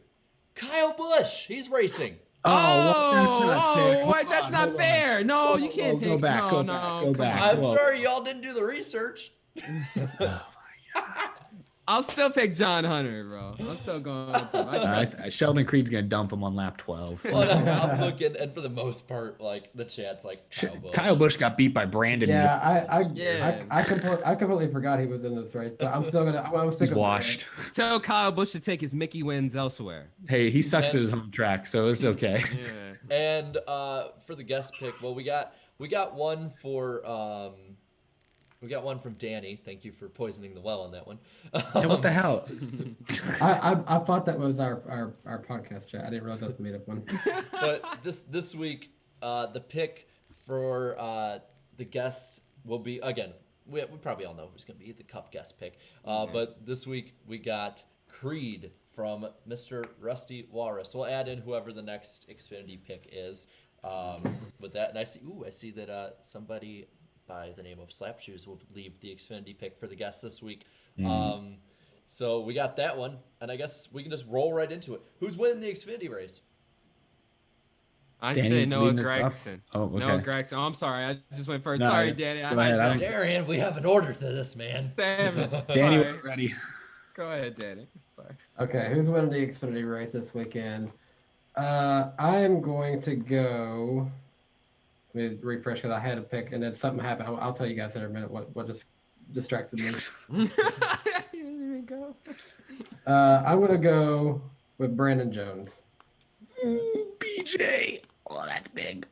Kyle Busch, he's racing. That's not fair. What? That's not fair. No, you can't pick. Go back. I'm sorry, y'all didn't do the research. Oh my God. I'll still pick John Hunter, bro. I'm still going with him. Sheldon Creed's going to dump him on lap 12. Well, no, I'm looking, and for the most part, like, the chat's like, Kyle Busch got beat by Brandon. Yeah, I completely forgot he was in this race, but I'm still going to – He's washed. Tell Kyle Busch to take his Mickey wins elsewhere. Hey, he sucks at his home track, so it's okay. Yeah. And for the guest pick, well, we got one for we got one from Danny. Thank you for poisoning the well on that one. Hey, what the hell? I thought that was our podcast chat. I didn't realize that was a made-up one. But this week, the pick for the guests will be, again, we probably all know who's going to be the Cup guest pick. But this week we got Creed from Mr. Rusty Walrus. We'll add in whoever the next Xfinity pick is with that. And I see that somebody by the name of Slap Shoes will leave the Xfinity pick for the guests this week. So we got that one, and I guess we can just roll right into it. Who's winning the Xfinity race? I Danny, say Noah leading us up. Gragson. Oh, okay. Noah Gragson. Oh, I'm sorry. I just went first. No, Sorry, Danny. go ahead. I don't- Darian, we have an order to this, man. Damn it. Danny, Sorry. we're ready. Go ahead, Danny. Sorry. Okay, who's winning the Xfinity race this weekend? I'm going to go. Let me refresh because I had a pick and then something happened. I'll tell you guys in a minute what just distracted me. You didn't even go. I'm going to go with Brandon Jones. Ooh, BJ. Oh, that's big.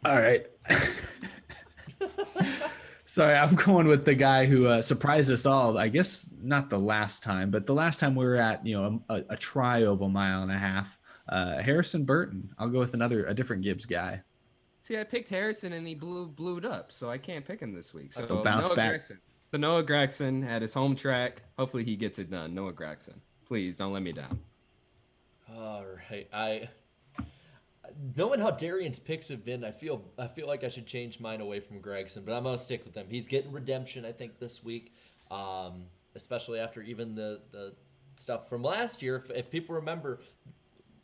All right. Sorry, I'm going with the guy who surprised us all. I guess not the last time, but the last time we were at a tri-oval mile and a half. Harrison Burton. I'll go with a different Gibbs guy. See, I picked Harrison and he blew it up, so I can't pick him this week. So bounce Noah back. Gragson. So Noah Gragson at his home track. Hopefully he gets it done. Noah Gragson. Please don't let me down. All right. Knowing how Darian's picks have been, I feel like I should change mine away from Gragson, but I'm gonna stick with him. He's getting redemption, I think, this week, especially after even the stuff from last year. If people remember,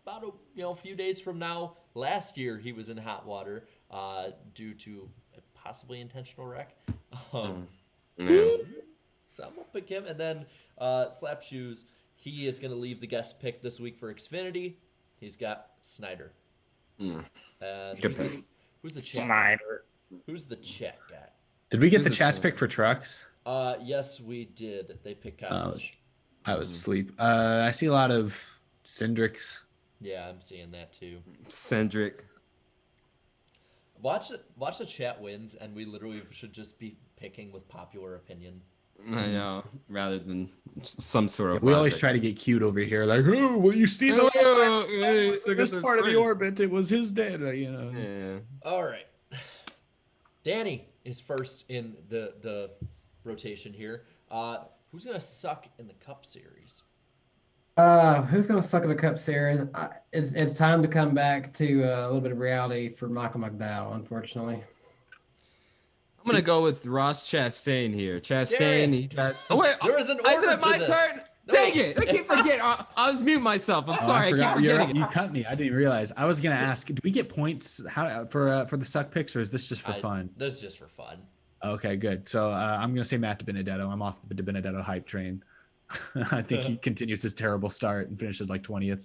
about a few days from now, last year he was in hot water due to a possibly intentional wreck. So I'm gonna pick him, and then Slap Shoes. He is gonna leave the guest pick this week for Xfinity. He's got Snyder. And who's the chat? Snyder. Who's the chat guy? Did we get Who's the the chat's chat? pick for trucks? Yes, we did. They picked Kyle Busch. I was asleep. I see a lot of Cindrix. Yeah, I'm seeing that too. Cendric. Watch the chat wins, and we literally should just be picking with popular opinion. I know, rather than some sort of. We always try to get cute over here, like, oh, well, you see the this part of the orbit, it was his data, Yeah. All right, Danny is first in the rotation here. Who's gonna suck in the Cup Series? Who's going to suck in the Cup Series? It's time to come back to a little bit of reality for Michael McDowell, unfortunately. I'm gonna go with Ross Chastain here. Chastain, he got. Oh wait, There was an is order it my to this. turn? No. Dang it! I keep forgetting. I was mute myself. I'm sorry. I keep forgetting. You cut me. I didn't realize. I was gonna ask, do we get points for the suck picks, or is this just for fun? This is just for fun. Okay, good. So I'm gonna say Matt DiBenedetto. I'm off the DiBenedetto hype train. I think he continues his terrible start and finishes like 20th.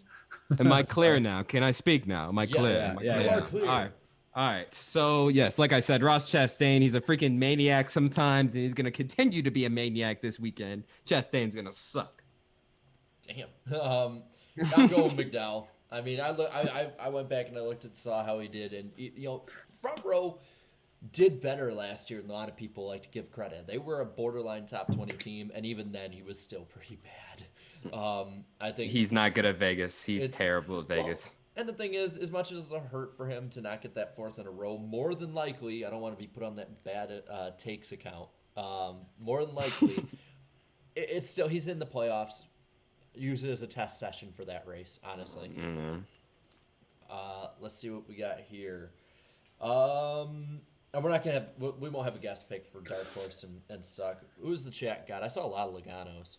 Am I clear now? Can I speak now? Am I clear? Yes, Am I yeah, clear? you are clear. All right. So, yes, like I said, Ross Chastain, he's a freaking maniac sometimes, and he's going to continue to be a maniac this weekend. Chastain's going to suck. Damn. I'm going McDowell. I mean, I went back and I saw how he did, and front row did better last year than a lot of people like to give credit. They were a borderline top 20 team, and even then, he was still pretty bad. I think He's not good at Vegas. He's terrible at Vegas. Well, and the thing is, as much as it's a hurt for him to not get that fourth in a row, more than likely, I don't want to be put on that bad takes account. More than likely, it's still, he's in the playoffs. Use it as a test session for that race, honestly. Mm-hmm. Let's see what we got here. And we're not gonna have, we won't have a guest pick for Dark Horse and Suck. Who's the chat got? I saw a lot of Logano's.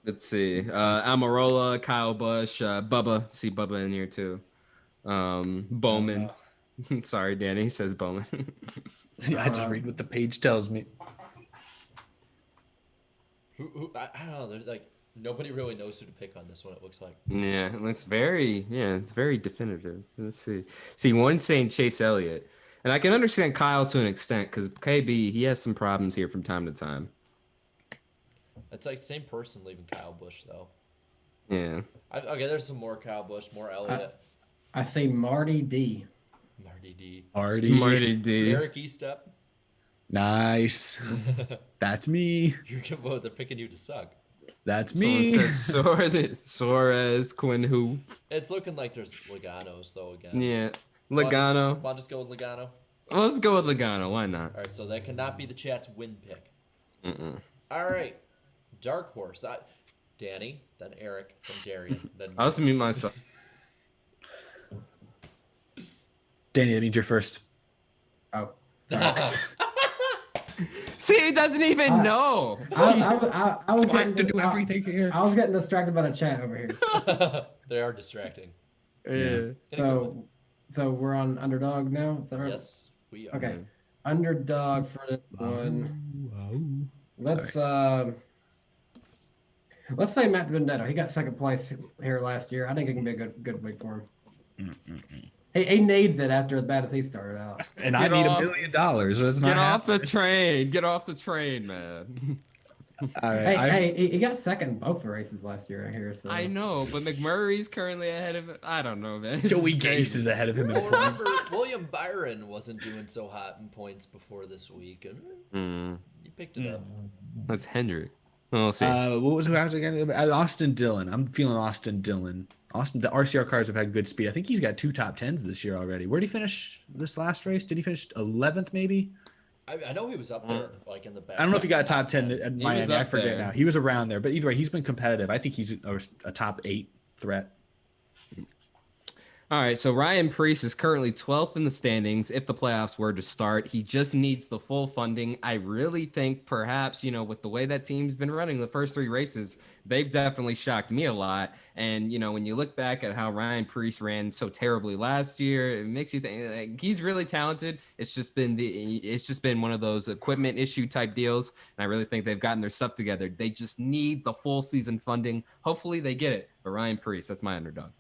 Let's see. Amarola, Kyle Busch, Bubba. See Bubba in here too. Bowman. Sorry, Danny. He says Bowman. I just read what the page tells me. Who I don't know. There's like nobody really knows who to pick on this one. It looks like. Yeah, it looks it's very definitive. Let's see. See, one saying Chase Elliott, and I can understand Kyle to an extent because KB he has some problems here from time to time. It's like the same person leaving Kyle Busch though. Yeah. Okay, there's some more Kyle Busch, more Elliott. I see Marty D. Marty D. Marty D. Eric Estepp. Nice. That's me. They're picking you to suck. That's Someone me. said Suarez, Quinn Hoof. It's looking like there's Logano's though again. Yeah. Logano. I'll just go with Logano. Well, let's go with Logano. Why not? All right, so that cannot be the chat's win pick. Mm-mm. All right, Dark Horse. Danny, then Eric, then Darian, then. I'll just mute myself. Danny, I need your first. Oh. See, he doesn't even know. I was I have to do everything here. I was getting distracted by the chat over here. They are distracting. Yeah. So we're on underdog now. Is that right? Yes, we are. Okay. Underdog for this one. Let's say Matt Vendetta. He got second place here last year. I think it can be a good week for him. He needs it after as bad as he started out. And I need $1 million. Let's Get off the train. Get off the train, man. All right. He got second in both races last year, I hear. So. I know, but McMurray's currently ahead of him. I don't know, man. Joey Gase is ahead of him in Well, points. remember, William Byron wasn't doing so hot in points before this week, and you picked it up. That's Hendrick. We'll see. What was who I was again? Austin Dillon. I'm feeling Austin Dillon. The RCR cars have had good speed. I think he's got 2 top 10s this year already. Where did he finish this last race? Did he finish 11th maybe? I know he was up there, like in the back. I don't know if he got top 10 at Miami. I forget there. now. He was around there, but either way, he's been competitive. I think he's a top 8 threat. All right, so Ryan Preece is currently 12th in the standings if the playoffs were to start. He just needs the full funding. I really think perhaps, with the way that team's been running the first 3 races, they've definitely shocked me a lot. And, when you look back at how Ryan Preece ran so terribly last year, it makes you think like, he's really talented. It's just been one of those equipment issue type deals. And I really think they've gotten their stuff together. They just need the full season funding. Hopefully they get it. But Ryan Preece, that's my underdog.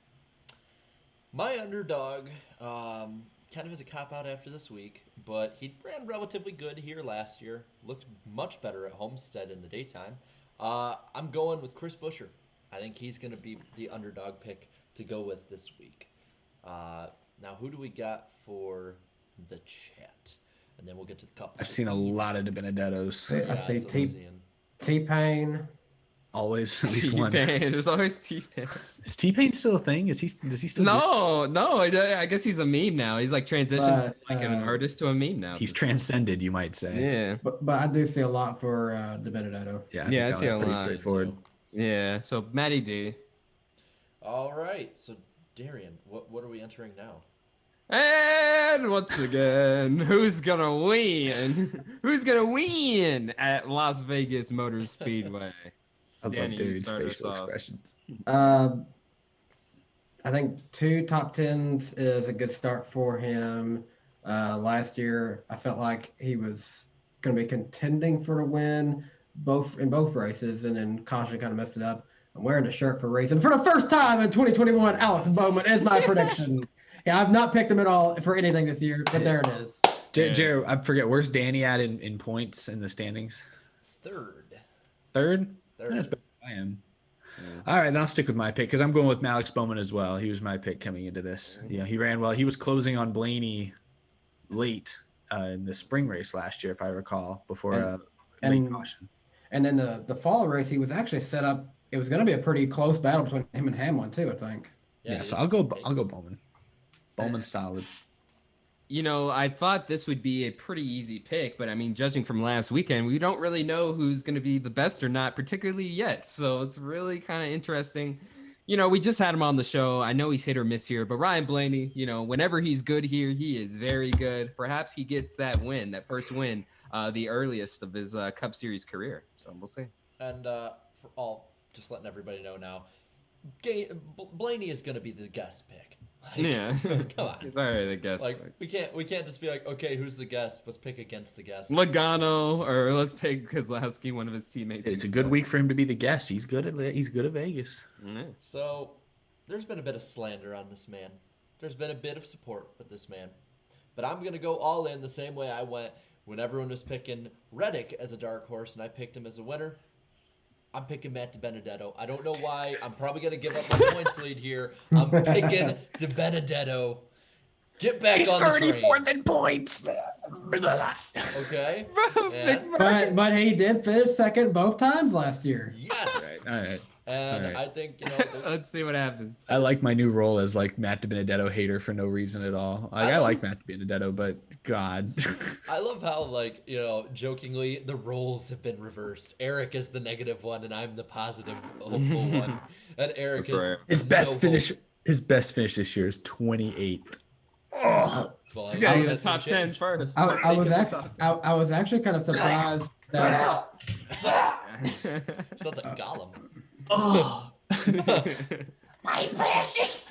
My underdog kind of is a cop-out after this week, but he ran relatively good here last year. Looked much better at Homestead in the daytime. I'm going with Chris Buescher. I think he's going to be the underdog pick to go with this week. Now, who do we got for the chat? And then we'll get to the couple. I've seen a lot of DiBenedettos. I see T-Pain. Always at least one. There's always T-Pain. Is T-Pain still a thing? Does he still? No. I guess he's a meme now. He's like transitioned from like an artist to a meme now. He's transcended, you might say. Yeah. But I do see a lot for DiBenedetto. Yeah, I see a pretty lot. straightforward. Yeah. So Matty D. All right. So Darian, what are we entering now? And once again, who's gonna win? Who's gonna win at Las Vegas Motor Speedway? I Danny, love Darian's start us facial off. expressions. I think 2 top 10s is a good start for him. Last year, I felt like he was going to be contending for a win in both races, and then caution kind of messed it up. I'm wearing a shirt for racing for the first time in 2021. Alex Bowman is my prediction. Yeah, I've not picked him at all for anything this year, but there it is. Jared, I forget, where's Danny at in points in the standings? Third. That's better than I am. All right, then I'll stick with my pick because I'm going with Alex Bowman as well. He was my pick coming into this. Yeah, he ran well. He was closing on Blaney late in the spring race last year, if I recall, before late caution. And then the fall race, he was actually set up. It was going to be a pretty close battle between him and Hamlin too, I think. Yeah, so I'll go Bowman. Bowman's solid. I thought this would be a pretty easy pick, but I mean, judging from last weekend, we don't really know who's going to be the best or not, particularly yet. So it's really kind of interesting. We just had him on the show. I know he's hit or miss here, but Ryan Blaney, whenever he's good here, he is very good. Perhaps he gets that first win, the earliest of his Cup Series career. So we'll see. And for all, just letting everybody know now, Blaney is going to be the guest pick. Yeah. Come on. It's all right, I guess. We can't just be like, okay, who's the guest? Let's pick against the guest. Logano, or let's pick Kozlowski, one of his teammates. It's a good week for him to be the guest. He's good at Vegas. Yeah. So there's been a bit of slander on this man. There's been a bit of support with this man. But I'm going to go all in the same way I went when everyone was picking Reddick as a dark horse, and I picked him as a winner. I'm picking Matt DiBenedetto. I don't know why. I'm probably going to give up my points lead here. I'm picking DiBenedetto. Get back on the train. He's 34th in points. Okay. But he did finish second both times last year. Yes. All right. And I think, let's see what happens. I like my new role as Matt DiBenedetto hater for no reason at all. I like Matt DiBenedetto, but God. I love how jokingly the roles have been reversed. Eric is the negative one and I'm the positive hopeful one. And Eric is his best finish this year is 28th. Oh, you got to get the top 10 first. I was actually kind of surprised that sounds like Gollum. Oh, my precious.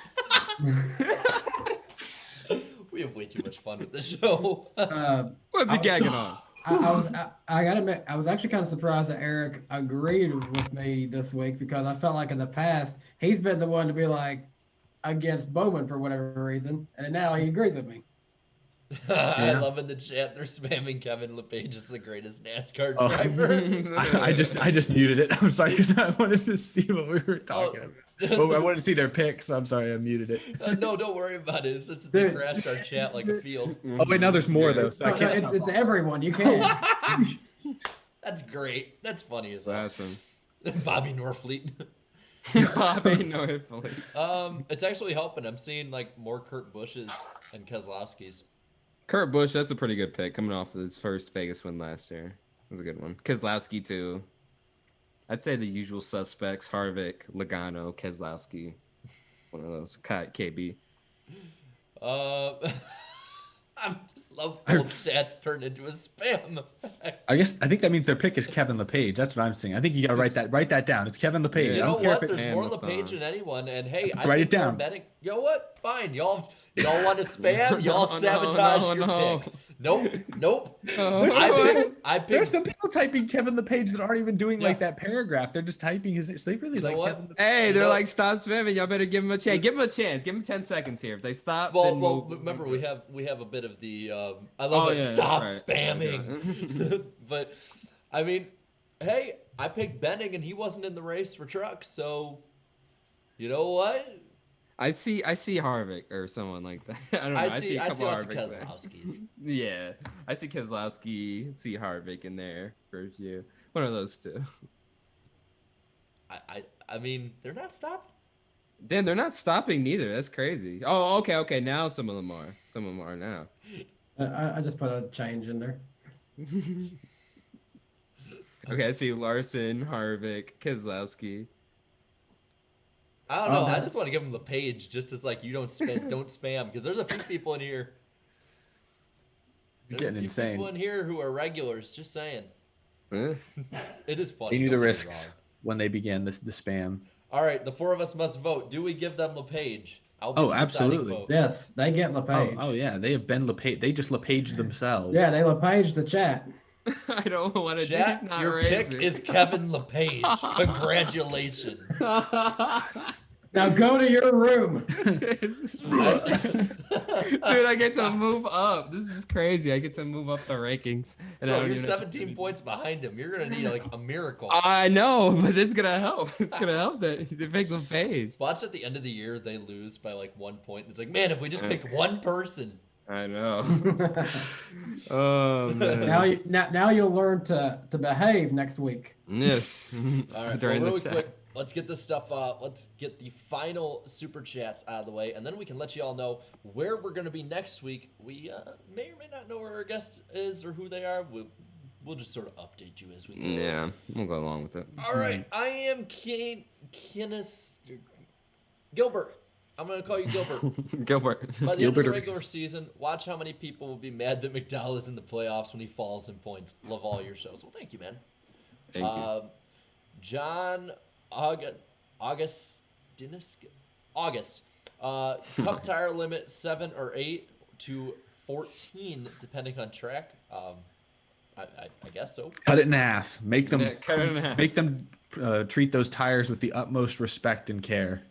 on with the show. What's he gagging on? I gotta admit, I was actually kind of surprised that Eric agreed with me this week because I felt like in the past he's been the one to be like against Bowman for whatever reason, and now he agrees with me. I love in the chat they're spamming Kevin LePage is the greatest NASCAR Oh. driver. I just muted it. I'm sorry because I wanted to see what we were talking about. Well, I wanted to see their picks. So I'm sorry, I muted it. No, don't worry about it. It's just they crashed our chat like a field. Oh wait, now there's more though. So I can't. It's everyone. You can. That's great. That's funny as well. Awesome. Bobby Norfleet. Bobby Norfleet. It's actually helping. I'm seeing like more Kurt Bushes and Keselowski's. Kurt Busch, that's a pretty good pick coming off of his first Vegas win last year. That was a good one. Keselowski too. I'd say the usual suspects: Harvick, Logano, Keselowski. One of those. KB. I just love old stats turned into a spam. I think that means their pick is Kevin LePage. That's what I'm saying. I think you got to write that down. It's Kevin LePage. You know what? There's more LePage than anyone. And hey, I write it down. Betting. You know what? Fine. Y'all want to spam? Y'all sabotage your pick. Nope. I picked. There's some people typing Kevin LePage that aren't even doing like that paragraph. They're just typing his. So they really like Kevin LePage. Hey, they're like, stop spamming. Y'all better give him a chance. Give him a chance. Give him 10 seconds here. If they stop, well, remember we have a bit of the. I love it. Stop spamming. But I mean, hey, I picked Benning and he wasn't in the race for trucks, so you know what? I see Harvick or someone like that. I don't know. I see a couple Keselowskis. Yeah, I see Keselowski. See Harvick in there for a few. One of those two. I mean, they're not stopping. Dan, they're not stopping neither. That's crazy. Oh, okay. Now some of them are. Some of them are now. I just put a change in there. Okay, I see Larson, Harvick, Keselowski. I don't know. I just want to give him the page just as like you don't spam because there's a few people in here. It's getting insane. People in here who are regulars. Just saying. Huh? It is funny. They knew the risks when they began the spam. All right, the four of us must vote. Do we give them LePage? Absolutely. Vote. Yes, they get LePage. Oh yeah, they have been LePage. They just LePaged themselves. Yeah, they LePage the chat. I don't want to do Chat, not your raise pick it. is Kevin LePage. Congratulations. Now go to your room. Dude, I get to move up. This is crazy. I get to move up the rankings. And Bro, you're 17 points behind him. You're going to need like a miracle. I know, but it's going to help. It's going to help that they pick LePage. Watch at the end of the year, they lose by like 1 point. It's like, man, if we just picked one person. I know. Oh, man. Now you'll learn to behave next week. Yes. All right, well, really quick, let's get this stuff. Let's get the final super chats out of the way, and then we can let you all know where we're going to be next week. We may or may not know where our guest is or who they are. We'll just sort of update you as we go. Yeah, we'll go along with it. All right, I am Gilbert. I'm going to call you Gilbert. Gilbert. By the end of the regular season, watch how many people will be mad that McDowell is in the playoffs when he falls in points. Love all your shows. Well, thank you, man. Thank you. John August. Cup tire limit 7 or 8 to 14, depending on track. I guess so. Cut it in half. Make them cut it in half. Make them treat those tires with the utmost respect and care.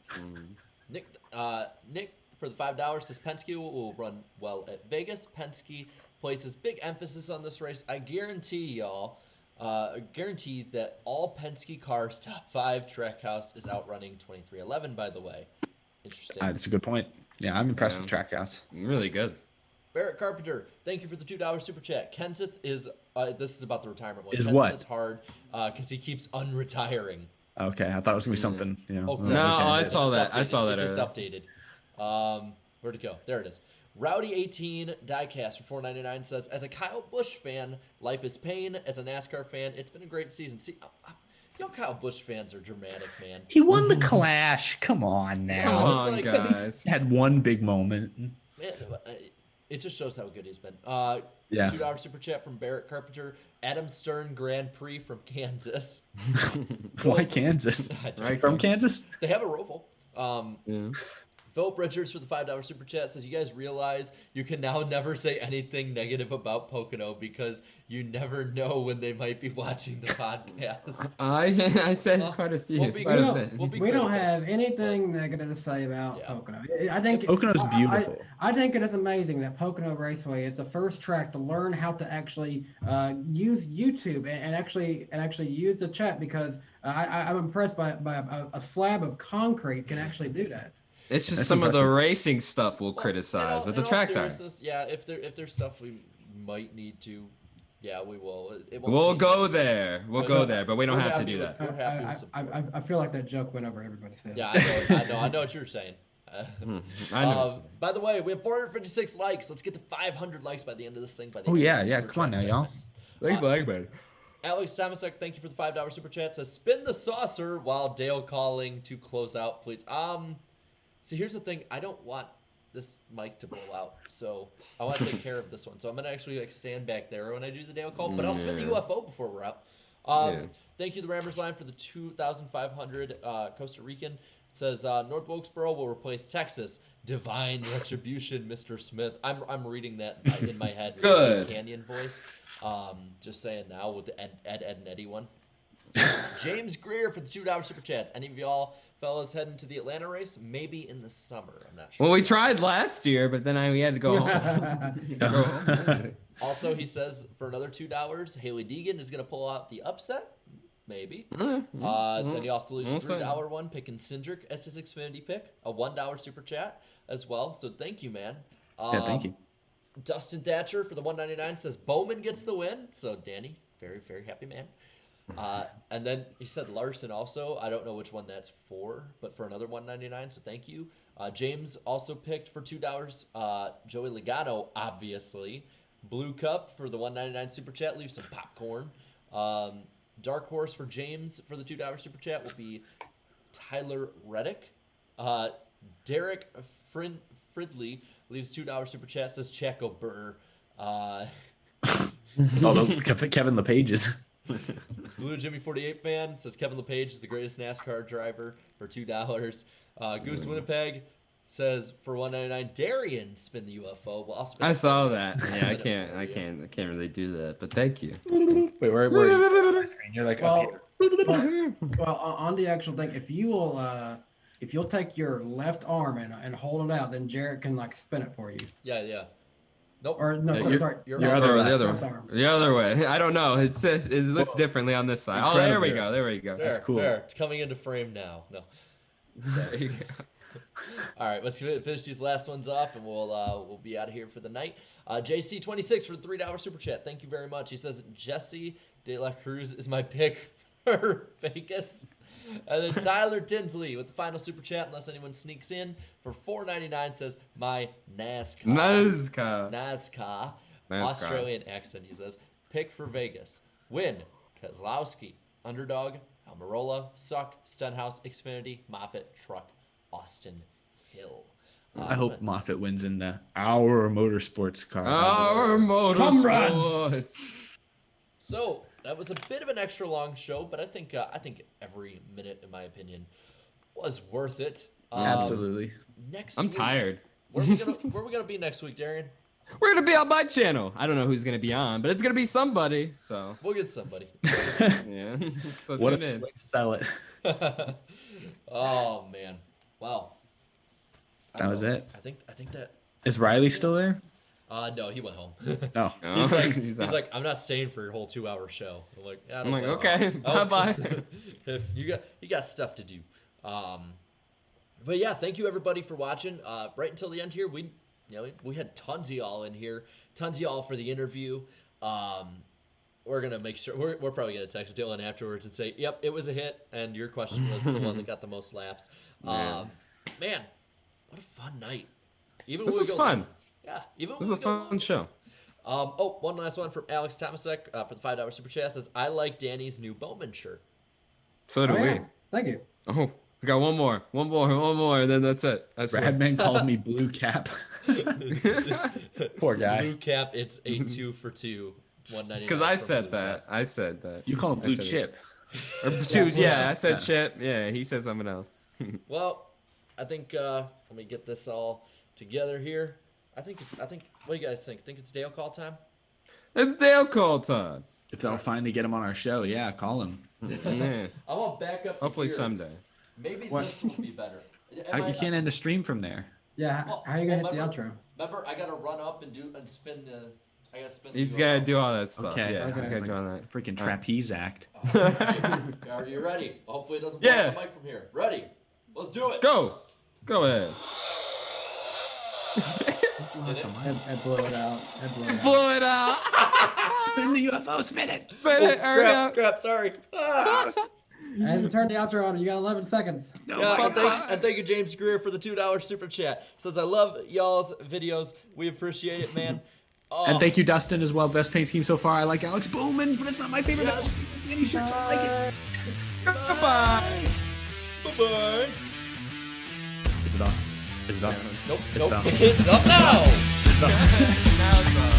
Nick for the $5 says Penske will run well at Vegas. Penske places big emphasis on this race. I guarantee y'all. Guarantee that all Penske cars top 5 Trackhouse is outrunning 2311. By the way, interesting. That's a good point. Yeah, I'm impressed with Trackhouse. Really good. Barrett Carpenter, thank you for the $2 super chat. Kenseth is this is about the retirement one. Is Kenseth what? is hard because he keeps unretiring. Okay, I thought it was gonna be something. No, I saw that. I saw that. Just updated. Where'd it go? There it is. Rowdy18 Diecast for $4.99 says, as a Kyle Busch fan, life is pain. As a NASCAR fan, it's been a great season. See, y'all Kyle Busch fans are dramatic, man. He won the Clash. Come on now. Come on, guys. He had one big moment. Man, it just shows how good he's been. Yeah. $2 super chat from Barrett Carpenter. Adam Stern Grand Prix from Kansas. Why Kansas? Right from Kansas? They have a Roval. Yeah. Philip Richards for the $5 super chat says, you guys realize you can now never say anything negative about Pocono because you never know when they might be watching the podcast. I said quite a few. We don't have anything negative to say about Pocono. I think Pocono's beautiful. I think it is amazing that Pocono Raceway is the first track to learn how to actually use YouTube and actually use the chat, because I'm impressed by a slab of concrete can actually do that. It's just some of the racing stuff we'll criticize, but the tracks are. Yeah, if there's stuff we might need to, yeah, we will. We'll go there. We'll go there, but we don't have to do that. We're happy to support. I feel like that joke went over everybody's head. Yeah, I know what you're saying. I know. By the way, we have 456 likes. Let's get to 500 likes by the end of this thing. Come on now, y'all. Alex Tomasek, thank you for the $5 super chat. Says, spin the saucer while Dale calling to close out, please. See, here's the thing. I don't want this mic to blow out, so I want to take care of this one. So I'm gonna actually stand back there when I do the Dale call, but I'll spin the UFO before we're out. Thank you, the Rammers line, for the 2,500 Costa Rican. It says North Wilkesboro will replace Texas. Divine retribution, Mr. Smith. I'm reading that in my head. Good. Canyon voice. Just saying now with the Ed and Eddie one. James Greer for the $2 super chats. Any of y'all fellas heading to the Atlanta race? Maybe in the summer. I'm not sure. Well, we tried last year, but then we had to go home. Also, he says for another $2, Haley Deegan is going to pull out the upset. Maybe. Then he also leaves a $3 one, picking Cindric as his Xfinity pick. A $1 super chat as well. So thank you, man. Thank you. Dustin Thatcher for the $1.99 says Bowman gets the win. So Danny, very, very happy man. And then he said Larson also. I don't know which one that's for, but for another $1.99. So thank you. James also picked for $2. Joey Logano, obviously. Blue Cup for the $1.99 super chat. Leave some popcorn. Dark Horse for James for the $2 super chat will be Tyler Reddick. Derek Fridley leaves $2 super chat. Says Chaco Burr. Kevin LePage's. Blue Jimmy 48 fan says Kevin LePage is the greatest NASCAR driver for $2. Goose Winnipeg says for $1.99 Darian spin the UFO. Well, I'll spin. I saw that. Yeah, I can't really do that, but thank you. Wait, where are you on my screen? You're like up here. Well, on the actual thing, if you'll take your left arm and hold it out, then Jarrett can like spin it for you. Yeah. Nope. Or no, sorry. The other way. I don't know. It says it looks differently on this side. Oh, there we go. That's cool. It's coming into frame now. No. There you go. All right, let's finish these last ones off, and we'll be out of here for the night. JC26 for the $3 super chat. Thank you very much. He says Jesse De La Cruz is my pick for Vegas. And then Tyler Tinsley with the final super chat, unless anyone sneaks in, for $4.99 says my NASCAR Australian accent. He says pick for Vegas. Win Keselowski, Underdog, Almirola, Suck, Stenhouse, Xfinity, Moffitt, Truck, Austin Hill. I hope Moffitt wins in our motorsports car. Our motorsports. So that was a bit of an extra long show, but I think every minute, in my opinion, was worth it. Absolutely. I'm tired. Where are we gonna be next week, Darian? We're gonna be on my channel. I don't know who's gonna be on, but it's gonna be somebody. So we'll get somebody. Yeah. So what if we sell it? Oh man. Wow. That was it. I think that. Is Riley still there? No, he went home. No. He's like, I'm not staying for your whole 2-hour show. I'm like, yeah, I'm like, okay, bye. You got stuff to do. But yeah, thank you everybody for watching. Right until the end here, we had tons of y'all in here, tons of y'all for the interview. We're gonna make sure we're probably gonna text Dylan afterwards and say, yep, it was a hit, and your question was the one that got the most laughs. Man, what a fun night. This was fun. Yeah, even this was a fun show. One last one from Alex Tomasek for the $5 super chat says, I like Danny's new Bowman shirt. So do we. Yeah. Thank you. Oh, we got one more, and then that's it. Bradman called me Blue Cap. Poor guy. Blue Cap, it's a 2 for 2. $1.99. Because I said that. You call him Blue Chip. Or two, yeah, I said chip. Yeah, he said something else. Well, I think let me get this all together here. I think what do you guys think? Think it's Dale call time? It's Dale call time. If they'll finally get him on our show, yeah, call him. Yeah. I want back up to Hopefully here. someday. Maybe What? this will be better. You can't end the stream from there. Yeah, Well, how are you gonna hit the remember- outro? Remember, I gotta run up and spin the. I gotta spin. He's the got to URL. do all that stuff. Okay. Yeah, Okay. he's got to do all that. Freaking trapeze act. Are you ready? Hopefully it doesn't blow Yeah. the mic from here. Ready? Let's do it. Go ahead. And blow it out. And blow it out. Blow it out. Spin the UFO, spin it. Spin it. Hurry up. Crap, sorry. Ah. And turn the outro on. You got 11 seconds. And thank you, James Greer, for the $2 super chat. Says, I love y'all's videos. We appreciate it, man. Oh, And thank you, Dustin, as well. Best paint scheme so far. I like Alex Bowman's, but it's not my favorite. Yes. Any shirt, I like it. Goodbye. bye-bye. Is it off? Is it off? Nope, It's nope. done. It's up now. It's done. Now it's on.